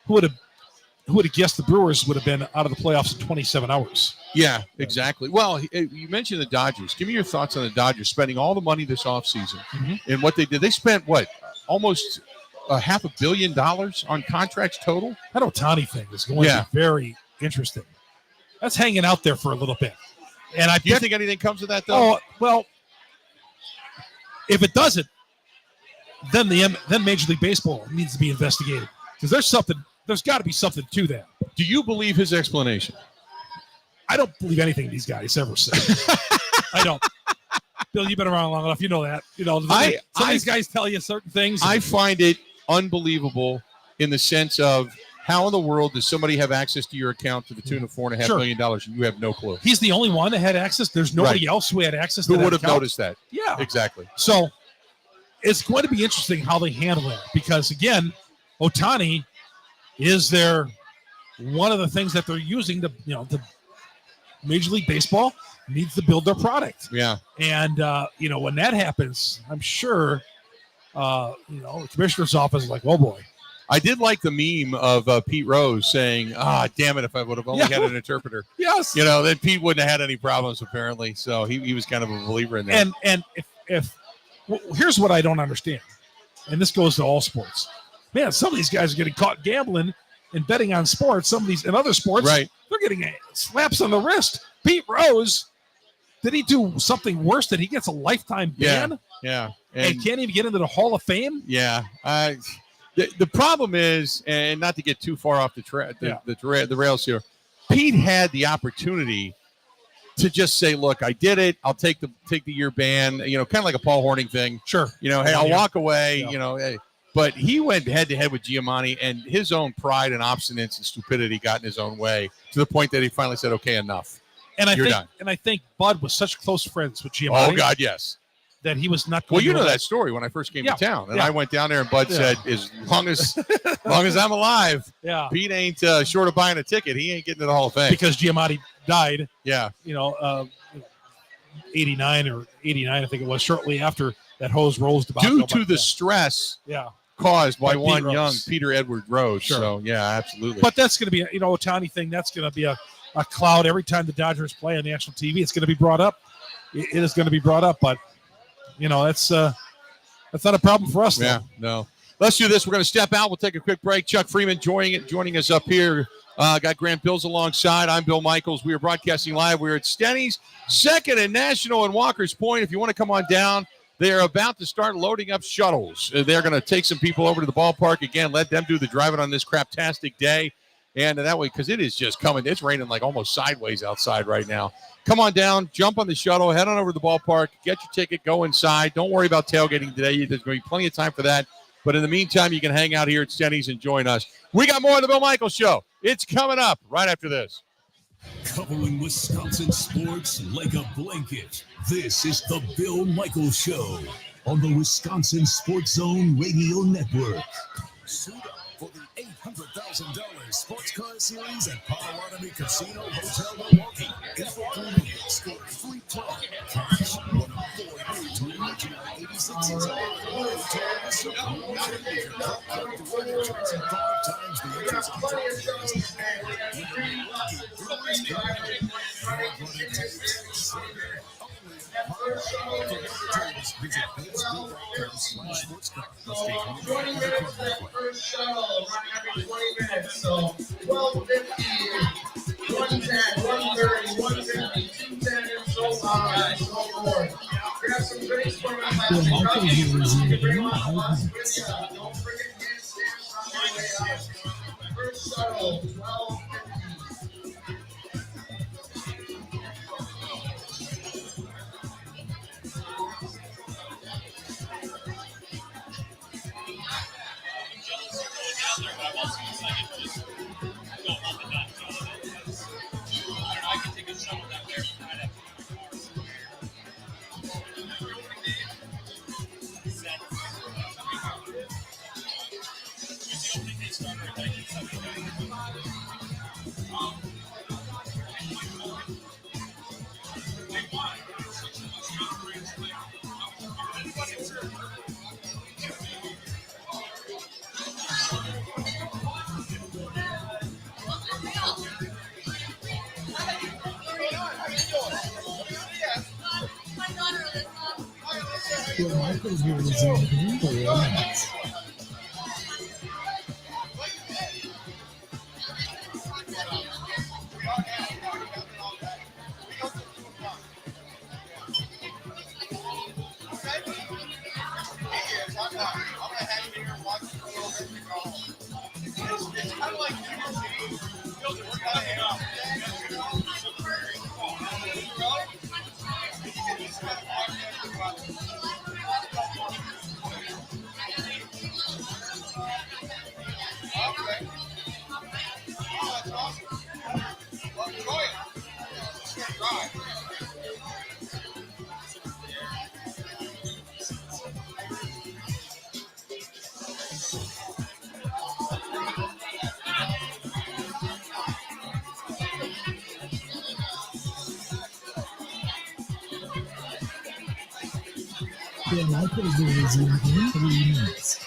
who would have guessed the Brewers would have been out of the playoffs in 27 hours? Yeah, exactly. Well, you mentioned the Dodgers. Give me your thoughts on the Dodgers spending all the money this offseason and what they did. They spent, almost $500 million on contracts total? That Ohtani thing is going to be very interesting. That's hanging out there for a little bit. And Do you think anything comes of that, though? Oh, well, if it doesn't, then Major League Baseball needs to be investigated. Because there's got to be something to that. Do you believe his explanation? I don't believe anything these guys ever say. I don't. Bill, you've been around long enough. You know that. Some of these guys tell you certain things. I find it unbelievable in the sense of how in the world does somebody have access to your account to the tune of $4.5 million and you have no clue? He's the only one that had access. There's nobody else who had access to that would have account. noticed that? Yeah. Exactly. So it's going to be interesting how they handle that because, again, Ohtani is one of the things that they're using to, the Major League Baseball needs to build their product. Yeah. And, when that happens, I'm sure, the commissioner's office is like, oh, boy. I did like the meme of Pete Rose saying, damn it, if I would have only had an interpreter. Yes. Then Pete wouldn't have had any problems, apparently. So he was kind of a believer in that. And if here's what I don't understand, and this goes to all sports. Man, some of these guys are getting caught gambling and betting on sports. Some of these in other sports, they're getting slaps on the wrist. Pete Rose, did he do something worse that he gets a lifetime ban? Yeah. And can't even get into the Hall of Fame? Yeah. The problem is, and not to get too far off the rails here, Pete had the opportunity to just say, "Look, I did it. I'll take the year ban." Kind of like a Paul Horning thing. Sure. Hey, I'll walk away. Hey. But he went head to head with Giamatti, and his own pride and obstinance and stupidity got in his own way to the point that he finally said, "Okay, enough." And I think Bud was such close friends with Giamatti. Oh God, yes. That he was not. Well, that story when I first came to town, and I went down there, and Bud said, "As long as I'm alive, Pete ain't short of buying a ticket. He ain't getting to the Hall of Fame because Giamatti died." Yeah, 89 or 89, I think it was, shortly after that hose rolls due to the stress caused by one young Peter Edward Rose. Sure. So yeah, absolutely. But that's going to be a Ohtani thing. That's going to be a cloud every time the Dodgers play on national TV. It's going to be brought up. it is going to be brought up. But that's not a problem for us. Though. Yeah, no. Let's do this. We're going to step out. We'll take a quick break. Chuck Freimund joining us up here. Got Grant Bills alongside. I'm Bill Michaels. We are broadcasting live. We're at STENY'S, 2nd and National in Walker's Point. If you want to come on down, they are about to start loading up shuttles. They're going to take some people over to the ballpark. Again, let them do the driving on this craptastic day. And that way, because it is just coming. It's raining like almost sideways outside right now. Come on down, jump on the shuttle, head on over to the ballpark, get your ticket, go inside. Don't worry about tailgating today. There's going to be plenty of time for that. But in the meantime, you can hang out here at STENY'S and join us. We got more of the Bill Michaels Show. It's coming up right after this. Covering Wisconsin sports like a blanket. This is the Bill Michaels Show on the Wisconsin Sports Zone Radio Network. Suit up for the $800,000 Sports Car Series at Potawatomi Casino Hotel Milwaukee. April 30th, score free play. Cash, one of 4 new to original 86 season. 5 times the interest on Brewers visit joining us for that first shuttle every 20 minutes. So 12:50, 1:10, 1:30, 1:50, 2:10, and so on and so forth. Grab some drinks from us. Bring them on the bus with you. Don't forget handstands on your way out. First shuttle, 12:50. I can take a shuttle down there. Bill Michaels here is in for your minutes. It's kind of like Bill Michaels here is in 3 minutes.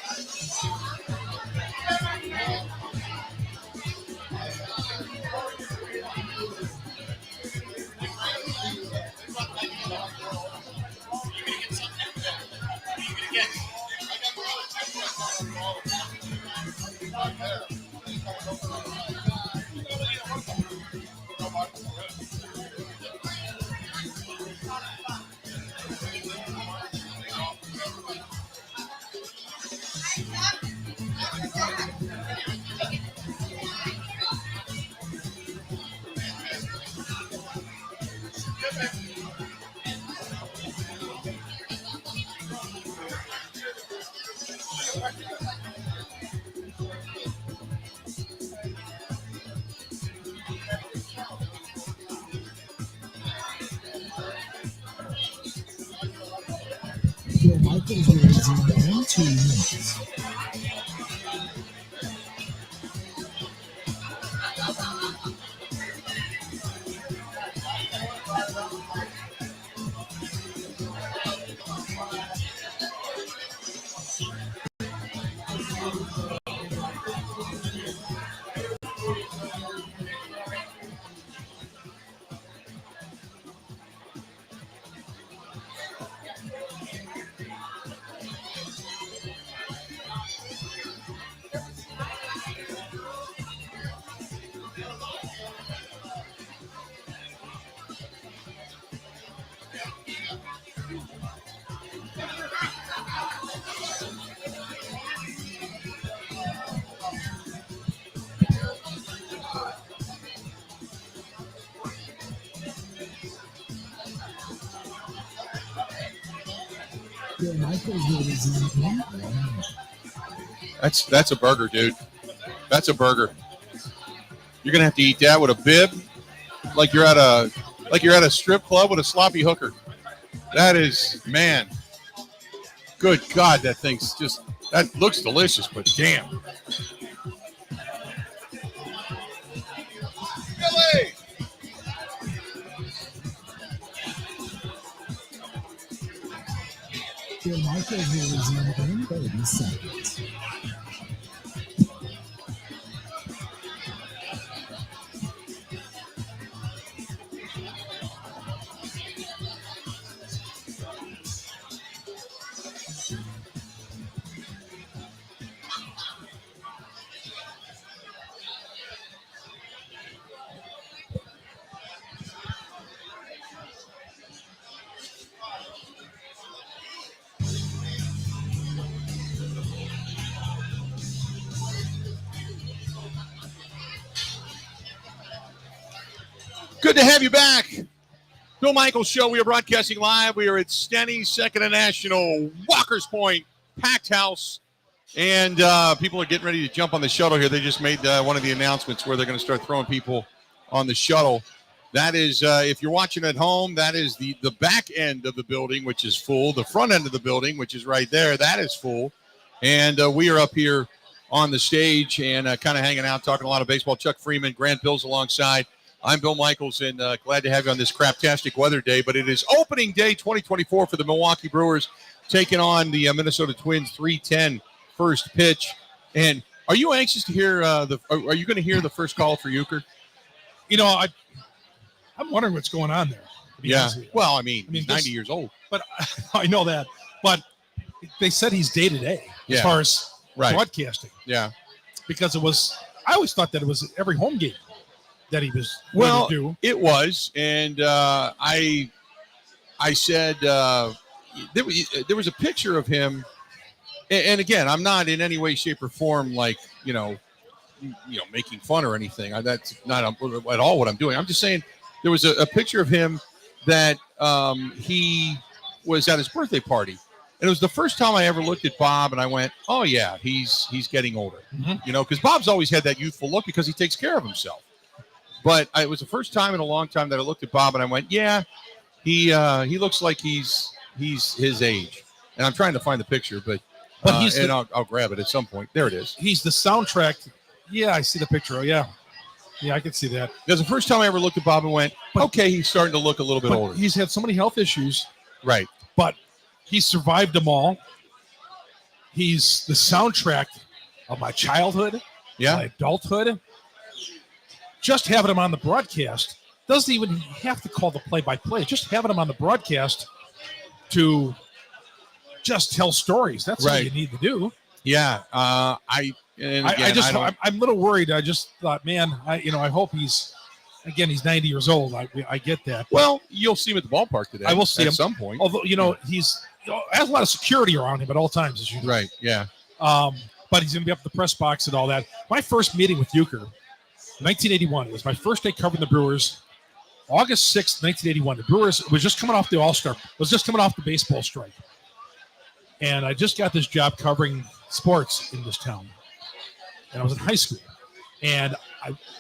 Bill Michaels here is in 2 minutes. That's a burger, dude. That's a burger. You're gonna have to eat that with a bib, like you're at a strip club with a sloppy hooker. That is, man. Good God, that looks delicious, but damn. Billy! Your microwave will resume in 30 seconds. Good to have you back. Bill Michaels Show. We are broadcasting live. We are at STENY'S, Second and National, Walker's Point, packed house. And people are getting ready to jump on the shuttle here. They just made one of the announcements where they're going to start throwing people on the shuttle. That is, if you're watching at home, that is the back end of the building, which is full. The front end of the building, which is right there, that is full. And we are up here on the stage and kind of hanging out, talking a lot of baseball. Chuck Freimund, Grant Bills alongside. I'm Bill Michaels, and glad to have you on this craptastic weather day. But it is opening day 2024 for the Milwaukee Brewers, taking on the Minnesota Twins. 3:10 first pitch. And are you anxious to hear are you going to hear the first call for Euchre? You know, I'm wondering what's going on there. Yeah. Well, I mean, he's 90 years old. But I know that. But they said he's day to day as far as broadcasting. Yeah. Because I always thought that it was every home game that he was going to do. It was. And I said there was a picture of him. And again, I'm not in any way, shape, or form like, making fun or anything. That's not at all what I'm doing. I'm just saying there was a picture of him that he was at his birthday party. And it was the first time I ever looked at Bob and I went, oh, yeah, he's getting older. Mm-hmm. Because Bob's always had that youthful look because he takes care of himself. But it was the first time in a long time that I looked at Bob and I went, yeah, he looks like he's his age. And I'm trying to find the picture, but I'll grab it at some point. There it is. He's the soundtrack. Yeah, I see the picture. Oh, yeah. Yeah, I can see that. It was the first time I ever looked at Bob and went, okay, he's starting to look a little bit older. He's had so many health issues. Right. But he's survived them all. He's the soundtrack of my childhood, my adulthood. Just having him on the broadcast doesn't even have to call the play-by-play. Just having him on the broadcast to just tell stories. That's what you need to do. Yeah. I'm a little worried. I just thought, man, I hope he's 90 years old. I get that. Well, you'll see him at the ballpark today. I will see him at some point. Although, he's has a lot of security around him at all times, as you know. Right. Yeah. But he's going to be up at the press box and all that. My first meeting with Euchre, 1981. It was my first day covering the Brewers. August 6th, 1981. The Brewers was just coming off the All-Star. Was just coming off the baseball strike. And I just got this job covering sports in this town. And I was in high school. And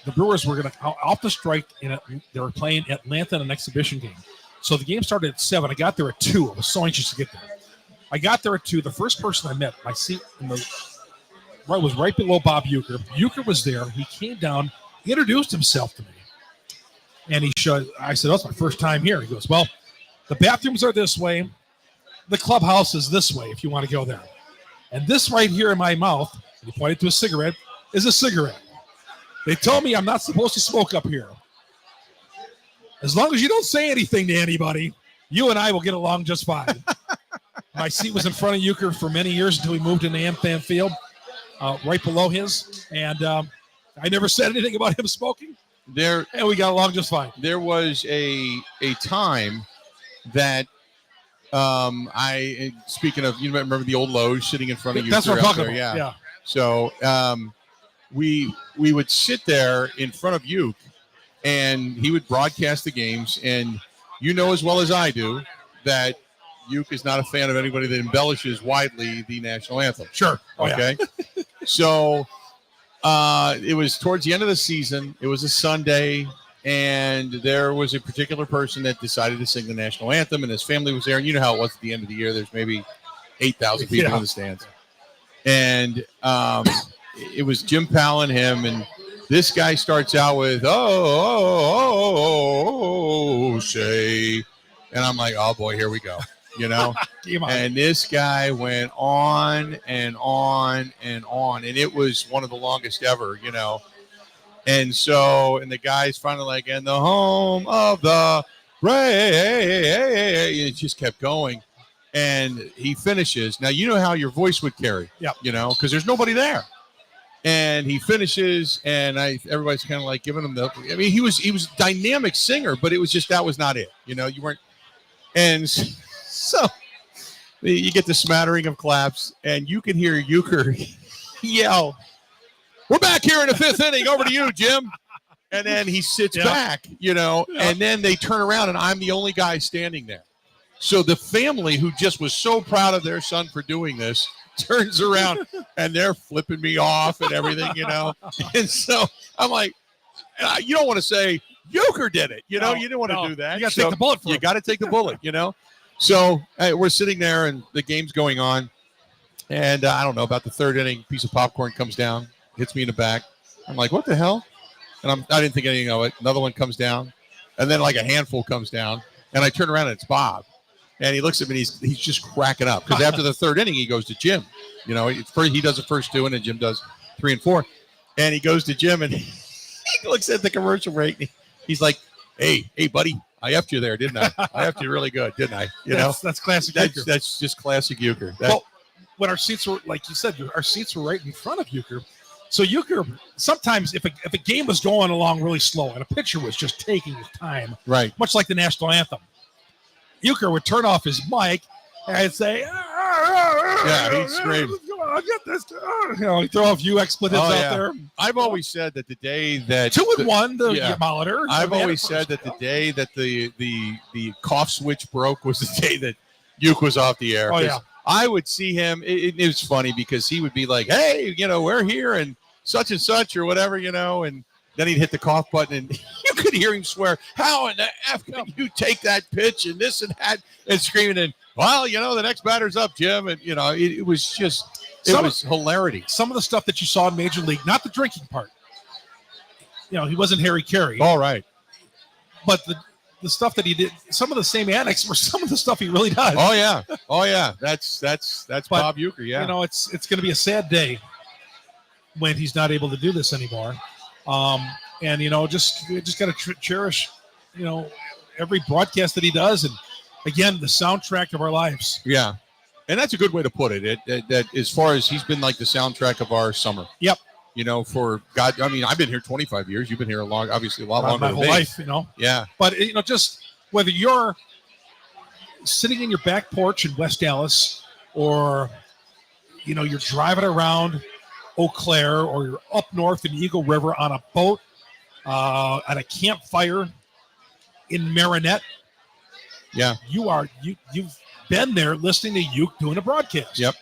the Brewers were going to off the strike. And they were playing Atlanta in an exhibition game. So the game started at 7. I got there at 2. I was so anxious to get there. I got there at 2. The first person I met, my seat was right below Bob Euchre. Euchre was there. He came down. He introduced himself to me. And I said, oh, it's my first time here. He goes, well, the bathrooms are this way. The clubhouse is this way if you want to go there. And this right here in my mouth, and he pointed to a cigarette, is a cigarette. They told me I'm not supposed to smoke up here. As long as you don't say anything to anybody, you and I will get along just fine. My seat was in front of Euchre for many years until we moved into Amfam Field, right below his. And I never said anything about him smoking. And we got along just fine. There was a time that speaking of, you remember the old Lowe's sitting in front of you. That's what I'm talking about. Yeah. So we would sit there in front of you, and he would broadcast the games. And you know as well as I do that Uke is not a fan of anybody that embellishes widely the national anthem. Sure. Oh, Okay. So it was towards the end of the season. It was a Sunday, and there was a particular person that decided to sing the national anthem, and his family was there. And you know how it was at the end of the year. There's maybe 8,000 people in the stands. And it was Jim Powell and him, and this guy starts out with, oh, say. And I'm like, oh, boy, here we go, you know. And this guy went on and on and on, and it was one of the longest ever, you know. And so, and the guy's finally like, in the home of the brave, and it just kept going. And he finishes. Now, you know how your voice would carry, you know, because there's nobody there. And he finishes, and everybody's kind of like giving him I mean, he was a dynamic singer, but it was just, that was not it. You know, you weren't. And so you get the smattering of claps, and you can hear Euchre yell, "We're back here in the 5th inning. Over to you, Jim." And then he sits back, you know, and then they turn around, and I'm the only guy standing there. So the family, who just was so proud of their son for doing this, turns around, and they're flipping me off and everything, you know. And so I'm like, you don't want to say Euchre did it, you know. You didn't want to do that. You got to take the bullet for you. him. Got to take the bullet, you know. So we're sitting there, and the game's going on, and I don't know, about the 3rd inning, piece of popcorn comes down, hits me in the back. I'm like, what the hell? And I didn't think anything of it. Another one comes down, and then like a handful comes down, and I turn around, and it's Bob. And he looks at me, and he's just cracking up, because after the 3rd inning, he goes to Jim. You know, he does the first 2, and then Jim does 3 and 4. And he goes to Jim, and he looks at the commercial break, and he's like, hey, buddy, I effed you there, didn't I? I effed you really good, didn't I? You know, that's classic Euchre. That's just classic Euchre. Well, when our seats were, like you said, our seats were right in front of Euchre. So Euchre, sometimes if a game was going along really slow and a pitcher was just taking his time, right, much like the national anthem, Euchre would turn off his mic and say, he'd scream, get this, you know, he'd throw a few expletives out there. I've always said that the day that 2-1, the monitor. I've always said that the day that the cough switch broke was the day that Euchre was off the air. Oh, yeah. I would see him. It was funny because he would be like, hey, you know, we're here and such or whatever, you know, and then he'd hit the cough button, and you could hear him swear, how in the F can you take that pitch and this and that, and screaming, and, well, you know, the next batter's up, Jim. And, you know, it was just, it was hilarity. Some of the stuff that you saw in Major League, not the drinking part. You know, he wasn't Harry Carey. All right. But the stuff that he did, some of the same antics were some of the stuff he really does. Oh, yeah. That's Bob Euchre, yeah. You know, it's going to be a sad day when he's not able to do this anymore. And, you know, just got to cherish, you know, every broadcast that he does. And, again, the soundtrack of our lives. Yeah. And that's a good way to put it. That as far as he's been like the soundtrack of our summer. Yep. You know, for God, I mean, I've been here 25 years. You've been here obviously a lot longer my than whole me. life, you know. Yeah. But, you know, just whether you're sitting in your back porch in West Dallas, or, you know, you're driving around Eau Claire, or you're up north in Eagle River on a boat, at a campfire in Marinette. Yeah. You've been there listening to Uke doing a broadcast. Yep.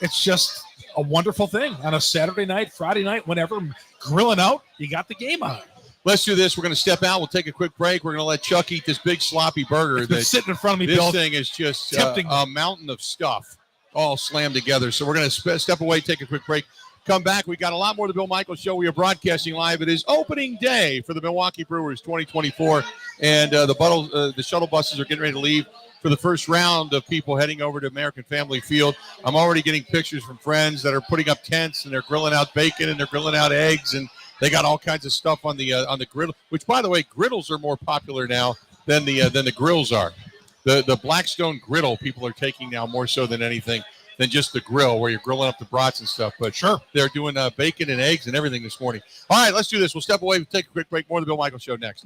It's just a wonderful thing on a Saturday night, Friday night, whenever, grilling out, you got the game on. Let's do this. We're going to step out. We'll take a quick break. We're going to let Chuck eat this big sloppy burger that's sitting in front of me, This Bill. thing is just Tempting. a mountain of stuff all slammed together. So we're going to step away, take a quick break. Come back. We got a lot more of the Bill Michaels Show. We are broadcasting live. It is opening day for the Milwaukee Brewers 2024, and the shuttle buses are getting ready to leave for the first round of people heading over to American Family Field. I'm already getting pictures from friends that are putting up tents, and they're grilling out bacon, and they're grilling out eggs, and they got all kinds of stuff on the griddle. Which, by the way, griddles are more popular now than the grills are. The Blackstone griddle people are taking now more so than anything than just the grill where you're grilling up the brats and stuff. But sure, they're doing bacon and eggs and everything this morning. All right, let's do this. We'll step away. We'll take a quick break. More of the Bill Michaels Show next.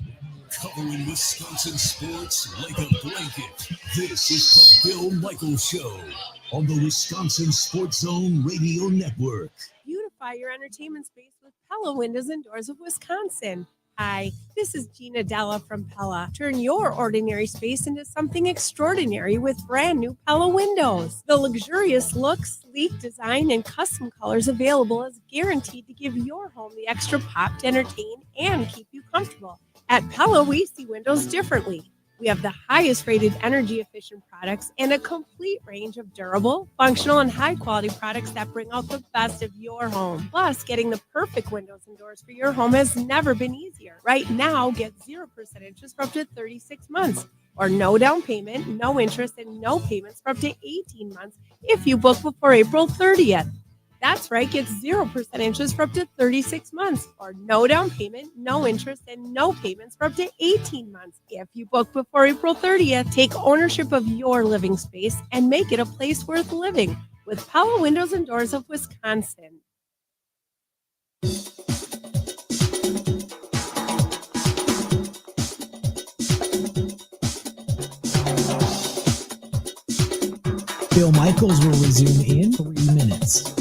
Covering Wisconsin sports like a blanket. This is the Bill Michaels Show on the Wisconsin Sports Zone Radio Network. Beautify your entertainment space with Pella Windows and Doors of Wisconsin. Hi, this is Gina Della from Pella. Turn your ordinary space into something extraordinary with brand new Pella windows. The luxurious look, sleek design, and custom colors available is guaranteed to give your home the extra pop to entertain and keep you comfortable. At Pella, we see windows differently. We have the highest rated energy efficient products and a complete range of durable, functional, and high quality products that bring out the best of your home. Plus, getting the perfect windows and doors for your home has never been easier. Right now, get 0% interest for up to 36 months or no down payment, no interest, and no payments for up to 18 months if you book before April 30th. That's right, get 0% interest for up to 36 months or no down payment, no interest, and no payments for up to 18 months. If you book before April 30th, take ownership of your living space and make it a place worth living with Pella Windows and Doors of Wisconsin. Bill Michaels will resume in 3 minutes.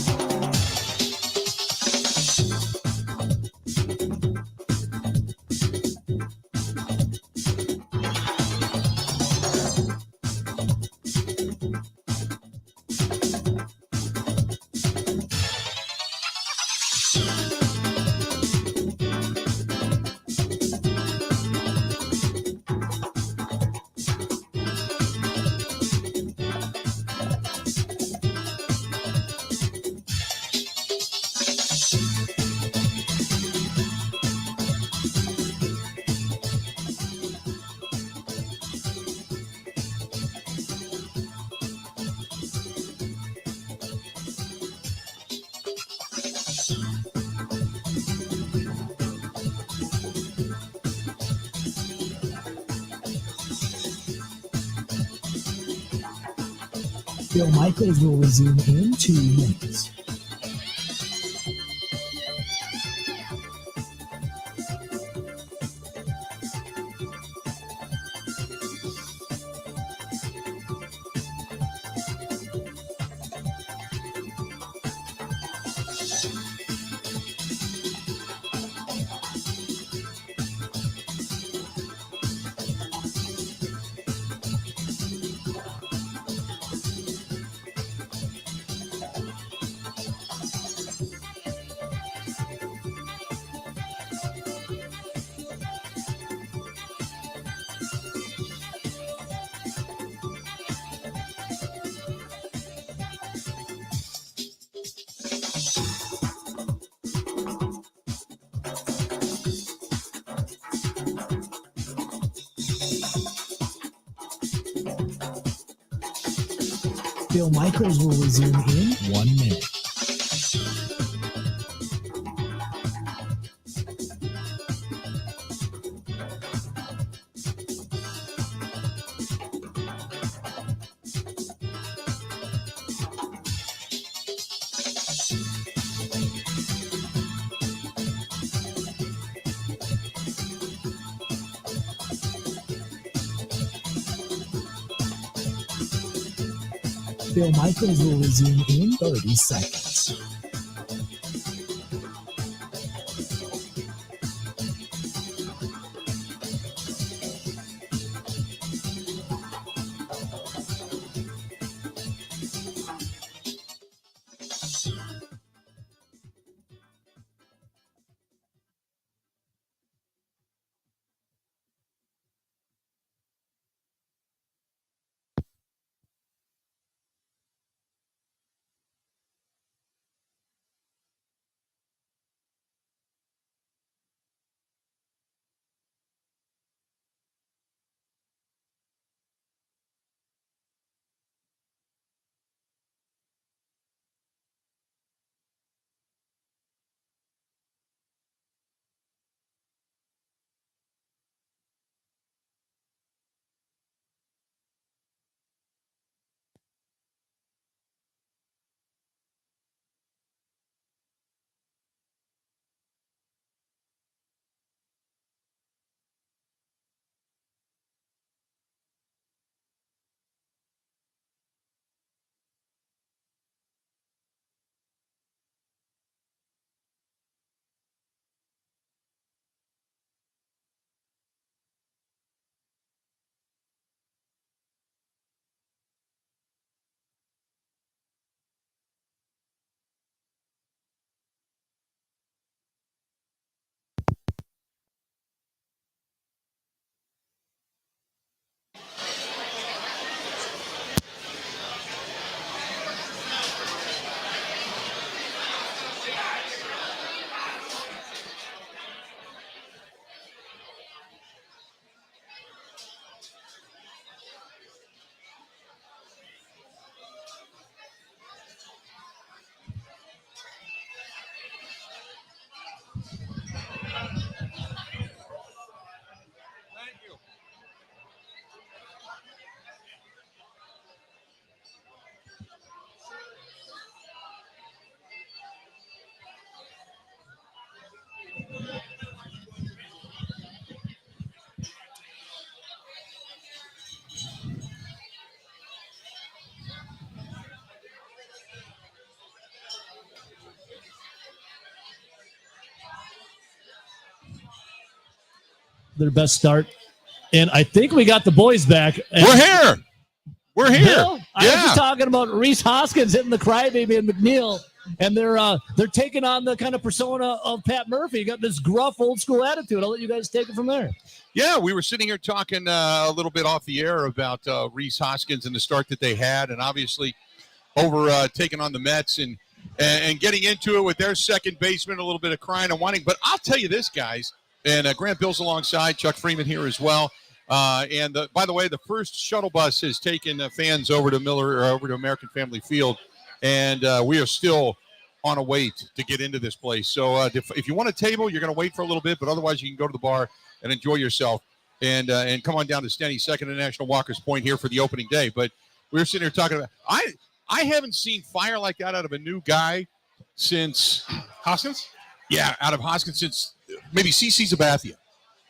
Bill Michaels will resume in 2 minutes. Bill Michaels will resume in 1 minute. Bill Michaels will resume in 30 seconds. their best start. And I think we got the boys back. We're here. We're here. Bill, I was just talking about Reese Hoskins hitting the crybaby and McNeil, and they're taking on the kind of persona of Pat Murphy. You got this gruff, old school attitude. I'll let you guys take it from there. Yeah, we were sitting here talking a little bit off the air about Reese Hoskins and the start that they had, and obviously over taking on the Mets and getting into it with their second baseman, a little bit of crying and whining. But I'll tell you this, guys, and Grant Bill's alongside, Chuck Freimund here as well. And by the way, the first shuttle bus has taken fans over to American Family Field, and we are still on a wait to get into this place. So if you want a table, you're going to wait for a little bit, but otherwise you can go to the bar and enjoy yourself and come on down to STENY'S, Second and National Walker's Point here for the opening day. But we were sitting here talking about I haven't seen fire like that out of a new guy since Hoskins. Yeah, out of Hoskins since maybe CC Sabathia.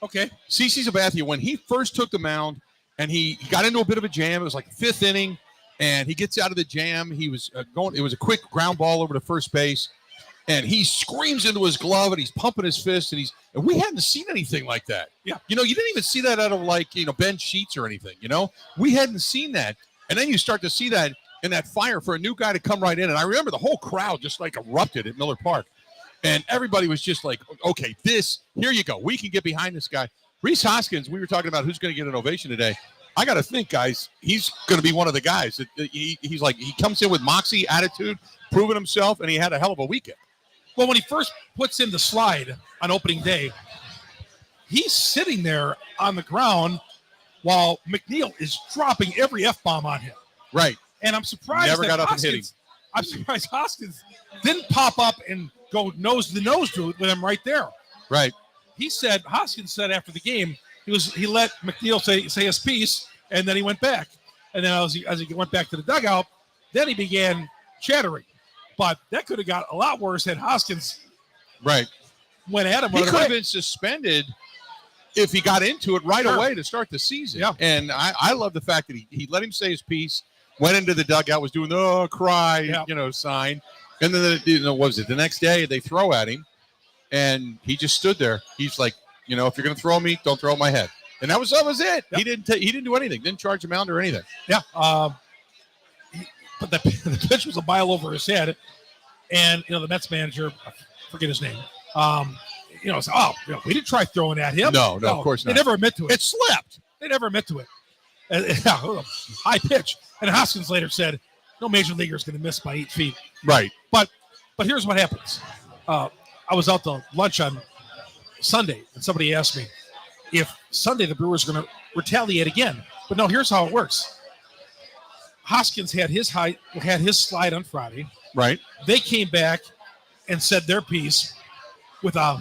Okay. CC Sabathia, when he first took the mound and he got into a bit of a jam, it was like the fifth inning, and he gets out of the jam. He was it was a quick ground ball over to first base, and he screams into his glove, and he's pumping his fist, and we hadn't seen anything like that. Yeah. You didn't even see that out of Ben Sheets or anything, We hadn't seen that. And then you start to see that in that fire for a new guy to come right in. And I remember the whole crowd just erupted at Miller Park. And everybody was just like, okay, here you go. We can get behind this guy. Reese Hoskins, we were talking about who's going to get an ovation today. I got to think, guys, he's going to be one of the guys. He comes in with moxie, attitude, proving himself, and he had a hell of a weekend. Well, when he first puts in the slide on opening day, he's sitting there on the ground while McNeil is dropping every F-bomb on him. Right. And I'm surprised Never got up and hit him. I'm surprised Hoskins didn't pop up and go nose to nose with him right there. Right. Hoskins said after the game, he let McNeil say his piece, and then he went back. And then as he went back to the dugout, then he began chattering. But that could have got a lot worse had Hoskins went at him. He could have been suspended if he got into it right away to start the season. Yeah. And I love the fact that he let him say his piece, went into the dugout, was doing the cry, sign. And then, what was it? The next day, they throw at him, and he just stood there. He's like, if you're going to throw me, don't throw at my head. And that was it. Yep. He didn't do anything. Didn't charge him out or anything. Yeah. But the pitch was a mile over his head. And, the Mets manager, I forget his name, said, we didn't try throwing at him. No, of course not. They never admit to it. It slipped. They never admit to it. High pitch. And Hoskins later said, no major leaguer is going to miss by 8 feet. Right. But here's what happens. I was out to lunch on Sunday, and somebody asked me if Sunday the Brewers are going to retaliate again. But no, here's how it works. Hoskins had his slide on Friday. Right. They came back and said their piece with a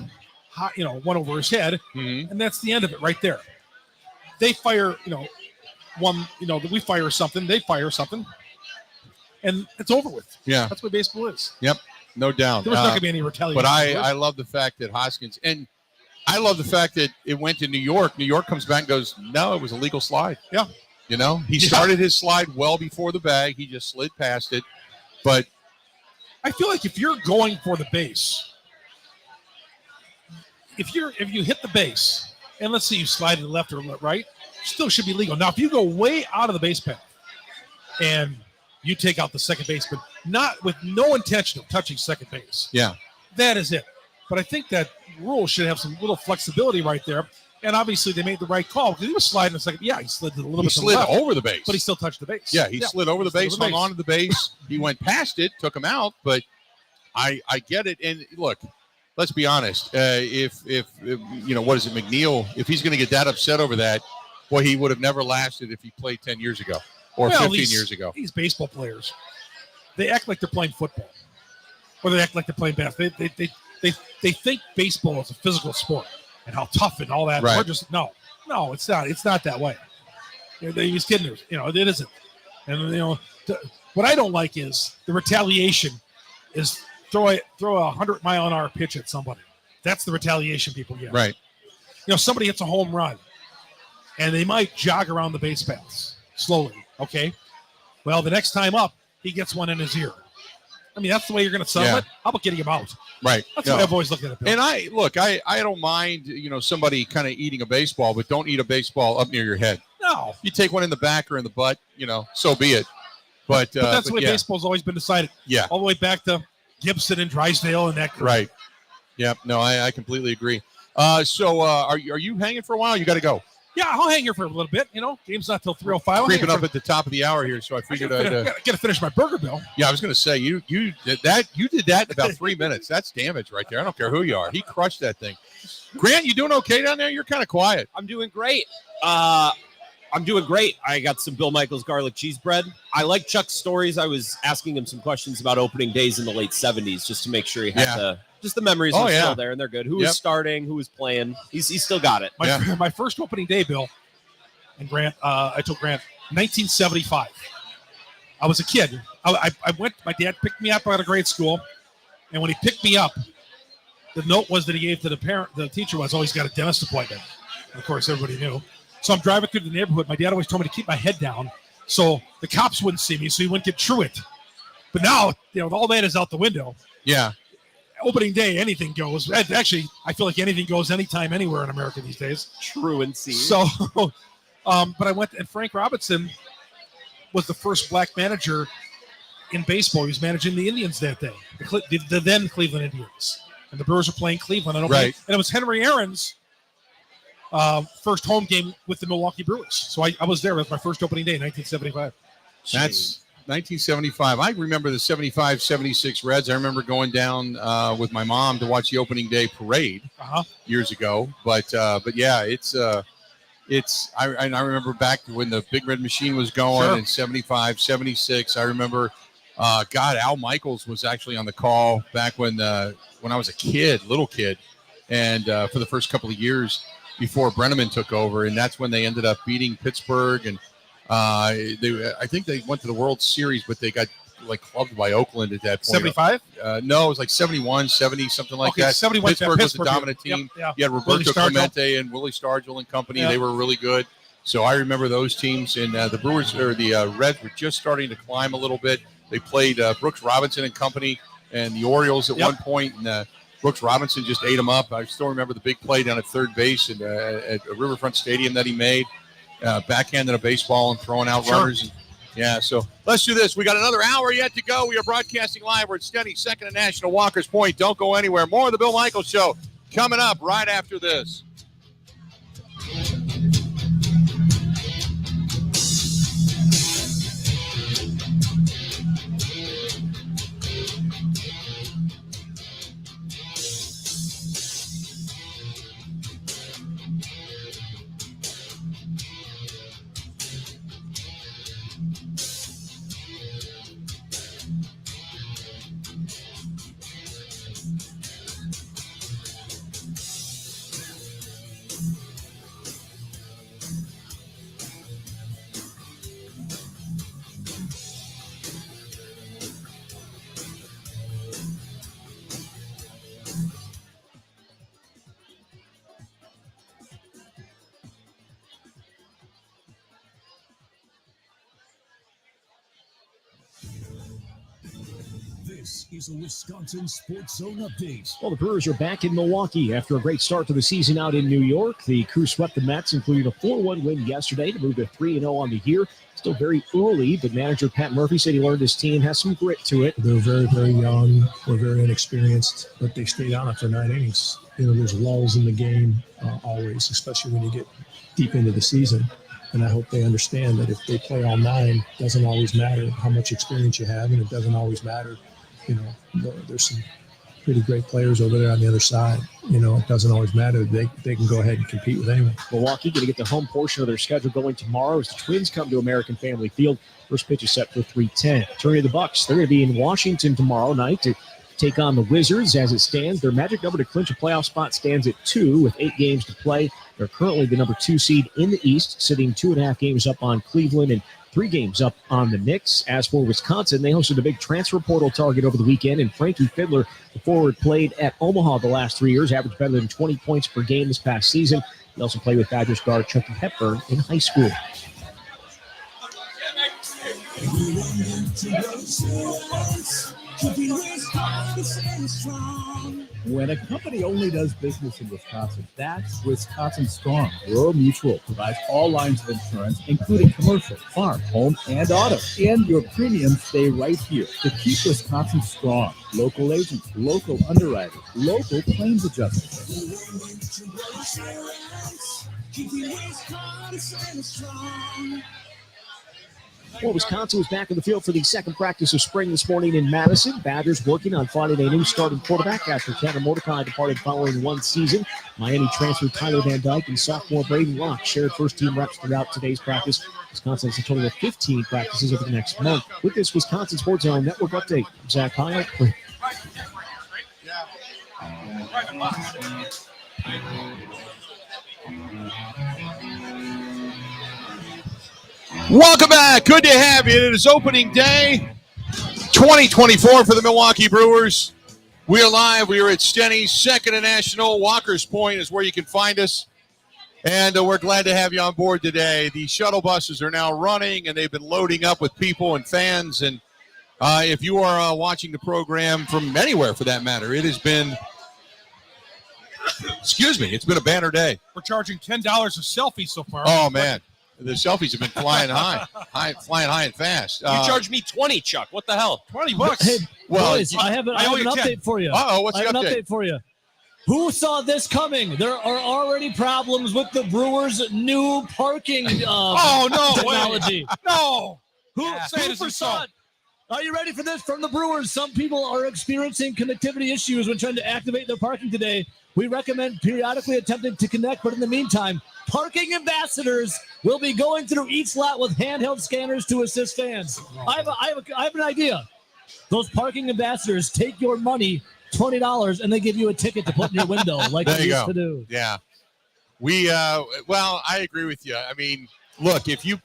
one over his head, and that's the end of it right there. They fire, we fire something, they fire something, and it's over with. Yeah. That's what baseball is. Yep. No doubt. There was not going to be any retaliation. But I love the fact that Hoskins, and I love the fact that it went to New York. New York comes back and goes, no, it was a legal slide. Yeah. He started his slide well before the bag. He just slid past it. But I feel like if you're going for the base, if you hit the base, and let's say you slide to the left or right, still should be legal. Now, if you go way out of the base path and you take out the second baseman, not with no intention of touching second base, that is it. But I think that rule should have some little flexibility right there. And obviously, they made the right call because he was sliding a second. Yeah, he slid a little bit to the left, over the base, but he still touched the base. Yeah, he slid over the base, hung onto the base. He went past it, took him out. But I get it. And look, let's be honest. If what is it, McNeil? If he's going to get that upset over that, boy, he would have never lasted if he played 10 years ago or 15 years ago. These baseball players, they act like they're playing football, or they act like they're playing basketball. They think baseball is a physical sport. And how tough and all that. Right. We're just no, it's not. It's not that way. These kidding. It isn't. And what I don't like is the retaliation is throw a 100-mile-an-hour pitch at somebody. That's the retaliation people get. Right. Somebody hits a home run, and they might jog around the base paths slowly. Okay. Well, the next time up, he gets one in his ear. I mean, that's the way you're going to settle it. How about getting him out? Right. That's what I've always looked at it. Bill. And I don't mind, somebody kind of eating a baseball, but don't eat a baseball up near your head. No. You take one in the back or in the butt, so be it. But that's the way baseball's always been decided. Yeah. All the way back to Gibson and Drysdale and that. Right. Yep. No, I completely agree. So are you hanging for a while? You got to go. Yeah, I'll hang here for a little bit. Game's not till 3:05. Creeping up at the top of the hour here, so I figured I'd got to finish my burger, Bill. Yeah, I was going to say you did that. You did that in about 3 minutes. That's damage right there. I don't care who you are. He crushed that thing. Grant, you doing okay down there? You're kind of quiet. I'm doing great. I got some Bill Michaels garlic cheese bread. I like Chuck's stories. I was asking him some questions about opening days in the late 70s just to make sure he had just the memories are still there, and they're good. Who was starting? Who was playing? He's still got it. My first opening day, Bill, and Grant, I told Grant, 1975. I was a kid. I went, my dad picked me up out of grade school, and when he picked me up, the note was that he gave to the teacher was, he's got a dentist appointment. Of course, everybody knew. So I'm driving through the neighborhood. My dad always told me to keep my head down so the cops wouldn't see me, so he wouldn't get truant. But now, all that is out the window. Yeah. Opening day, anything goes. Actually, I feel like anything goes anytime, anywhere in America these days. Truancy. So, but I went, and Frank Robinson was the first black manager in baseball. He was managing the Indians that day, the then Cleveland Indians. And the Brewers were playing Cleveland. And it was Henry Aaron's first home game with the Milwaukee Brewers. So I was there. It was my first opening day, 1975. That's 1975. I remember the 75-76 Reds. I remember going down with my mom to watch the opening day parade years ago. But yeah, I remember back when the Big Red Machine was going in 75, 76. I remember, Al Michaels was actually on the call back when I was a little kid, and for the first couple of years before Brenneman took over, and that's when they ended up beating Pittsburgh, and I think they went to the World Series, but they got clubbed by Oakland at that point. 75? No, it was like 71, 70, something like that. 71. Pittsburgh was the dominant team. Yep. You had Roberto Clemente and Willie Stargell and company. They were really good. So I remember those teams, and the Brewers or the Reds were just starting to climb a little bit. They played Brooks Robinson and company and the Orioles at one point, and Brooks Robinson just ate them up. I still remember the big play down at third base and at Riverfront Stadium that he made, backhanding a baseball and throwing out runners. And, so let's do this. We got another hour yet to go. We are broadcasting live. We're at STENY'S, Second and National, Walker's Point. Don't go anywhere. More of the Bill Michaels Show coming up right after this. This is a Wisconsin Sports Zone update. Well, the Brewers are back in Milwaukee after a great start to the season out in New York. The crew swept the Mets, including a 4-1 win yesterday to move to 3-0 on the year. Still very early, but manager Pat Murphy said he learned his team has some grit to it. They're very, very young. We're very inexperienced, but they stayed on it for 9 innings. There's lulls in the game always, especially when you get deep into the season. And I hope they understand that if they play all 9, it doesn't always matter how much experience you have, and it doesn't always matter. There's some pretty great players over there on the other side. It doesn't always matter. They can go ahead and compete with anyone. Milwaukee going to get the home portion of their schedule going tomorrow as the Twins come to American Family Field. First pitch is set for 3:10. Turning to the Bucks, they're going to be in Washington tomorrow night to take on the Wizards. As it stands, their magic number to clinch a playoff spot stands at 2 with 8 games to play. They're currently the number 2 seed in the East, sitting 2.5 games up on Cleveland and 3 games up on the Knicks. As for Wisconsin, they hosted a big transfer portal target over the weekend, and Frankie Fiddler, the forward, played at Omaha the last 3 years, averaged better than 20 points per game this past season. He also played with Badgers guard Chucky Hepburn in high school. Keeping Wisconsin strong. When a company only does business in Wisconsin, that's Wisconsin Strong. Rural Mutual provides all lines of insurance, including commercial, farm, home, and auto. And your premiums stay right here to keep Wisconsin strong. Local agents, local underwriters, local claims adjusters. Keeping Wisconsin strong. Well, Wisconsin was back in the field for the second practice of spring this morning in Madison. Badgers working on finding a new starting quarterback after Tanner Mordecai departed following one season. Miami transfer Tyler Van Dyke and sophomore Braden Locke shared first-team reps throughout today's practice. Wisconsin has a total of 15 practices over the next month. With this Wisconsin Sports Zone Network update, Zach Pyle. Welcome back. Good to have you. It is opening day 2024 for the Milwaukee Brewers. We are live. We are at STENY'S, Second and National. Walker's Point is where you can find us. And we're glad to have you on board today. The shuttle buses are now running, and they've been loading up with people and fans. And if you are watching the program from anywhere, for that matter, it has been, it's been a banner day. We're charging $10 a selfie so far. Oh, man. The selfies have been flying flying high and fast. You charged me 20, Chuck. What the hell? $20. Hey, well, boys, I have an update for you. What's the update? I have an update for you. Who saw this coming? There are already problems with the Brewers' new parking technology. No. Who foresaw it? Are you ready for this? From the Brewers, some people are experiencing connectivity issues when trying to activate their parking today. We recommend periodically attempting to connect, but in the meantime, parking ambassadors will be going through each lot with handheld scanners to assist fans. I have an idea. Those parking ambassadors take your money, $20, and they give you a ticket to put in your window, like they used to do. Yeah, I agree with you. I mean, look, if you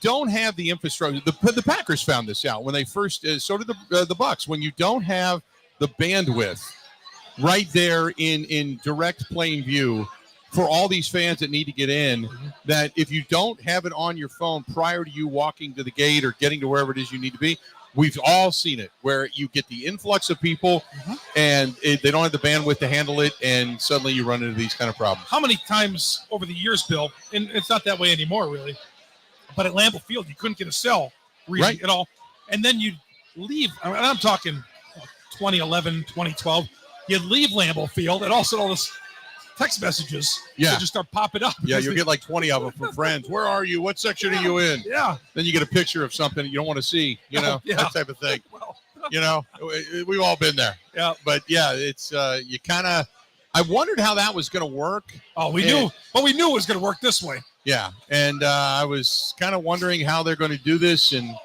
don't have the infrastructure, the Packers found this out when they first. So did the Bucks. When you don't have the bandwidth right there in direct plain view for all these fans that need to get in, that if you don't have it on your phone prior to you walking to the gate or getting to wherever it is you need to be, we've all seen it where you get the influx of people and they don't have the bandwidth to handle it, and suddenly you run into these kind of problems. How many times over the years, Bill, and it's not that way anymore, really, but at Lambeau Field, you couldn't get a cell really at all. And then you'd leave. I'm talking 2011, 2012. You'd leave Lambeau Field, and also all this text messages just start popping up. Yeah, you'll get like 20 of them from friends. Where are you? What section are you in? Yeah. Then you get a picture of something you don't want to see, that type of thing. We've all been there. Yeah. But, it's you kind of – I wondered how that was going to work. Oh, we knew it was going to work this way. Yeah, and I was kind of wondering how they're going to do this, and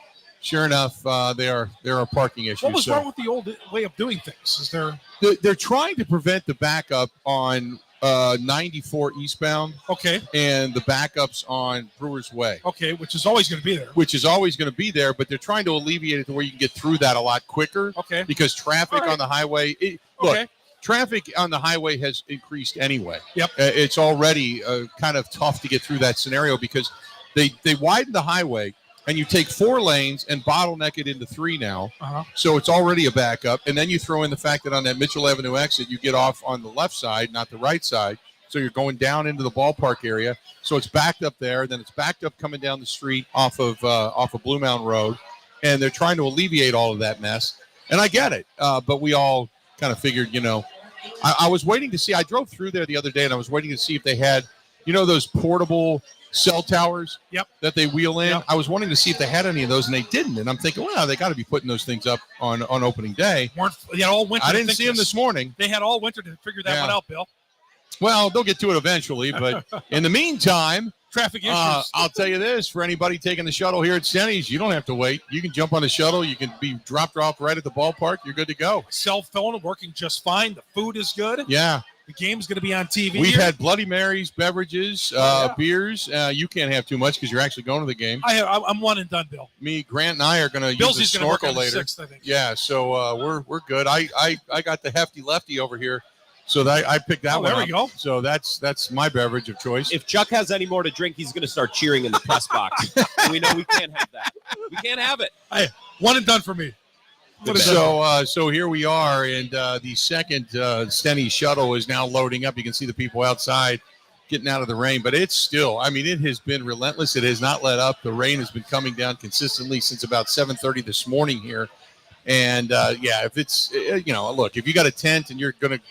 sure enough, there are parking issues. What was wrong with the old way of doing things? Is there? They're trying to prevent the backup on 94 eastbound. Okay. And the backups on Brewers Way. Okay, which is always going to be there. But they're trying to alleviate it to where you can get through that a lot quicker. Okay. Because traffic on the highway. Traffic on the highway has increased anyway. Yep. It's already kind of tough to get through that scenario because they widen the highway. And you take 4 lanes and bottleneck it into 3 now. So it's already a backup. And then you throw in the fact that on that Mitchell Avenue exit, you get off on the left side, not the right side. So you're going down into the ballpark area. So it's backed up there. Then it's backed up coming down the street off of Blue Mountain Road. And they're trying to alleviate all of that mess. And I get it. But we all kind of figured, I was waiting to see. I drove through there the other day, and I was waiting to see if they had, those portable cell towers that they wheel in. I was wanting to see if they had any of those, and they didn't. And I'm thinking, well, they got to be putting those things up on opening day. All winter. I didn't see them this morning. They had all winter to figure that one out, Bill. Well, they'll get to it eventually, but in the meantime, traffic issues. I'll tell you this: for anybody taking the shuttle here at STENY'S, you don't have to wait. You can jump on the shuttle. You can be dropped off right at the ballpark. You're good to go. Cell phone working just fine. The food is good. Yeah. The game's going to be on TV. We've had Bloody Marys, beverages, beers. You can't have too much because you're actually going to the game. I'm one and done, Bill. Me, Grant, and I are going to use the snorkel later. 6th, I think. Yeah, so we're good. I got the hefty lefty over here, so that I picked that one there up. we go. So that's my beverage of choice. If Chuck has any more to drink, he's going to start cheering in the press box. We know we can't have that. We can't have it. Hey, one and done for me. So here we are, and the second STENY'S shuttle is now loading up. You can see the people outside getting out of the rain, but it's still, I mean, it has been relentless. It has not let up. The rain has been coming down consistently since about 7:30 this morning here. And if it's, look, if you got a tent and you're going to,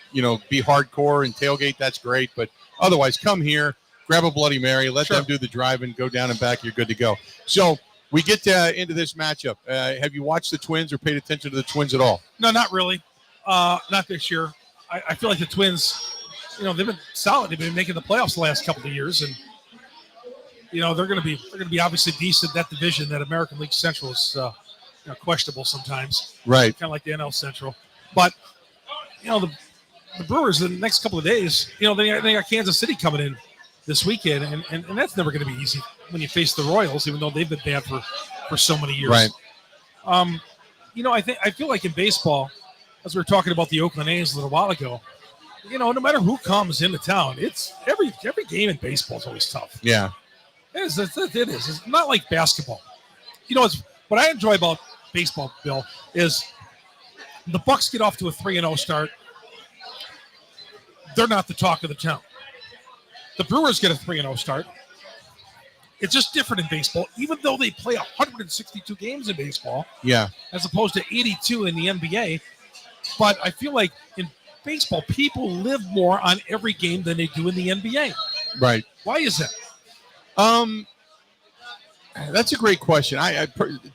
be hardcore and tailgate, that's great. But otherwise, come here, grab a Bloody Mary, let them do the driving, go down and back. You're good to go. So we get into this matchup. Have you watched the Twins or paid attention to the Twins at all? No, not really. Not this year. I feel like the Twins, they've been solid. They've been making the playoffs the last couple of years, and they're going to be obviously decent. That division, that American League Central, is questionable sometimes. Right. Kind of like the NL Central, but the Brewers in the next couple of days, they got Kansas City coming in this weekend, and that's never going to be easy when you face the Royals, even though they've been bad for so many years. Right. I feel like in baseball, as we were talking about the Oakland A's a little while ago, no matter who comes into town, it's every game in baseball is always tough. Yeah. It is. It's not like basketball. It's what I enjoy about baseball, Bill, is the Bucks get off to a 3-0 start. They're not the talk of the town. The Brewers get a 3-0 start. It's just different in baseball, even though they play 162 games in baseball. Yeah. As opposed to 82 in the NBA. But I feel like in baseball, people live more on every game than they do in the NBA. Right. Why is that? That's a great question.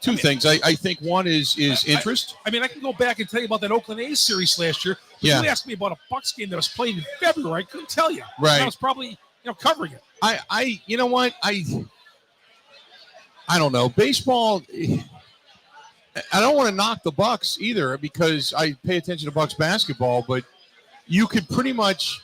Two things. I think one is interest. I can go back and tell you about that Oakland A's series last year. But Yeah. you asked me about a Bucks game that was played in February. I couldn't tell you. Right. I was probably covering it. You know what? I don't know. Baseball, I don't want to knock the Bucks either because I pay attention to Bucks basketball, but you could pretty much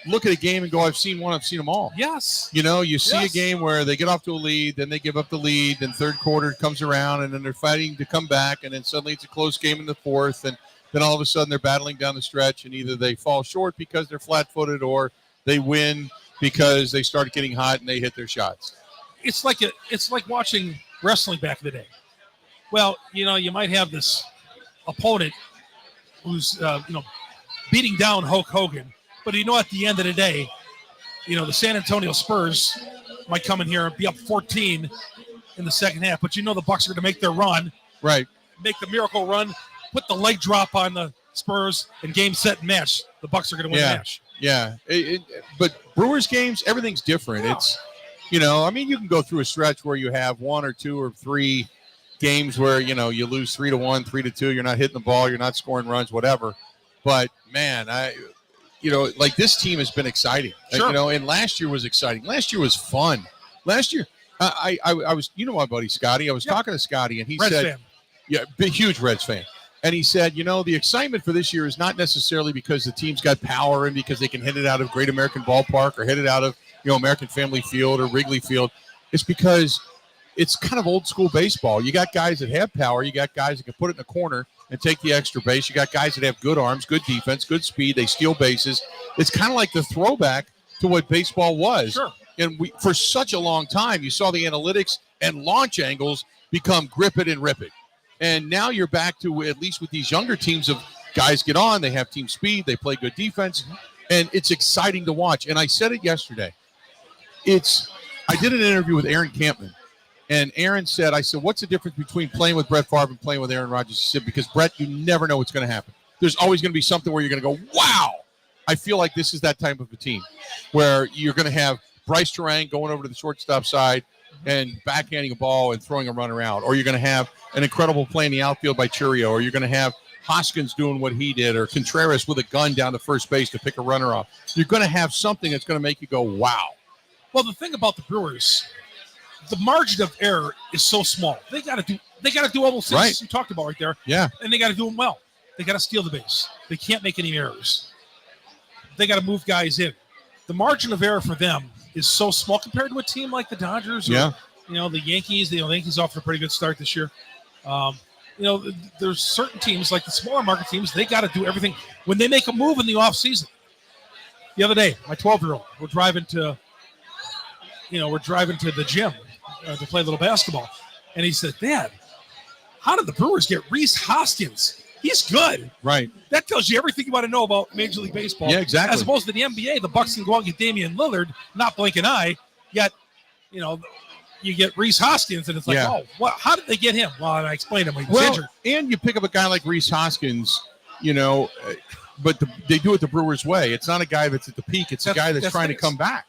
look at a game and go, I've seen them all. Yes. You see a game where they get off to a lead, then they give up the lead, then third quarter comes around, and then they're fighting to come back, and then suddenly it's a close game in the fourth, and then all of a sudden they're battling down the stretch, and either they fall short because they're flat-footed or they win because they start getting hot and they hit their shots. It's like watching wrestling back in the day. Well, you might have this opponent who's beating down Hulk Hogan, but at the end of the day, the San Antonio Spurs might come in here and be up 14 in the second half, but the Bucks are going to make their run, right? Make the miracle run, put the leg drop on the Spurs, and game, set, and match. The Bucks are going to win the match. Yeah, but Brewers games, everything's different. Yeah. It's, you can go through a stretch where you have 1 or 2 or 3 games where, you lose 3-1, 3-2. You're not hitting the ball. You're not scoring runs, whatever. But, man, like this team has been exciting. Sure. And last year was exciting. Last year was fun. Last year, I was, my buddy Scotty. I was talking to Scotty, and he Reds said, fan. yeah, big, huge Reds fan. And he said, the excitement for this year is not necessarily because the team's got power and because they can hit it out of Great American Ballpark or hit it out of, American Family Field or Wrigley Field. It's because it's kind of old school baseball. You got guys that have power. You got guys that can put it in the corner and take the extra base. You got guys that have good arms, good defense, good speed. They steal bases. It's kind of like the throwback to what baseball was. Sure. And for such a long time, you saw the analytics and launch angles become grip it and rip it. And now you're back to, at least with these younger teams, of guys get on, they have team speed, they play good defense, and it's exciting to watch. And I said it yesterday. I did an interview with Aaron Campman, and Aaron said, what's the difference between playing with Brett Favre and playing with Aaron Rodgers? He said, because Brett, you never know what's going to happen. There's always going to be something where you're going to go, wow. I feel like this is that type of a team where you're going to have Bryce Terang going over to the shortstop side and backhanding a ball and throwing a run around, or you're going to have an incredible play in the outfield by Churio, or you're going to have Hoskins doing what he did, or Contreras with a gun down to first base to pick a runner off. You're going to have something that's going to make you go, wow. Well, the thing about the Brewers, the margin of error is so small. They got to do all those things Right. you talked about right there. Yeah. And they got to do them well. They got to steal the base. They can't make any errors. They got to move guys in. The margin of error for them is so small compared to a team like the Dodgers or, Yeah. The Yankees. The Yankees off to a pretty good start this year. There's certain teams like the smaller market teams, they got to do everything. When they make a move in the offseason, the other day, my 12-year-old, we're driving to the gym to play a little basketball. And he said, Dad, how did the Brewers get Rhys Hoskins? He's good. Right. That tells you everything you want to know about Major League Baseball. Yeah, exactly. As opposed to the NBA, the Bucks can go out and get Damian Lillard, not blink an eye, yet, you get Rhys Hoskins, and it's like, how did they get him? Well, I explained him. He was injured. And you pick up a guy like Rhys Hoskins, but they do it the Brewers way. It's not a guy that's at the peak. It's a guy that's trying to come back.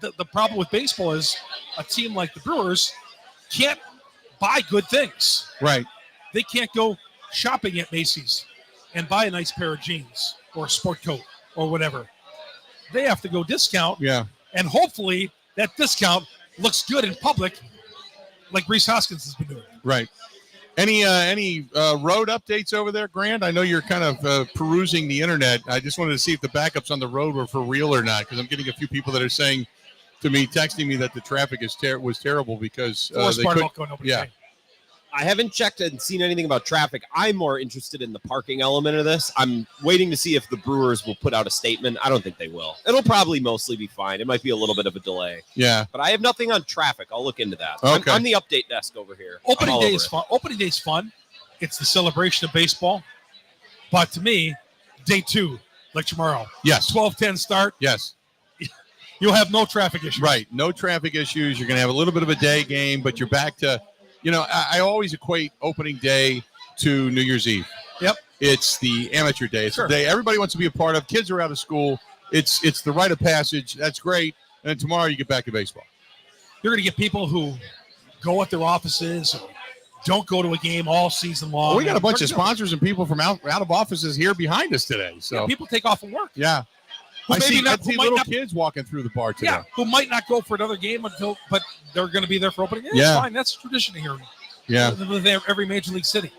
The problem with baseball is a team like the Brewers can't buy good things. Right. They can't go shopping at Macy's and buy a nice pair of jeans or a sport coat or whatever. They have to go discount. Yeah. And hopefully that discount looks good in public like Rhys Hoskins has been doing. Right. Any road updates over there, Grant? I know you're kind of perusing the internet. I just wanted to see if the backups on the road were for real or not, because I'm getting a few people that are saying to me, texting me that the traffic was terrible because they couldn't. Yeah. I haven't checked and seen anything about traffic. I'm more interested in the parking element of this. I'm waiting to see if the Brewers will put out a statement. I don't think they will. It'll probably mostly be fine. It might be a little bit of a delay. Yeah. But I have nothing on traffic. I'll look into that. Okay. I'm the update desk over here. Opening day is fun. Opening day is fun. It's the celebration of baseball. But to me, day 2, like tomorrow. Yes. 12:10 start. Yes. You'll have no traffic issues. Right. No traffic issues. You're going to have a little bit of a day game, but you're back to, I always equate opening day to New Year's Eve. Yep. It's the amateur day. It's the day everybody wants to be a part of. Kids are out of school. It's the rite of passage. That's great. And then tomorrow you get back to baseball. You're going to get people who go at their offices or don't go to a game all season long. Well, we got a bunch of sponsors and people from out of offices here behind us today. So people take off from work. Yeah. I see little kids walking through the bar today. Yeah, who might not go for another game but they're going to be there for opening. Yeah, yeah. It's fine. That's a tradition here. Yeah. With every major league city.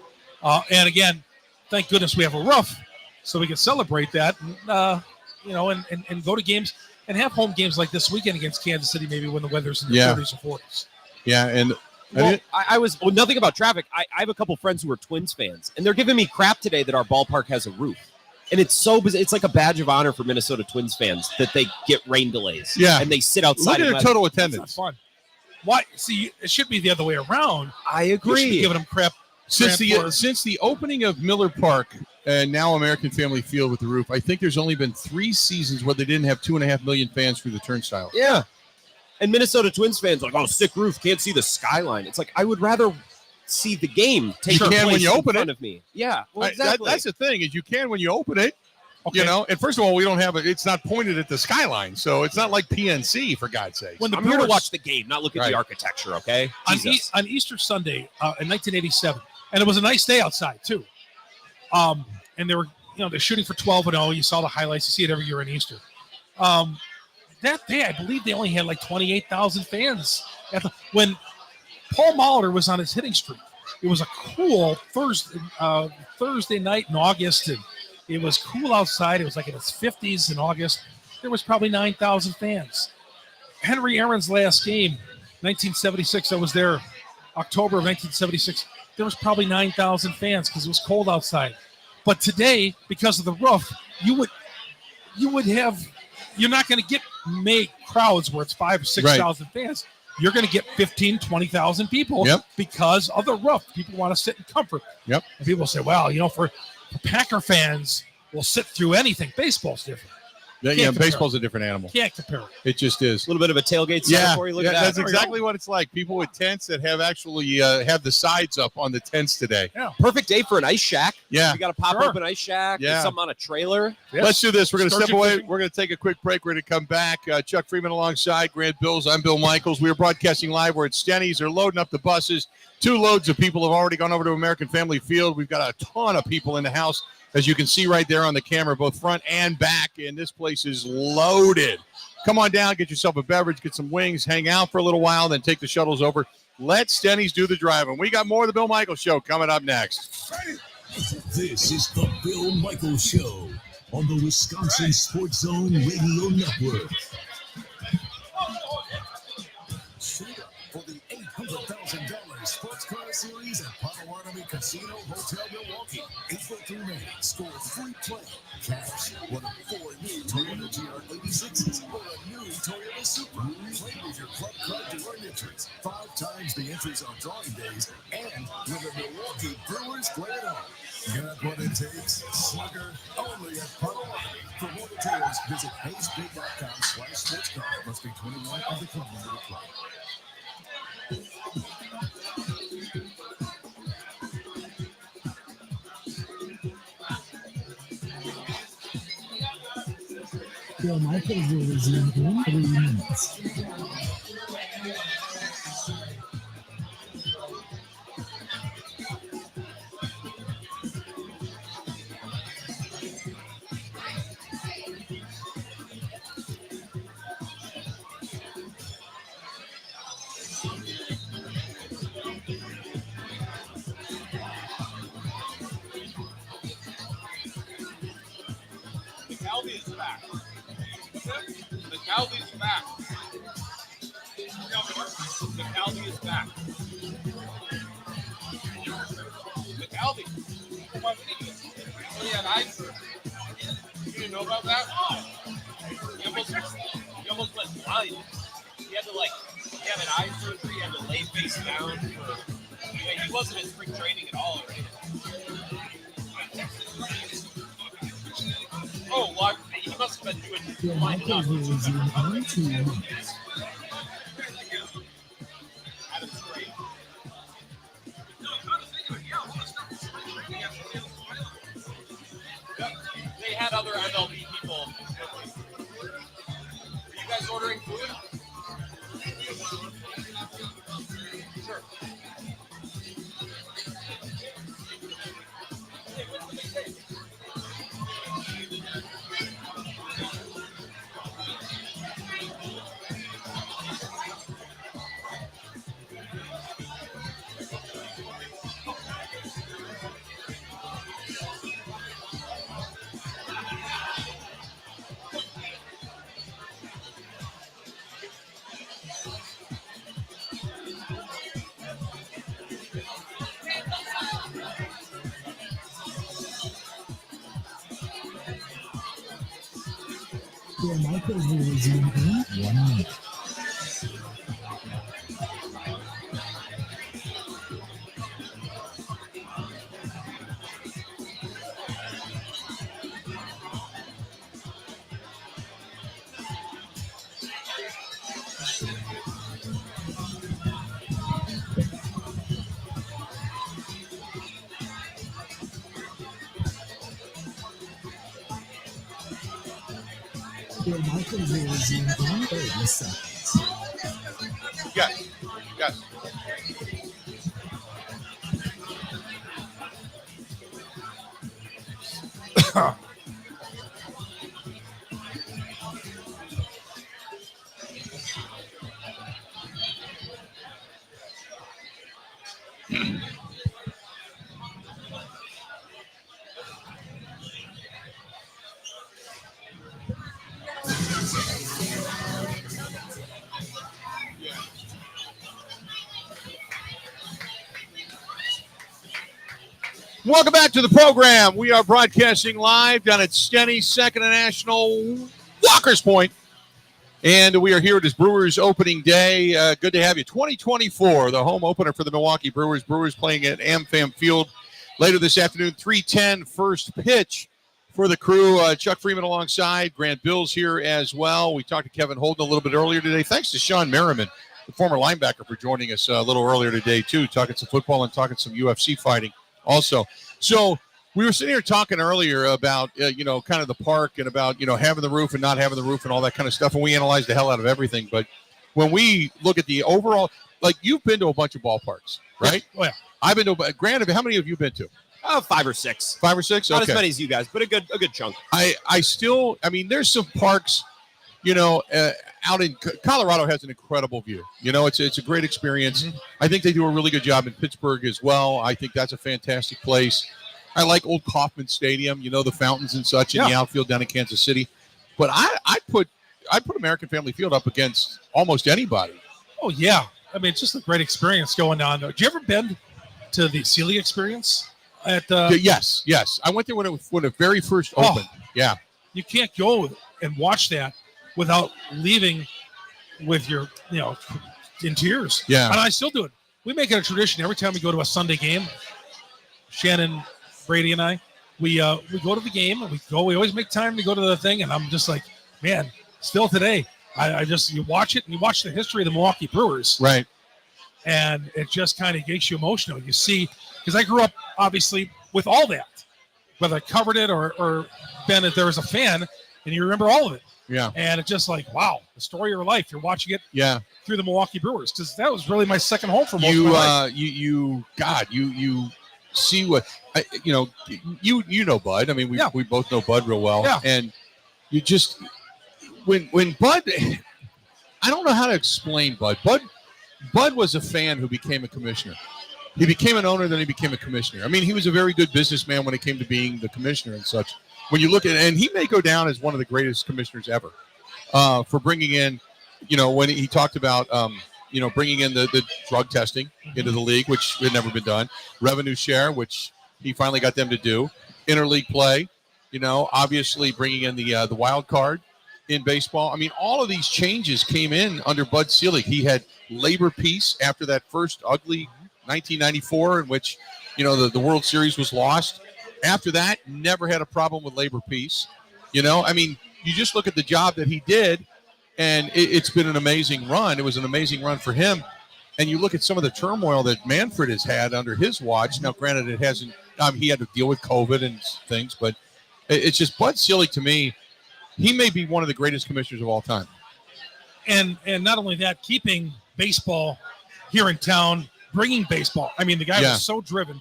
And again, thank goodness we have a roof so we can celebrate that and, and go to games and have home games like this weekend against Kansas City, maybe when the weather's in the 30s or 40s. Yeah, and I was nothing about traffic. I have a couple friends who are Twins fans, and they're giving me crap today that our ballpark has a roof. And it's so bizarre. It's like a badge of honor for Minnesota Twins fans that they get rain delays. Yeah. And they sit outside. Look at their total attendance. That's not fun. Why? See, it should be the other way around. I agree. You should be giving them crap. Since the opening of Miller Park and now American Family Field with the roof, I think there's only been 3 seasons where they didn't have 2.5 million fans through the turnstile. Yeah. And Minnesota Twins fans are like, sick roof, can't see the skyline. It's like, I would rather see the game take place when you open in front it. of me. Yeah, well, exactly. That's the thing is you can when you open it. Okay. And first of all, we don't have it. It's not pointed at the skyline, so it's not like PNC, for God's sake. I'm here to watch the game, not look at the architecture. Okay. On Easter Sunday in 1987, and it was a nice day outside too. And they were, they're shooting for 12-0. You saw the highlights. You see it every year on Easter. That day, I believe they only had like 28,000 fans. When Paul Molitor was on his hitting streak, it was a cool Thursday night in August, and it was cool outside. It was like in its 50s in August. There was probably 9,000 fans. Henry Aaron's last game, 1976, I was there, October of 1976. There was probably 9,000 fans because it was cold outside. But today, because of the roof, you're not going to get crowds where it's 5,000 or 6,000 fans. You're going to get 15,000, 20,000 people because of the roof. People want to sit in comfort. Yep. And people say, well, for Packer fans, will sit through anything. Baseball's different. Baseball's a different animal. Can't compare it. It just is. A little bit of a tailgate side for you. Look at that. That's exactly what it's like. People with tents that have actually have the sides up on the tents today. Yeah. Perfect day for an ice shack. Yeah. We got a pop-open ice shack. Yeah. Something on a trailer. Yes. Let's do this. We're going to step away. We're going to take a quick break. We're going to come back. Chuck Freimund alongside Grant Bills. I'm Bill Michaels. We are broadcasting live. We're at STENY'S. They're loading up the buses. 2 loads of people have already gone over to American Family Field. We've got a ton of people in the house, as you can see right there on the camera, both front and back, and this place is loaded. Come on down, get yourself a beverage, get some wings, hang out for a little while, then take the shuttles over. Let STENY'S do the driving. We got more of the Bill Michaels Show coming up next. This is the Bill Michaels Show on the Wisconsin Sports Zone Radio Network. For the $800,000 Sports Car Series at Potawatomi Casino Hotel Milwaukee. April through May. Score free play. Cash. One of 4 new Toyota GR86s or a new Toyota Supra. Play with your club card to earn entries. 5 times the entries on drawing days and win a Milwaukee Got what it takes. Slugger only at Puddle. For more details, visit hostbig.com/sportscar. Must be 21 and the club member to play. Bill Michaels will resume in 3 minutes. McAlvey is back. McAlvey is back. McAlvey is back. McAlvey. He had eye surgery. You didn't know about that? He almost went blind. He had an eye surgery. He had to lay face down. He wasn't in spring training at all or anything. Oh, well, he must have been doing Bill Michaels will resume in 2 minutes. Adam's great. They had other MLB people. Are you guys ordering food? Sure. Bill Michaels will resume in 1 minute. Bill Michaels will resume in 30 seconds. Yes. Yes. Welcome back to the program. We are broadcasting live down at STENY'S, Second and National, Walker's Point. And we are here at this Brewers opening day. Good to have you. 2024, the home opener for the Milwaukee Brewers. Brewers playing at AmFam Field later this afternoon, 3:10, first pitch for the crew. Chuck Freimund alongside. Grant Bill's here as well. We talked to Kevin Holden a little bit earlier today. Thanks to Sean Merriman, the former linebacker, for joining us a little earlier today, too, talking some football and talking some UFC fighting also. So we were sitting here talking earlier about, kind of the park and about, having the roof and not having the roof and all that kind of stuff. And we analyzed the hell out of everything. But when we look at the overall, like, you've been to a bunch of ballparks, right? Oh, yeah. I've been to, Grant, how many have you been to? 5 or 6. 5 or 6? Not Okay. as many as you guys, but a good chunk. There's some parks, out in Colorado has an incredible view. It's a great experience. Mm-hmm. I think they do a really good job in Pittsburgh as well. I think that's a fantastic place. I like Old Kauffman Stadium, the fountains and such in the outfield down in Kansas City. But I'd put American Family Field up against almost anybody. Oh, yeah. I mean, it's just a great experience going on. Did you ever been to the Sealy experience? Yes. I went there when it very first opened. Yeah. You can't go and watch that without leaving with your, in tears. Yeah. And I still do it. We make it a tradition every time we go to a Sunday game. Shannon, Brady and I. We go to the game, and we always make time to go to the thing, and I'm just like, man, still today, you watch it, and you watch the history of the Milwaukee Brewers. Right. And it just kind of makes you emotional. You see, because I grew up, obviously, with all that, whether I covered it or been there as a fan, and you remember all of it. Yeah. And it's just like, wow, the story of your life. You're watching it through the Milwaukee Brewers, because that was really my second home for most of my life. You see what you know Bud. I mean, we both know Bud real well. Yeah. And you just when Bud, I don't know how to explain Bud. Bud was a fan who became a commissioner. He became an owner, then he became a commissioner. I mean, he was a very good businessman when it came to being the commissioner and such. When you look at it, and he may go down as one of the greatest commissioners ever for bringing in, when he talked about, bringing in the drug testing into the league, which had never been done, revenue share, which he finally got them to do, interleague play, obviously bringing in the wild card in baseball. I mean, all of these changes came in under Bud Selig. He had labor peace after that first ugly 1994 in which, the World Series was lost. After that, never had a problem with labor peace. I mean, you just look at the job that he did, and it's been an amazing run. It was an amazing run for him. And you look at some of the turmoil that Manfred has had under his watch. Now, granted, it hasn't he had to deal with COVID and things, but it's just Bud Selig, to me, he may be one of the greatest commissioners of all time. And not only that, keeping baseball here in town, bringing baseball. I mean, the guy was so driven.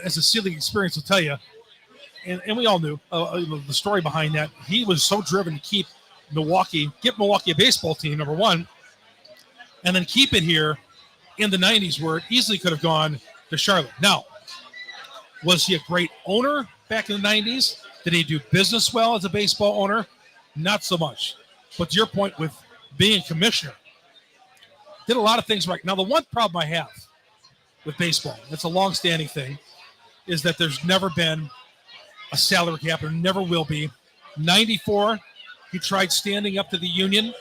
As a Selig experience will tell you, and we all knew the story behind that. He was so driven to keep get Milwaukee a baseball team, number one, and then keep it here in the 90s where it easily could have gone to Charlotte. Now, was he a great owner back in the 90s? Did he do business well as a baseball owner? Not so much. But to your point with being commissioner, did a lot of things right. Now, the one problem I have with baseball, it's a long-standing thing, is that there's never been a salary cap, and never will be. 94, he tried standing up to the union,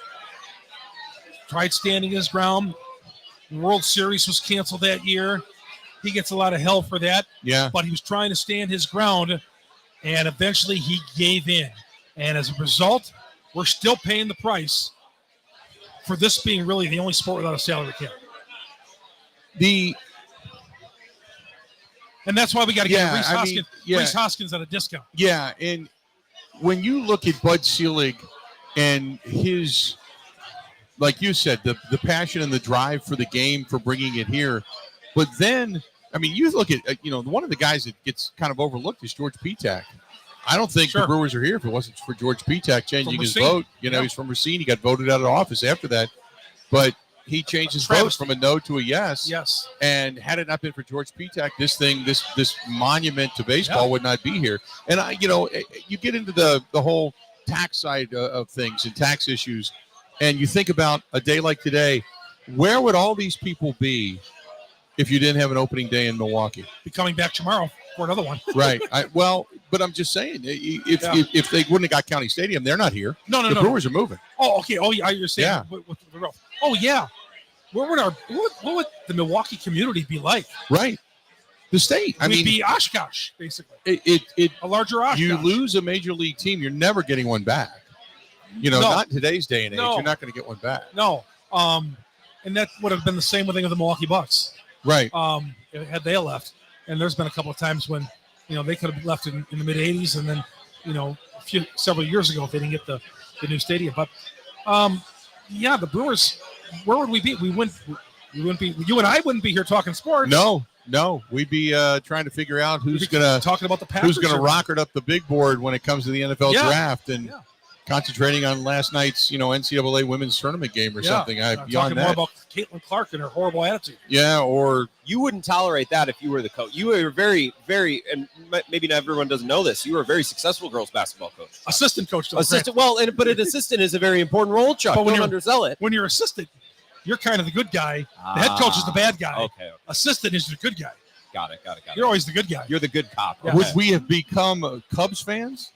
tried standing his ground. The World Series was canceled that year. He gets a lot of hell for that. Yeah. But he was trying to stand his ground, and eventually he gave in. And as a result, we're still paying the price for this being really the only sport without a salary cap. And that's why we got to get Reese Hoskins at a discount. Yeah, and when you look at Bud Selig and his, like you said, the passion and the drive for the game, for bringing it here, but then, I mean, you look at, one of the guys that gets kind of overlooked is George Petak. I don't think the Brewers are here if it wasn't for George Petak changing his vote. He's from Racine. He got voted out of office after that, but he changed his vote from a no to a yes. Yes. And had it not been for George Petak, this monument to baseball would not be here. And you get into the whole tax side of things and tax issues, and you think about a day like today, where would all these people be if you didn't have an opening day in Milwaukee? Be coming back tomorrow for another one. Right. But I'm just saying, if they wouldn't have got County Stadium, they're not here. No. The Brewers are moving. Oh, okay. Oh, yeah. You're saying with the growth. Oh, yeah. What would the Milwaukee community be like? Right. The state. We'd be Oshkosh, basically. A larger Oshkosh. You lose a major league team, you're never getting one back. Not in today's day and age. You're not going to get one back. No. And that would have been the same thing with the Milwaukee Bucks. Right. Had they left. And there's been a couple of times when, they could have left in the mid 80s, and then, several years ago if they didn't get the new stadium. But the Brewers, where would we be? We wouldn't be. You and I wouldn't be here talking sports. No, we'd be trying to figure out who's talking about the Packers, who's going to rocket up the big board when it comes to the NFL draft, and concentrating on last night's NCAA women's tournament game or something. Talking more about Caitlin Clark and her horrible attitude. Yeah, or you wouldn't tolerate that if you were the coach. You were very, very, and maybe not everyone doesn't know this. You were a very successful girls basketball coach, assistant coach. Assistant. Well, but an assistant is a very important role, Chuck. But don't undersell it. When you're assistant, you're kind of the good guy. The head coach is the bad guy. Okay. Assistant is the good guy. Got it. You're always the good guy. You're the good cop. Yeah. Would we have become Cubs fans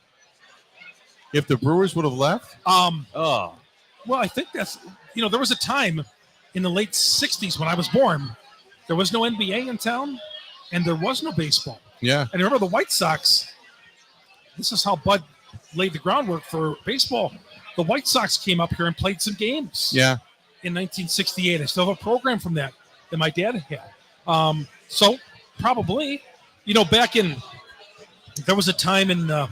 if the Brewers would have left? Well, I think that's, there was a time in the late 60s when I was born, there was no NBA in town and there was no baseball. Yeah. And remember the White Sox, this is how Bud laid the groundwork for baseball. The White Sox came up here and played some games. Yeah. In 1968. I still have a program from that my dad had. So probably, back there was a time in the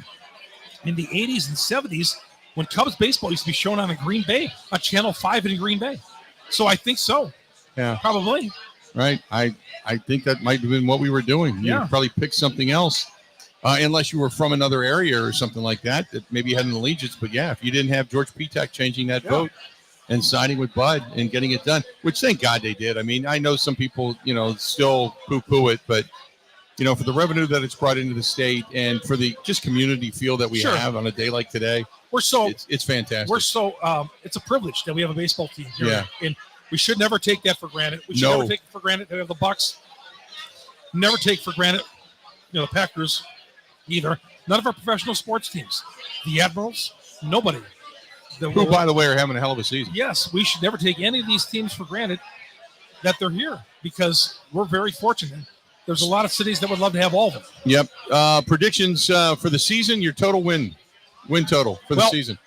80s and 70s when Cubs baseball used to be shown on Green Bay, on Channel 5 in Green Bay. So I think so. Yeah. Probably. Right. I think that might have been what we were doing. Yeah. You'd probably pick something else, unless you were from another area or something like that maybe had an allegiance. But, yeah, if you didn't have George Petak changing that vote and signing with Bud and getting it done, which thank God they did. I mean, I know some people, still poo-poo it, but, for the revenue that it's brought into the state and for the just community feel that we have on a day like today, it's fantastic. We're so it's a privilege that we have a baseball team here. Yeah. And we should never take that for granted. We should never take it for granted that we have the Bucks. Never take for granted, the Packers either. None of our professional sports teams. The Admirals, nobody. Who, by the way, are having a hell of a season. Yes, we should never take any of these teams for granted that they're here because we're very fortunate. There's a lot of cities that would love to have all of them. Yep. Predictions for the season, your total win total for the season.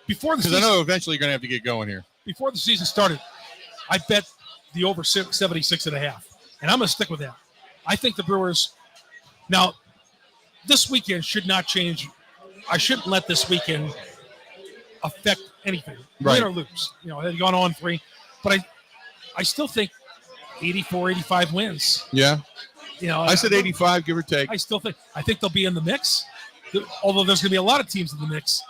Before the season, because I know eventually you're going to have to get going here. Before the season started, I bet the over 76.5, and I'm going to stick with that. I think the Brewers. Now, this weekend should not change. I shouldn't let this weekend affect anything, win or lose. They've gone 0-3, but I still think 84, 85 wins. Yeah. I said 85, give or take. I think they'll be in the mix, although there's going to be a lot of teams in the mix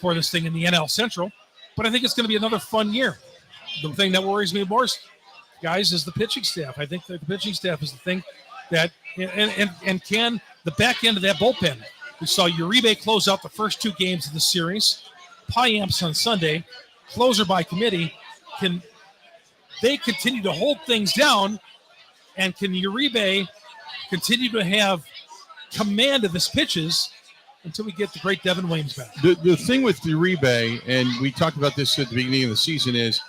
for this thing in the NL Central. But I think it's going to be another fun year. The thing that worries me most, guys, is the pitching staff. I think that the pitching staff is the thing that and can the back end of that bullpen. We saw Uribe close out the first two games of the series. Piamps on Sunday, closer by committee. Can they continue to hold things down? And can Uribe continue to have command of his pitches until we get the great Devin Williams back? The thing with Uribe, and we talked about this at the beginning of the season, is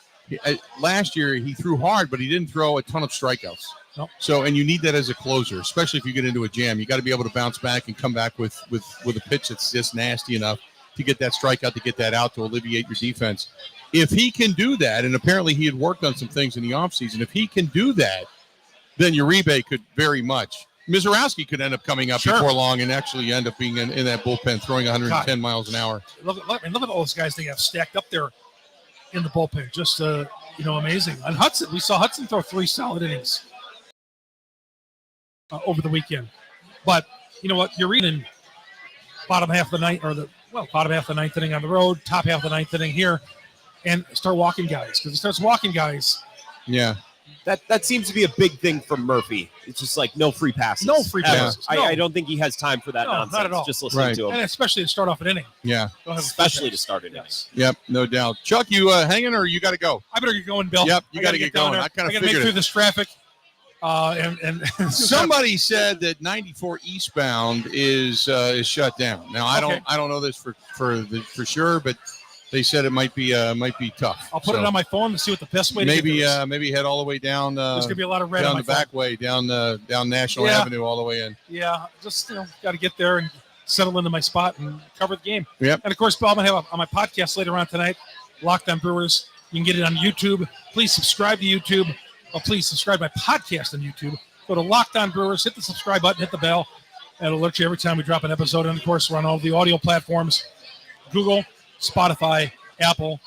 last year he threw hard, but he didn't throw a ton of strikeouts. Nope. So, and you need that as a closer, especially if you get into a jam. You got to be able to bounce back and come back with a pitch that's just nasty enough to get that strikeout, to get that out, to alleviate your defense. If he can do that, and apparently he had worked on some things in the offseason, if he can do that, then Uribe could very much. Mizorowski could end up coming up before long and actually end up being in that bullpen, throwing 110 miles an hour. Look at all those guys they have stacked up there in the bullpen. Just, amazing. And Hudson, we saw Hudson throw 3 solid innings over the weekend. But you know what? You're reading bottom half of the ninth, bottom half of the ninth inning on the road, top half of the ninth inning here, and start walking guys. Because he starts walking guys. Yeah. That seems to be a big thing from Murphy. It's just like no free passes. No free passes. No. I don't think he has time for that nonsense. Not at all. Just listening to him. And especially to start off an inning. Yeah. Especially to start an inning. Yep, no doubt. Chuck, you hanging or you got to go? I better get going, Bill. Yep, you got to get going. I kind of figured make through this traffic. And somebody said that 94 eastbound is shut down. Now I don't know this for sure, but they said it might be tough. I'll put it on my phone and see what the best way to get this. Maybe head all the way down. There's gonna be a lot of red down on my the back phone. way, down National Avenue all the way in. Yeah, just got to get there and settle into my spot and cover the game. Yep. And of course, Bob, I'm gonna have on my podcast later on tonight, Locked On Brewers. You can get it on YouTube. Please subscribe to YouTube. Please subscribe to my podcast on YouTube. Go to Locked On Brewers. Hit the subscribe button. Hit the bell. It'll alert you every time we drop an episode. And of course, we're on all the audio platforms: Google, Spotify, Apple.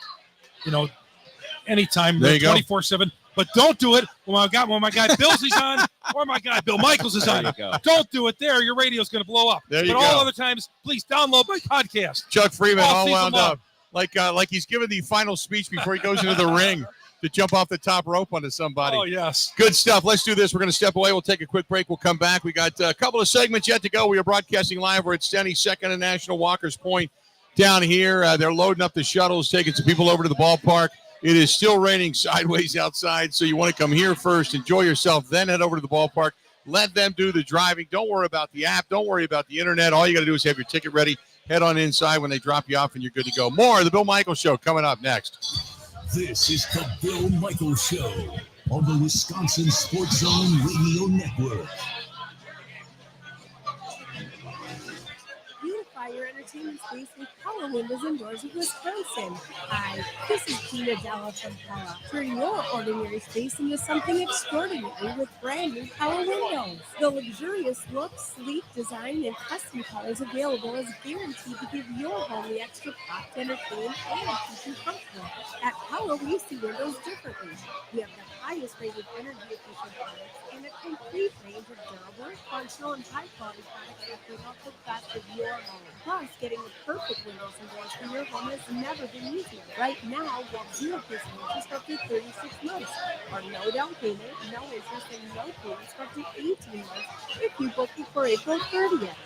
Anytime, 24/7. But don't do it when my guy Billsy's on or my guy Bill Michaels is on. Don't do it there. Your radio's going to blow up. There you but go. all other times, please download my podcast. Chuck Freimund all wound long. up like he's giving the final speech before he goes into the ring to jump off the top rope onto somebody. Oh, yes. Good stuff. Let's do this. We're going to step away. We'll take a quick break. We'll come back. We got a couple of segments yet to go. We are broadcasting live. We're at STENY'S, Second and National, Walker's Point down here. They're loading up the shuttles, taking some people over to the ballpark. It is still raining sideways outside, so you want to come here first, enjoy yourself, then head over to the ballpark. Let them do the driving. Don't worry about the app. Don't worry about the internet. All you got to do is have your ticket ready. Head on inside when they drop you off, and you're good to go. More of the Bill Michaels Show coming up next. This is the Bill Michaels Show on the Wisconsin Sports Zone Radio Network. entertainment space with Pella Windows and Doors of Wisconsin. Hi, this is Tina Della from Pella. Turn your ordinary space into something extraordinary with brand new Pella Windows. The luxurious look, sleek design, and custom colors available is guaranteed to give your home the extra pop to entertain and keep you comfortable. At Pella, we see windows differently. We have the highest rated energy efficient products and a complete range of durable, functional, and high quality products that bring out the best of your home. Plus, getting the perfect windows and doors for your home has never been easier. Right now, get 0% interest up to 36 months, or no down payment, no interest, and no payments for up to 18 months if you book before April 30th.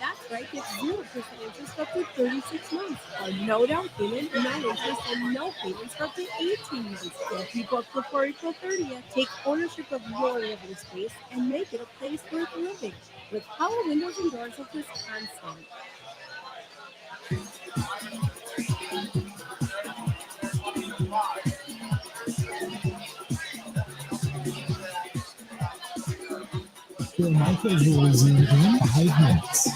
That's right, get 0% interest up to 36 months, or no down payment, no interest, and no payments for up to 18 months if you book before April 30th. Take ownership of your living space and make it a place worth living with Power Windows and Doors of Wisconsin. Your micros will resume in 5 minutes.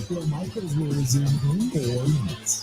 Your micros will resume in 4 minutes.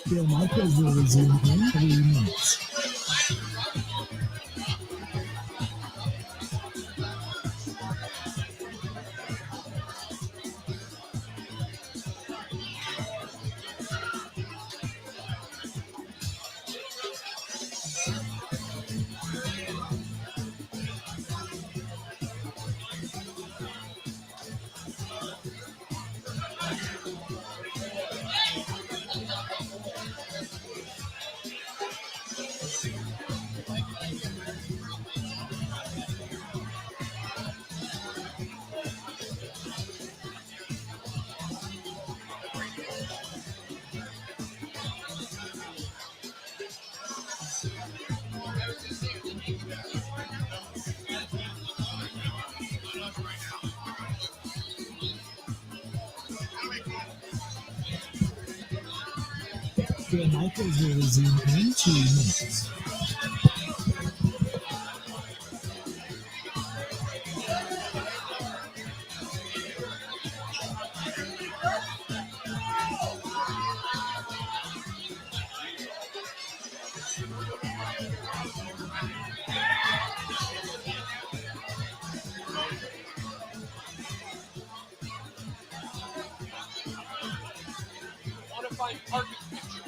Your micros will resume in 3 minutes. Your micros will resume in 2 minutes. Modifying target picture.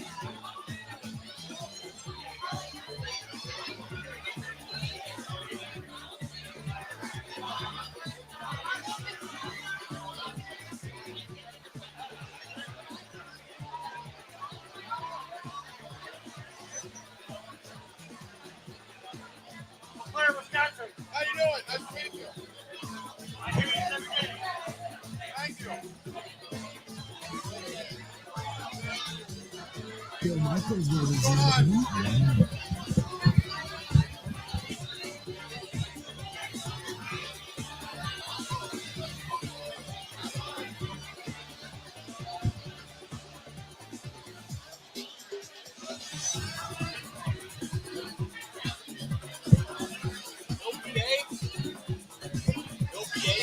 Michaels, ladies and gentlemen.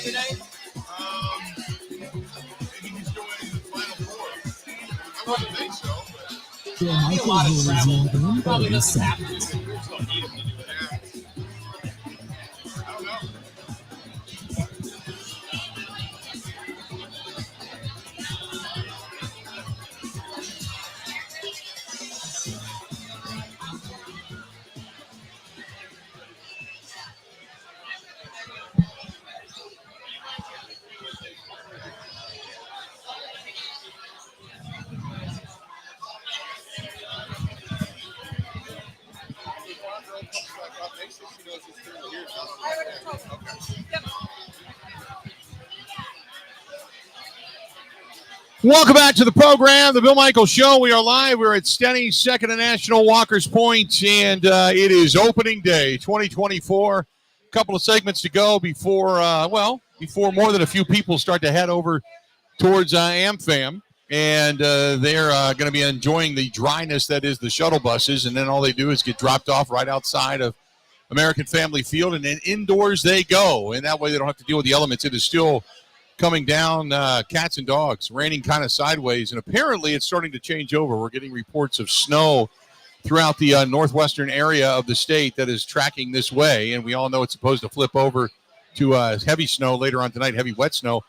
Today? Maybe he's doing the Final Four. I wouldn't think so, but Joe Michaels, ladies and gentlemen. Probably doesn't Set. have to. The Brewers don't need him to do it. I don't know. Welcome back to the program, the Bill Michaels Show. We are live. We're at STENY'S, Second and National, Walker's Point, and it is opening day 2024. A couple of segments to go before more than a few people start to head over towards AmFam, and they're going to be enjoying the dryness that is the shuttle buses, and then all they do is get dropped off right outside of American Family Field, and then indoors they go, and that way they don't have to deal with the elements. It is still coming down, cats and dogs, raining kind of sideways, and apparently it's starting to change over. We're getting reports of snow throughout the northwestern area of the state that is tracking this way, and we all know it's supposed to flip over to heavy snow later on tonight, heavy wet snow.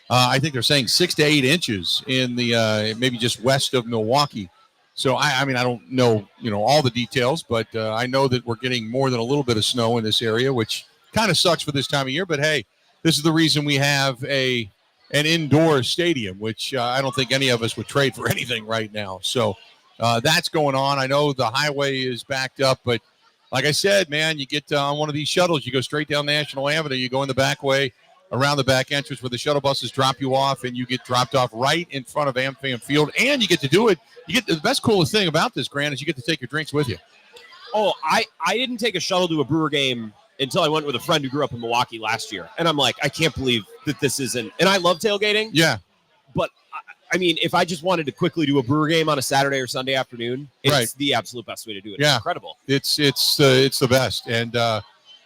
I think they're saying 6 to 8 inches in the maybe just west of Milwaukee. So, I mean, I don't know, all the details, but I know that we're getting more than a little bit of snow in this area, which kind of sucks for this time of year, but hey, this is the reason we have an indoor stadium, which I don't think any of us would trade for anything right now. So that's going on. I know the highway is backed up, but like I said, man, you get on one of these shuttles, you go straight down National Avenue, you go in the back way, around the back entrance where the shuttle buses drop you off, and you get dropped off right in front of AmFam Field, and you get to do it. You get the best, coolest thing about this, Grant, is you get to take your drinks with you. Oh, I didn't take a shuttle to a Brewer game until I went with a friend who grew up in Milwaukee last year. And I'm like, I can't believe that this isn't. And I love tailgating. Yeah. But, I mean, if I just wanted to quickly do a Brewer game on a Saturday or Sunday afternoon, it's the absolute best way to do it. Yeah. It's incredible. It's the best. And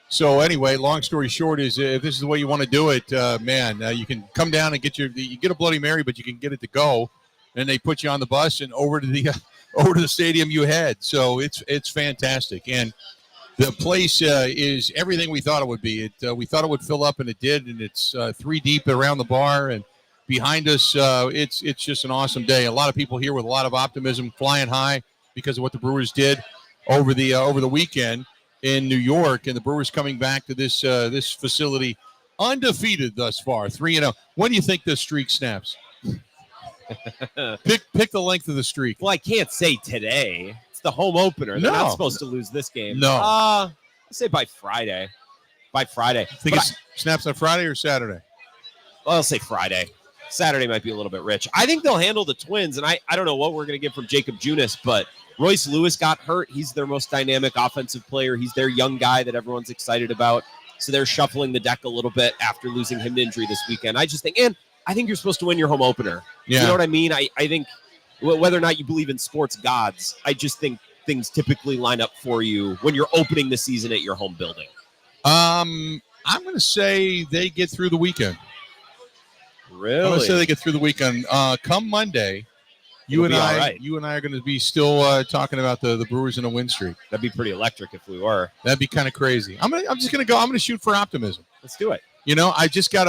so anyway, long story short is if this is the way you want to do it, you can come down and you get a Bloody Mary, but you can get it to go. And they put you on the bus and over to the stadium you head. So it's fantastic. And the place is everything we thought it would be. We thought it would fill up, and it did. And it's 3 deep around the bar, and behind us, it's just an awesome day. A lot of people here with a lot of optimism, flying high because of what the Brewers did over the weekend in New York, and the Brewers coming back to this facility undefeated thus far, 3-0. When do you think this streak snaps? Pick the length of the streak. Well, I can't say today. It's the home opener. They're not supposed to lose this game. No. I'll say by Friday. Think it snaps on Friday or Saturday? Well, I'll say Friday. Saturday might be a little bit rich. I think they'll handle the Twins, and I don't know what we're going to get from Jacob Junis, but Royce Lewis got hurt. He's their most dynamic offensive player. He's their young guy that everyone's excited about. So they're shuffling the deck a little bit after losing him to injury this weekend. I just think, and I think you're supposed to win your home opener. Yeah. You know what I mean? I think whether or not you believe in sports gods, I just think things typically line up for you when you're opening the season at your home building. I'm going to say they get through the weekend. Really? I'm going to say they get through the weekend. Come Monday, you and I are going to be still talking about the Brewers in a win streak. That'd be pretty electric if we were. That'd be kind of crazy. I'm just going to go. I'm going to shoot for optimism. Let's do it. I just got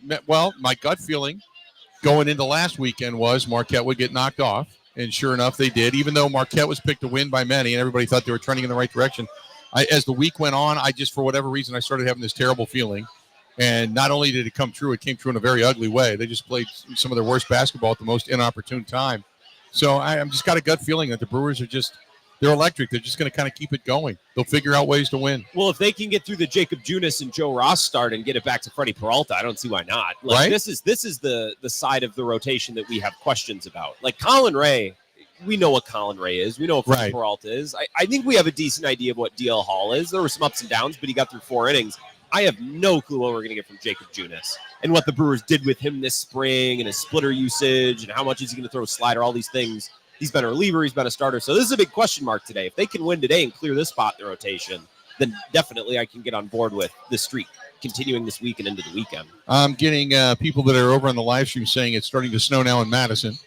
my gut feeling going into last weekend was Marquette would get knocked off, and sure enough, they did. Even though Marquette was picked to win by many, and everybody thought they were trending in the right direction, as the week went on, I just, for whatever reason, I started having this terrible feeling. And not only did it come true, it came true in a very ugly way. They just played some of their worst basketball at the most inopportune time. So I'm just got a gut feeling that the Brewers they're electric. They're just going to kind of keep it going. They'll figure out ways to win. Well, if they can get through the Jacob Junis and Joe Ross start and get it back to Freddie Peralta, I don't see why not. Like, right? This is the side of the rotation that we have questions about. Like Colin Ray, we know what Colin Ray is. We know what Frank Peralta is. I think we have a decent idea of what DL Hall is. There were some ups and downs, but he got through 4 innings. I have no clue what we're going to get from Jacob Junis and what the Brewers did with him this spring and his splitter usage and how much is he going to throw a slider, all these things. He's been a reliever. He's been a starter. So this is a big question mark today. If they can win today and clear this spot in the rotation, then definitely I can get on board with this streak continuing this week and into the weekend. I'm getting people that are over on the live stream saying it's starting to snow now in Madison,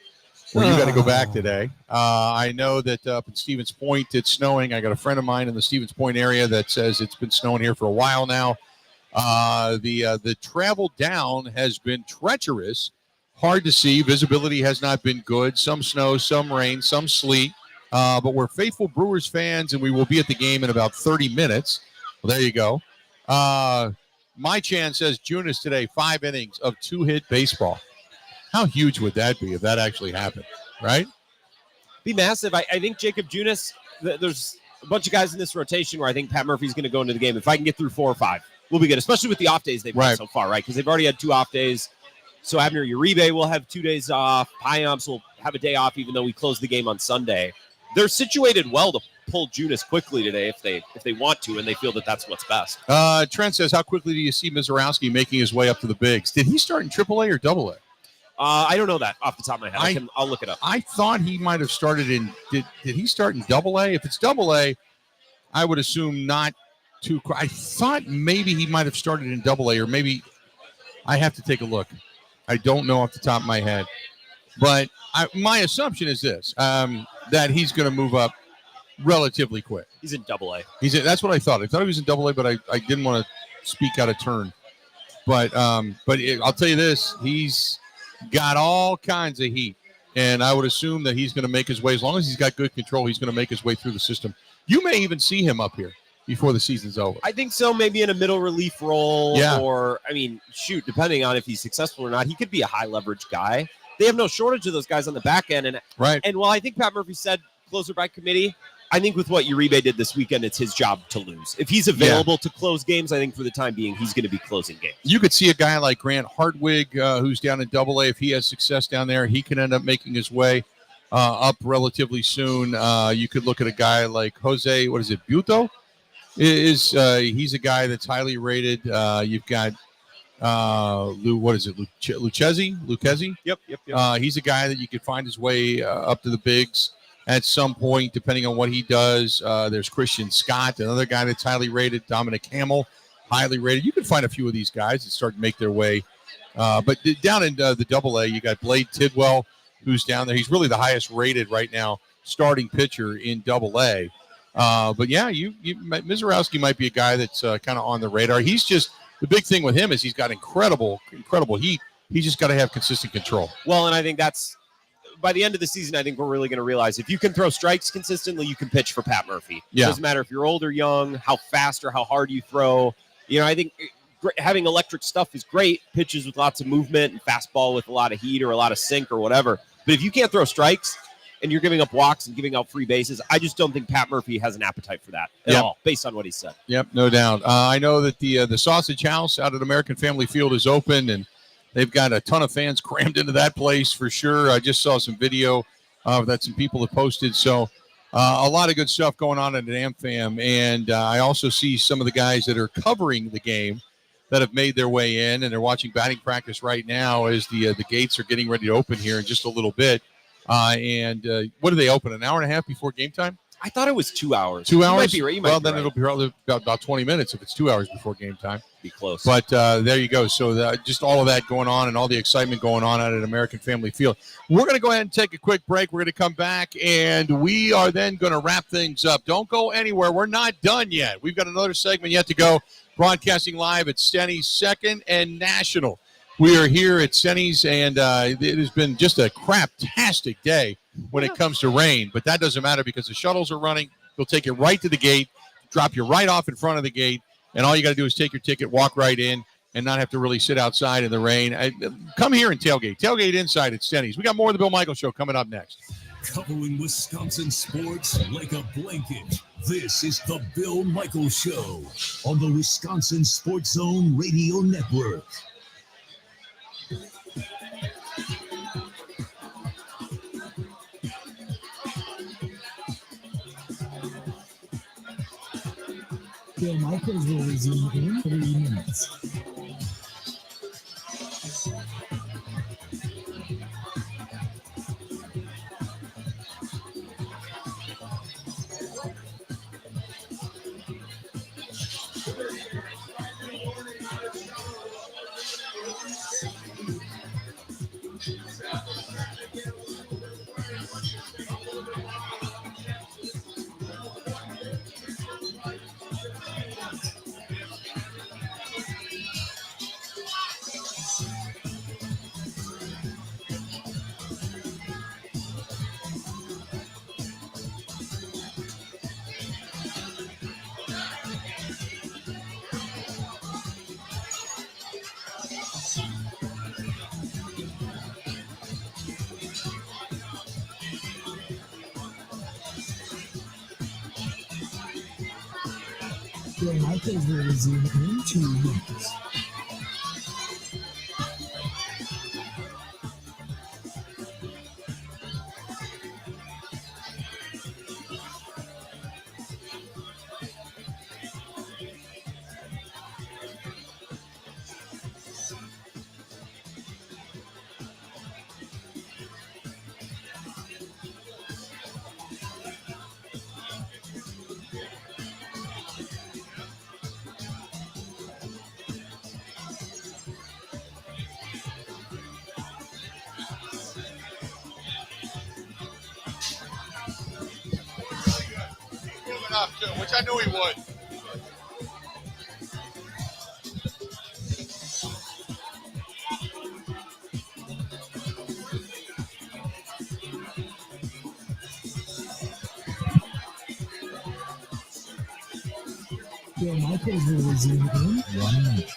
where you got to go back today. I know that up in Stevens Point it's snowing. I got a friend of mine in the Stevens Point area that says it's been snowing here for a while now. The travel down has been treacherous, hard to see. Visibility has not been good. Some snow, some rain, some sleet. But we're faithful Brewers fans, and we will be at the game in about 30 minutes. Well, there you go. My Chan says Junis today, 5 innings of 2-hit baseball. How huge would that be if that actually happened, right? Be massive. I think Jacob Junis, there's a bunch of guys in this rotation where I think Pat Murphy's going to go into the game. If I can get through 4 or 5, we'll be good, especially with the off days they've had so far, right? Because they've already had 2 off days. So Abner Uribe will have 2 days off. Payamps will have a day off, even though we closed the game on Sunday. They're situated well to pull Junis quickly today if they want to, and they feel that that's what's best. Trent says, how quickly do you see Mizorowski making his way up to the bigs? Did he start in AAA or AA? I don't know that off the top of my head. I'll look it up. I thought he might have started in. Did he start in AA? If it's AA, I would assume not too. I thought maybe he might have started in AA, or maybe I have to take a look. I don't know off the top of my head, but my assumption is this: that he's going to move up relatively quick. He's in AA. That's what I thought. I thought he was in AA, but I didn't want to speak out of turn. But I'll tell you this: he's got all kinds of heat, and I would assume that he's going to make his way. As long as he's got good control, he's going to make his way through the system. You may even see him up here before the season's over. I think so, maybe in a middle relief role, or, I mean, shoot, depending on if he's successful or not, he could be a high-leverage guy. They have no shortage of those guys on the back end. And while I think Pat Murphy said closer by committee, I think with what Uribe did this weekend, it's his job to lose. If he's available to close games, I think for the time being, he's going to be closing games. You could see a guy like Grant Hartwig, who's down in AA. If he has success down there, he can end up making his way up relatively soon. You could look at a guy like Jose, Buto? He's a guy that's highly rated. You've got Lucchesi? Yep. He's a guy that you could find his way up to the bigs at some point, depending on what he does. There's Christian Scott, another guy that's highly rated. Dominic Hamill, highly rated. You can find a few of these guys that start to make their way. But down in the AA, you got Blade Tidwell, who's down there. He's really the highest rated right now starting pitcher in AA. But yeah, Mizorowski might be a guy that's kind of on the radar. He's just, the big thing with him is he's got incredible heat. He's just got to have consistent control. Well, and I think that's, by the end of the season, I think we're really going to realize if you can throw strikes consistently, you can pitch for Pat Murphy. Yeah. It doesn't matter if you're old or young, how fast or how hard you throw. I think having electric stuff is great. Pitches with lots of movement and fastball with a lot of heat or a lot of sink or whatever. But if you can't throw strikes and you're giving up walks and giving out free bases, I just don't think Pat Murphy has an appetite for that at all, based on what he said. Yep, no doubt. I know that the Sausage House out at American Family Field is open, and they've got a ton of fans crammed into that place for sure. I just saw some video that some people have posted. So a lot of good stuff going on at AmFam. And I also see some of the guys that are covering the game that have made their way in, and they're watching batting practice right now as the gates are getting ready to open here in just a little bit. And what do they open, an hour and a half before game time? I thought it was 2 hours. 2 hours? You might be right. Well, then it'll be probably about 20 minutes if it's 2 hours before game time. Be close. But there you go. So just all of that going on and all the excitement going on out at American Family Field. We're going to go ahead and take a quick break. We're going to come back, and we are then going to wrap things up. Don't go anywhere. We're not done yet. We've got another segment yet to go, broadcasting live at STENY'S 2nd and National. We are here at STENY'S, and it has been just a craptastic day when it comes to rain. But that doesn't matter because the shuttles are running. They'll take you right to the gate, drop you right off in front of the gate, and all you got to do is take your ticket, walk right in, and not have to really sit outside in the rain. Come here and tailgate. Tailgate inside at STENY'S. We got more of the Bill Michaels Show coming up next. Covering Wisconsin sports like a blanket. This is the Bill Michaels Show on the Wisconsin Sports Zone Radio Network. Bill Michaels will resume in 3 minutes. Bill Michaels will resume in 2 minutes. Up too, which I knew he would. Bill Michaels will resume in 1 minute.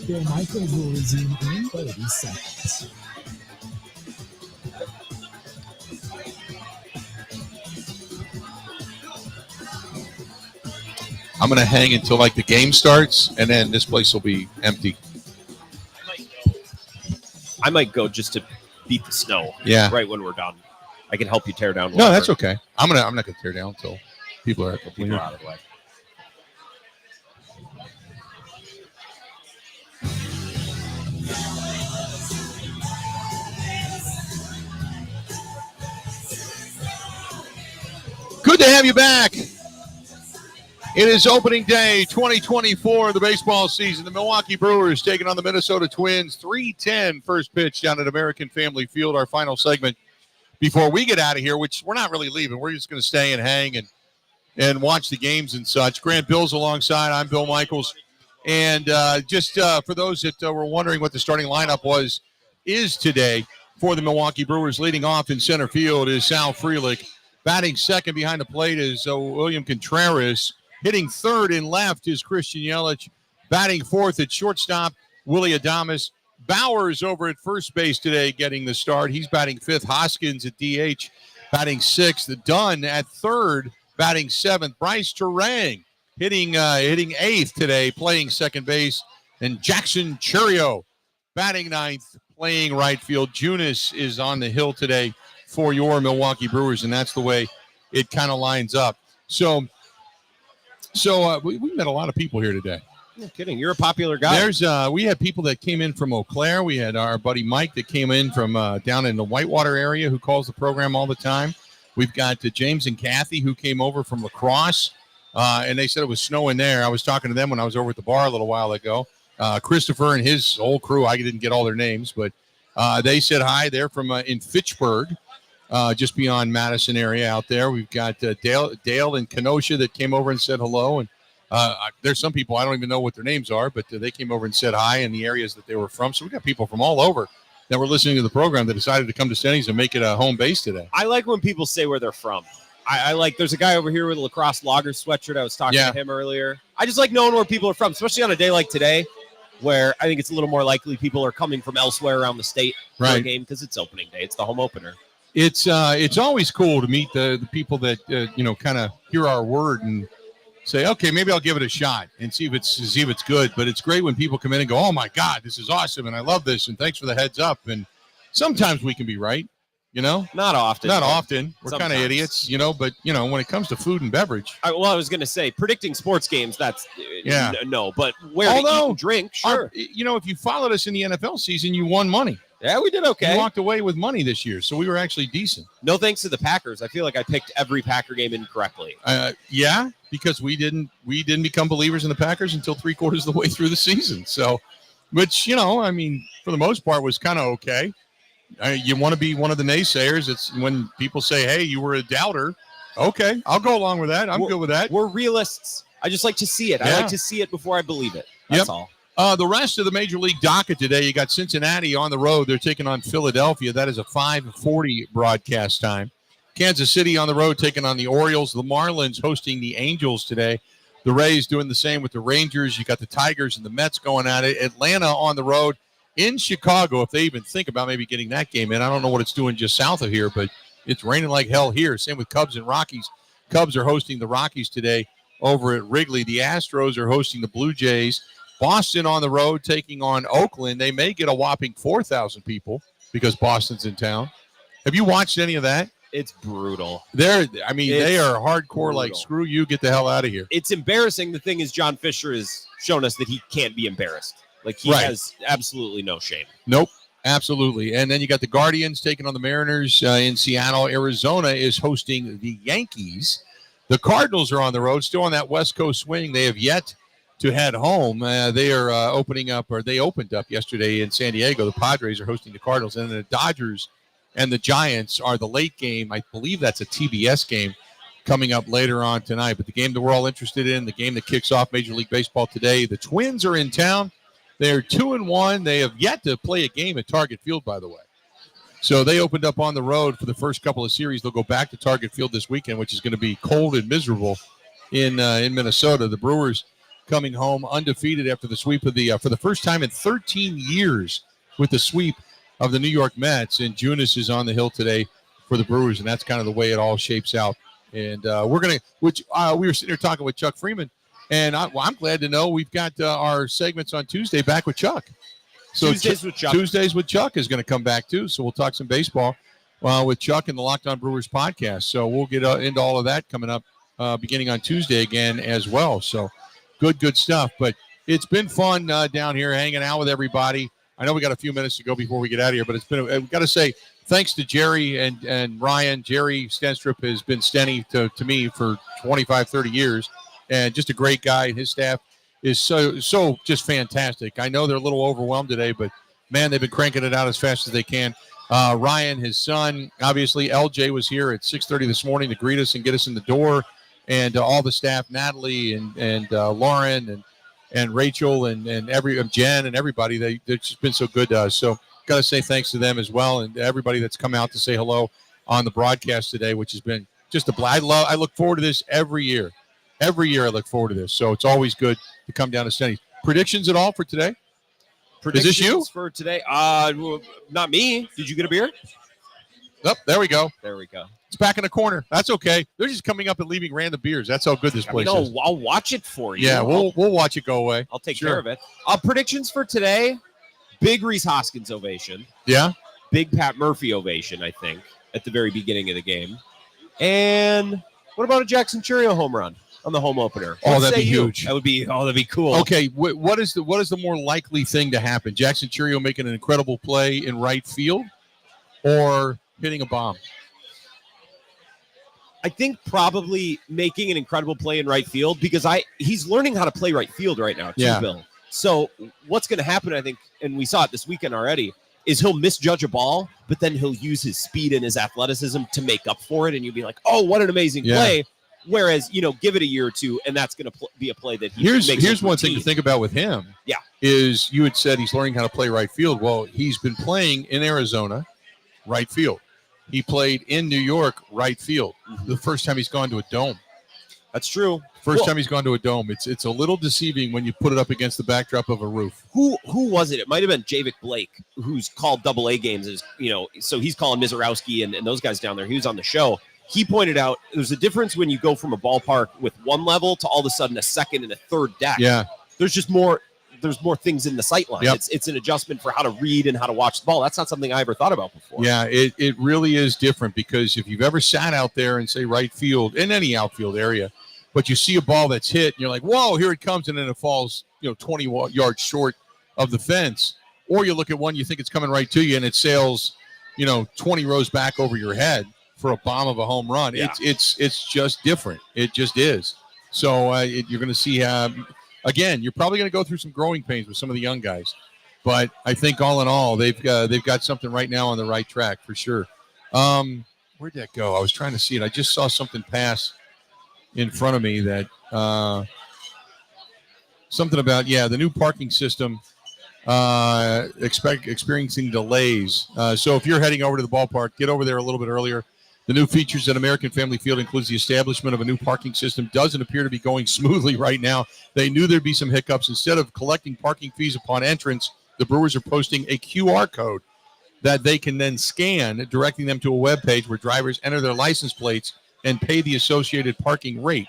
Bill Michaels will resume in 30 seconds. I'm going to hang until like the game starts, and then this place will be empty. I might go just to beat the snow. Yeah. Right when we're done. I can help you tear down. No, whatever. that's okay. I'm not going to tear down until people are People are out of the way. Good to have you back. It is opening day 2024 of the baseball season. The Milwaukee Brewers taking on the Minnesota Twins. 3:10 first pitch down at American Family Field, our final segment before we get out of here, which we're not really leaving. We're just going to stay and hang and watch the games and such. Grant Bill's alongside. I'm Bill Michaels. And just for those that were wondering what the starting lineup is today for the Milwaukee Brewers, leading off in center field is Sal Frelick. Batting second behind the plate is William Contreras. Hitting third and left is Christian Yelich. Batting fourth at shortstop, Willie Adames. Bowers over at first base today getting the start. He's batting fifth. Hoskins at DH batting sixth. Dunn at third, batting seventh. Bryce Terang hitting eighth today, playing second base. And Jackson Churio batting ninth, playing right field. Junis is on the hill today for your Milwaukee Brewers, and that's the way it kind of lines up. So we met a lot of people here today. No kidding. You're a popular guy. We had people that came in from Eau Claire. We had our buddy Mike that came in from down in the Whitewater area who calls the program all the time. We've got James and Kathy who came over from La Crosse, and they said it was snowing there. I was talking to them when I was over at the bar a little while ago. Christopher and his whole crew, I didn't get all their names, but they said hi. They're from in Fitchburg. Just beyond Madison area out there. We've got Dale and Kenosha that came over and said hello. And there's some people, I don't even know what their names are, but they came over and said hi in the areas that they were from. So we got people from all over that were listening to the program that decided to come to STENY'S and make it a home base today. I like when people say where they're from. I like, there's a guy over here with a lacrosse logger sweatshirt. I was talking to him earlier. I just like knowing where people are from, especially on a day like today. where I think it's a little more likely people are coming from elsewhere around the state for a Right. game because it's opening day. It's the home opener. It's always cool to meet the people that kind of hear our word and say, okay, maybe I'll give it a shot and see if it's good. But it's great when people come in and go, oh my God, this is awesome and I love this and thanks for the heads up. And sometimes we can be right, Not often. Not often. We're kind of Sometimes. idiots, but when it comes to food and beverage, I was going to say predicting sports games. That's Yeah. no, but where to eat and drink, sure. if you followed us in the NFL season, you won money. Yeah, we did okay. You walked away with money this year, so we were actually decent. No thanks to the Packers. I feel like I picked every Packer game incorrectly. Yeah, because we didn't become believers in the Packers until 3/4 of the way through the season. So, which for the most part was kind of okay. You want to be one of the naysayers. It's when people say, "Hey, you were a doubter." Okay, I'll go along with that. I'm good with that. We're realists. I just like to see it. I Yeah. like to see it before I believe it. That's all. The rest of the Major League docket today, you got Cincinnati on the road. They're taking on Philadelphia. That is a 5:40 broadcast time. Kansas City on the road taking on the Orioles. The Marlins hosting the Angels today. The Rays doing the same with the Rangers. You got the Tigers and the Mets going at it. Atlanta on the road in Chicago, if they even think about maybe getting that game in. I don't know what it's doing just south of here, but it's raining like hell here. Same with Cubs and Rockies. Cubs are hosting the Rockies today over at Wrigley. The Astros are hosting the Blue Jays. Boston on the road taking on Oakland. They may get a whopping 4,000 people because Boston's in town. Have you watched any of that? It's brutal. They are hardcore, brutal. like, screw you, get the hell out of here. It's embarrassing. The thing is, John Fisher has shown us that he can't be embarrassed. Like, he Right. has absolutely no shame. Nope, absolutely. And then you got the Guardians taking on the Mariners in Seattle. Arizona is hosting the Yankees. The Cardinals are on the road, still on that West Coast swing. They have yet to head home. They are they opened up yesterday in San Diego. The Padres are hosting the Cardinals, and the Dodgers and the Giants are the late game. I believe that's a TBS game coming up later on tonight. But the game that we're all interested in, the game that kicks off Major League Baseball today, the Twins are in town. They're 2-1. They have yet to play a game at Target Field, by the way. So they opened up on the road for the first couple of series. They'll go back to Target Field this weekend, which is going to be cold and miserable in Minnesota. The Brewers coming home undefeated after the sweep of for the first time in 13 years with the sweep of the New York Mets. And Junis is on the hill today for the Brewers, and that's kind of the way it all shapes out. And we were sitting here talking with Chuck Freimund, and I'm glad to know we've got our segments on Tuesday back with Chuck. So Tuesdays with Chuck is going to come back too. So we'll talk some baseball with Chuck and the Locked On Brewers podcast. So we'll get into all of that coming up beginning on Tuesday again as well. So good stuff. But it's been fun down here hanging out with everybody. I know we got a few minutes to go before we get out of here, but we've got to say thanks to Jerry and Ryan. Jerry Stenstrup has been Stenny to me for 25, 30 years, and just a great guy. His staff is so just fantastic. I know they're a little overwhelmed today, but, man, they've been cranking it out as fast as they can. Ryan, his son, obviously, LJ was here at 6:30 this morning to greet us and get us in the door, and all the staff, Natalie and Lauren and Rachel and Jen and everybody. They've just been so good to us. So got to say thanks to them as well, and everybody that's come out to say hello on the broadcast today, which has been just a blast. I look forward to this every year. Every year I look forward to this. So it's always good to come down to Stenny's. Predictions at all for today? Predictions Is this you? for today? Not me. Did you get a beer? Oh, there we go. There we go. It's back in the corner. That's okay. They're just coming up and leaving random beers. That's how good this place is. I'll watch it for you. Yeah, we'll watch it go away. I'll take care of it. Predictions for today: big Reese Hoskins ovation. Yeah. Big Pat Murphy ovation, I think, at the very beginning of the game. And what about a Jackson Churio home run on the home opener? That'd be huge. That'd be cool. Okay, what is the more likely thing to happen? Jackson Churio making an incredible play in right field, or hitting a bomb? I think probably making an incredible play in right field, because he's learning how to play right field right now too, Yeah. Bill. So what's going to happen, I think, and we saw it this weekend already, is he'll misjudge a ball, but then he'll use his speed and his athleticism to make up for it, and you'll be like, oh, what an amazing play. Whereas, give it a year or two, and that's going to be a play that he makes. Here's one thing to think about with him. Yeah. Is you had said he's learning how to play right field. Well, he's been playing in Arizona right field. He played in New York right field. The first time he's gone to a dome. That's true. First time he's gone to a dome. It's a little deceiving when you put it up against the backdrop of a roof. Who was it? It might have been Javik Blake, who's called AA games. So he's calling Mizorowski and those guys down there. He was on the show. He pointed out there's a difference when you go from a ballpark with one level to all of a sudden a second and a third deck. Yeah. There's just more. There's more things in the sight line. Yep. It's an adjustment for how to read and how to watch the ball. That's not something I ever thought about before. Yeah, it really is different because if you've ever sat out there and say right field in any outfield area, but you see a ball that's hit and you're like, whoa, here it comes, and then it falls 20 yards short of the fence, or you look at one, you think it's coming right to you and it sails 20 rows back over your head for a bomb of a home run. Yeah. It's just different. It just is. So you're going to see again, you're probably going to go through some growing pains with some of the young guys, but I think all in all they've got something right now on the right track for sure. Where'd that go? I was trying to see it. I just saw something pass in front of me that something about the new parking system experiencing delays. So if you're heading over to the ballpark, get over there a little bit earlier. The new features at American Family Field includes the establishment of a new parking system. Doesn't appear to be going smoothly right now. They knew there'd be some hiccups. Instead of collecting parking fees upon entrance, the Brewers are posting a QR code that they can then scan, directing them to a web page where drivers enter their license plates and pay the associated parking rate.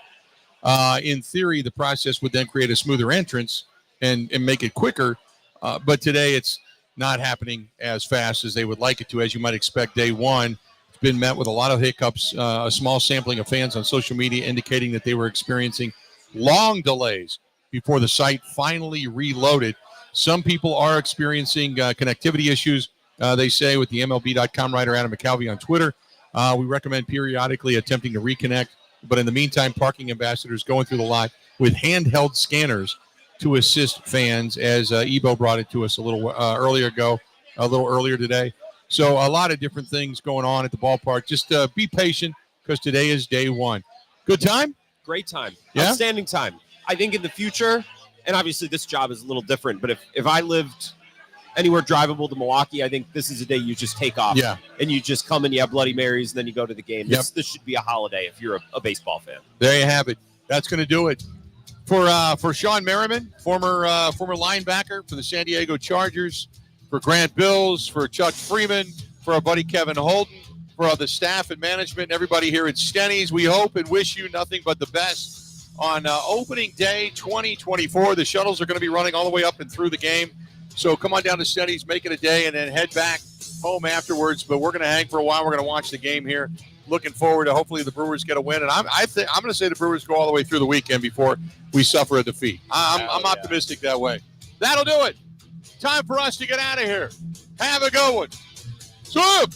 In theory, the process would then create a smoother entrance and make it quicker. But today it's not happening as fast as they would like it to, as you might expect. Day one, it's been met with a lot of hiccups. A small sampling of fans on social media indicating that they were experiencing long delays before the site finally reloaded. Some people are experiencing connectivity issues, they say, with the MLB.com writer Adam McCalvey on Twitter. We recommend periodically attempting to reconnect. But in the meantime, parking ambassadors going through the lot with handheld scanners to assist fans, as Ebo brought it to us a little earlier today. So a lot of different things going on at the ballpark. Just be patient because today is day one. Good time? Great time. Yeah? Outstanding time. I think in the future, and obviously this job is a little different, but if I lived anywhere drivable to Milwaukee, I think this is a day you just take off. Yeah. And you just come and you have Bloody Marys and then you go to the game. Yep. This should be a holiday if you're a baseball fan. There you have it. That's going to do it. For Sean Merriman, former linebacker for the San Diego Chargers, for Grant Bills, for Chuck Freimund, for our buddy Kevin Holden, for all the staff and management, and everybody here at STENY'S, we hope and wish you nothing but the best on opening day 2024. The shuttles are going to be running all the way up and through the game. So come on down to STENY'S, make it a day, and then head back home afterwards. But we're going to hang for a while. We're going to watch the game here. Looking forward to hopefully the Brewers get a win. And I'm going to say the Brewers go all the way through the weekend before we suffer a defeat. I'm optimistic that way. That'll do it. Time for us to get out of here. Have a good one. Soup!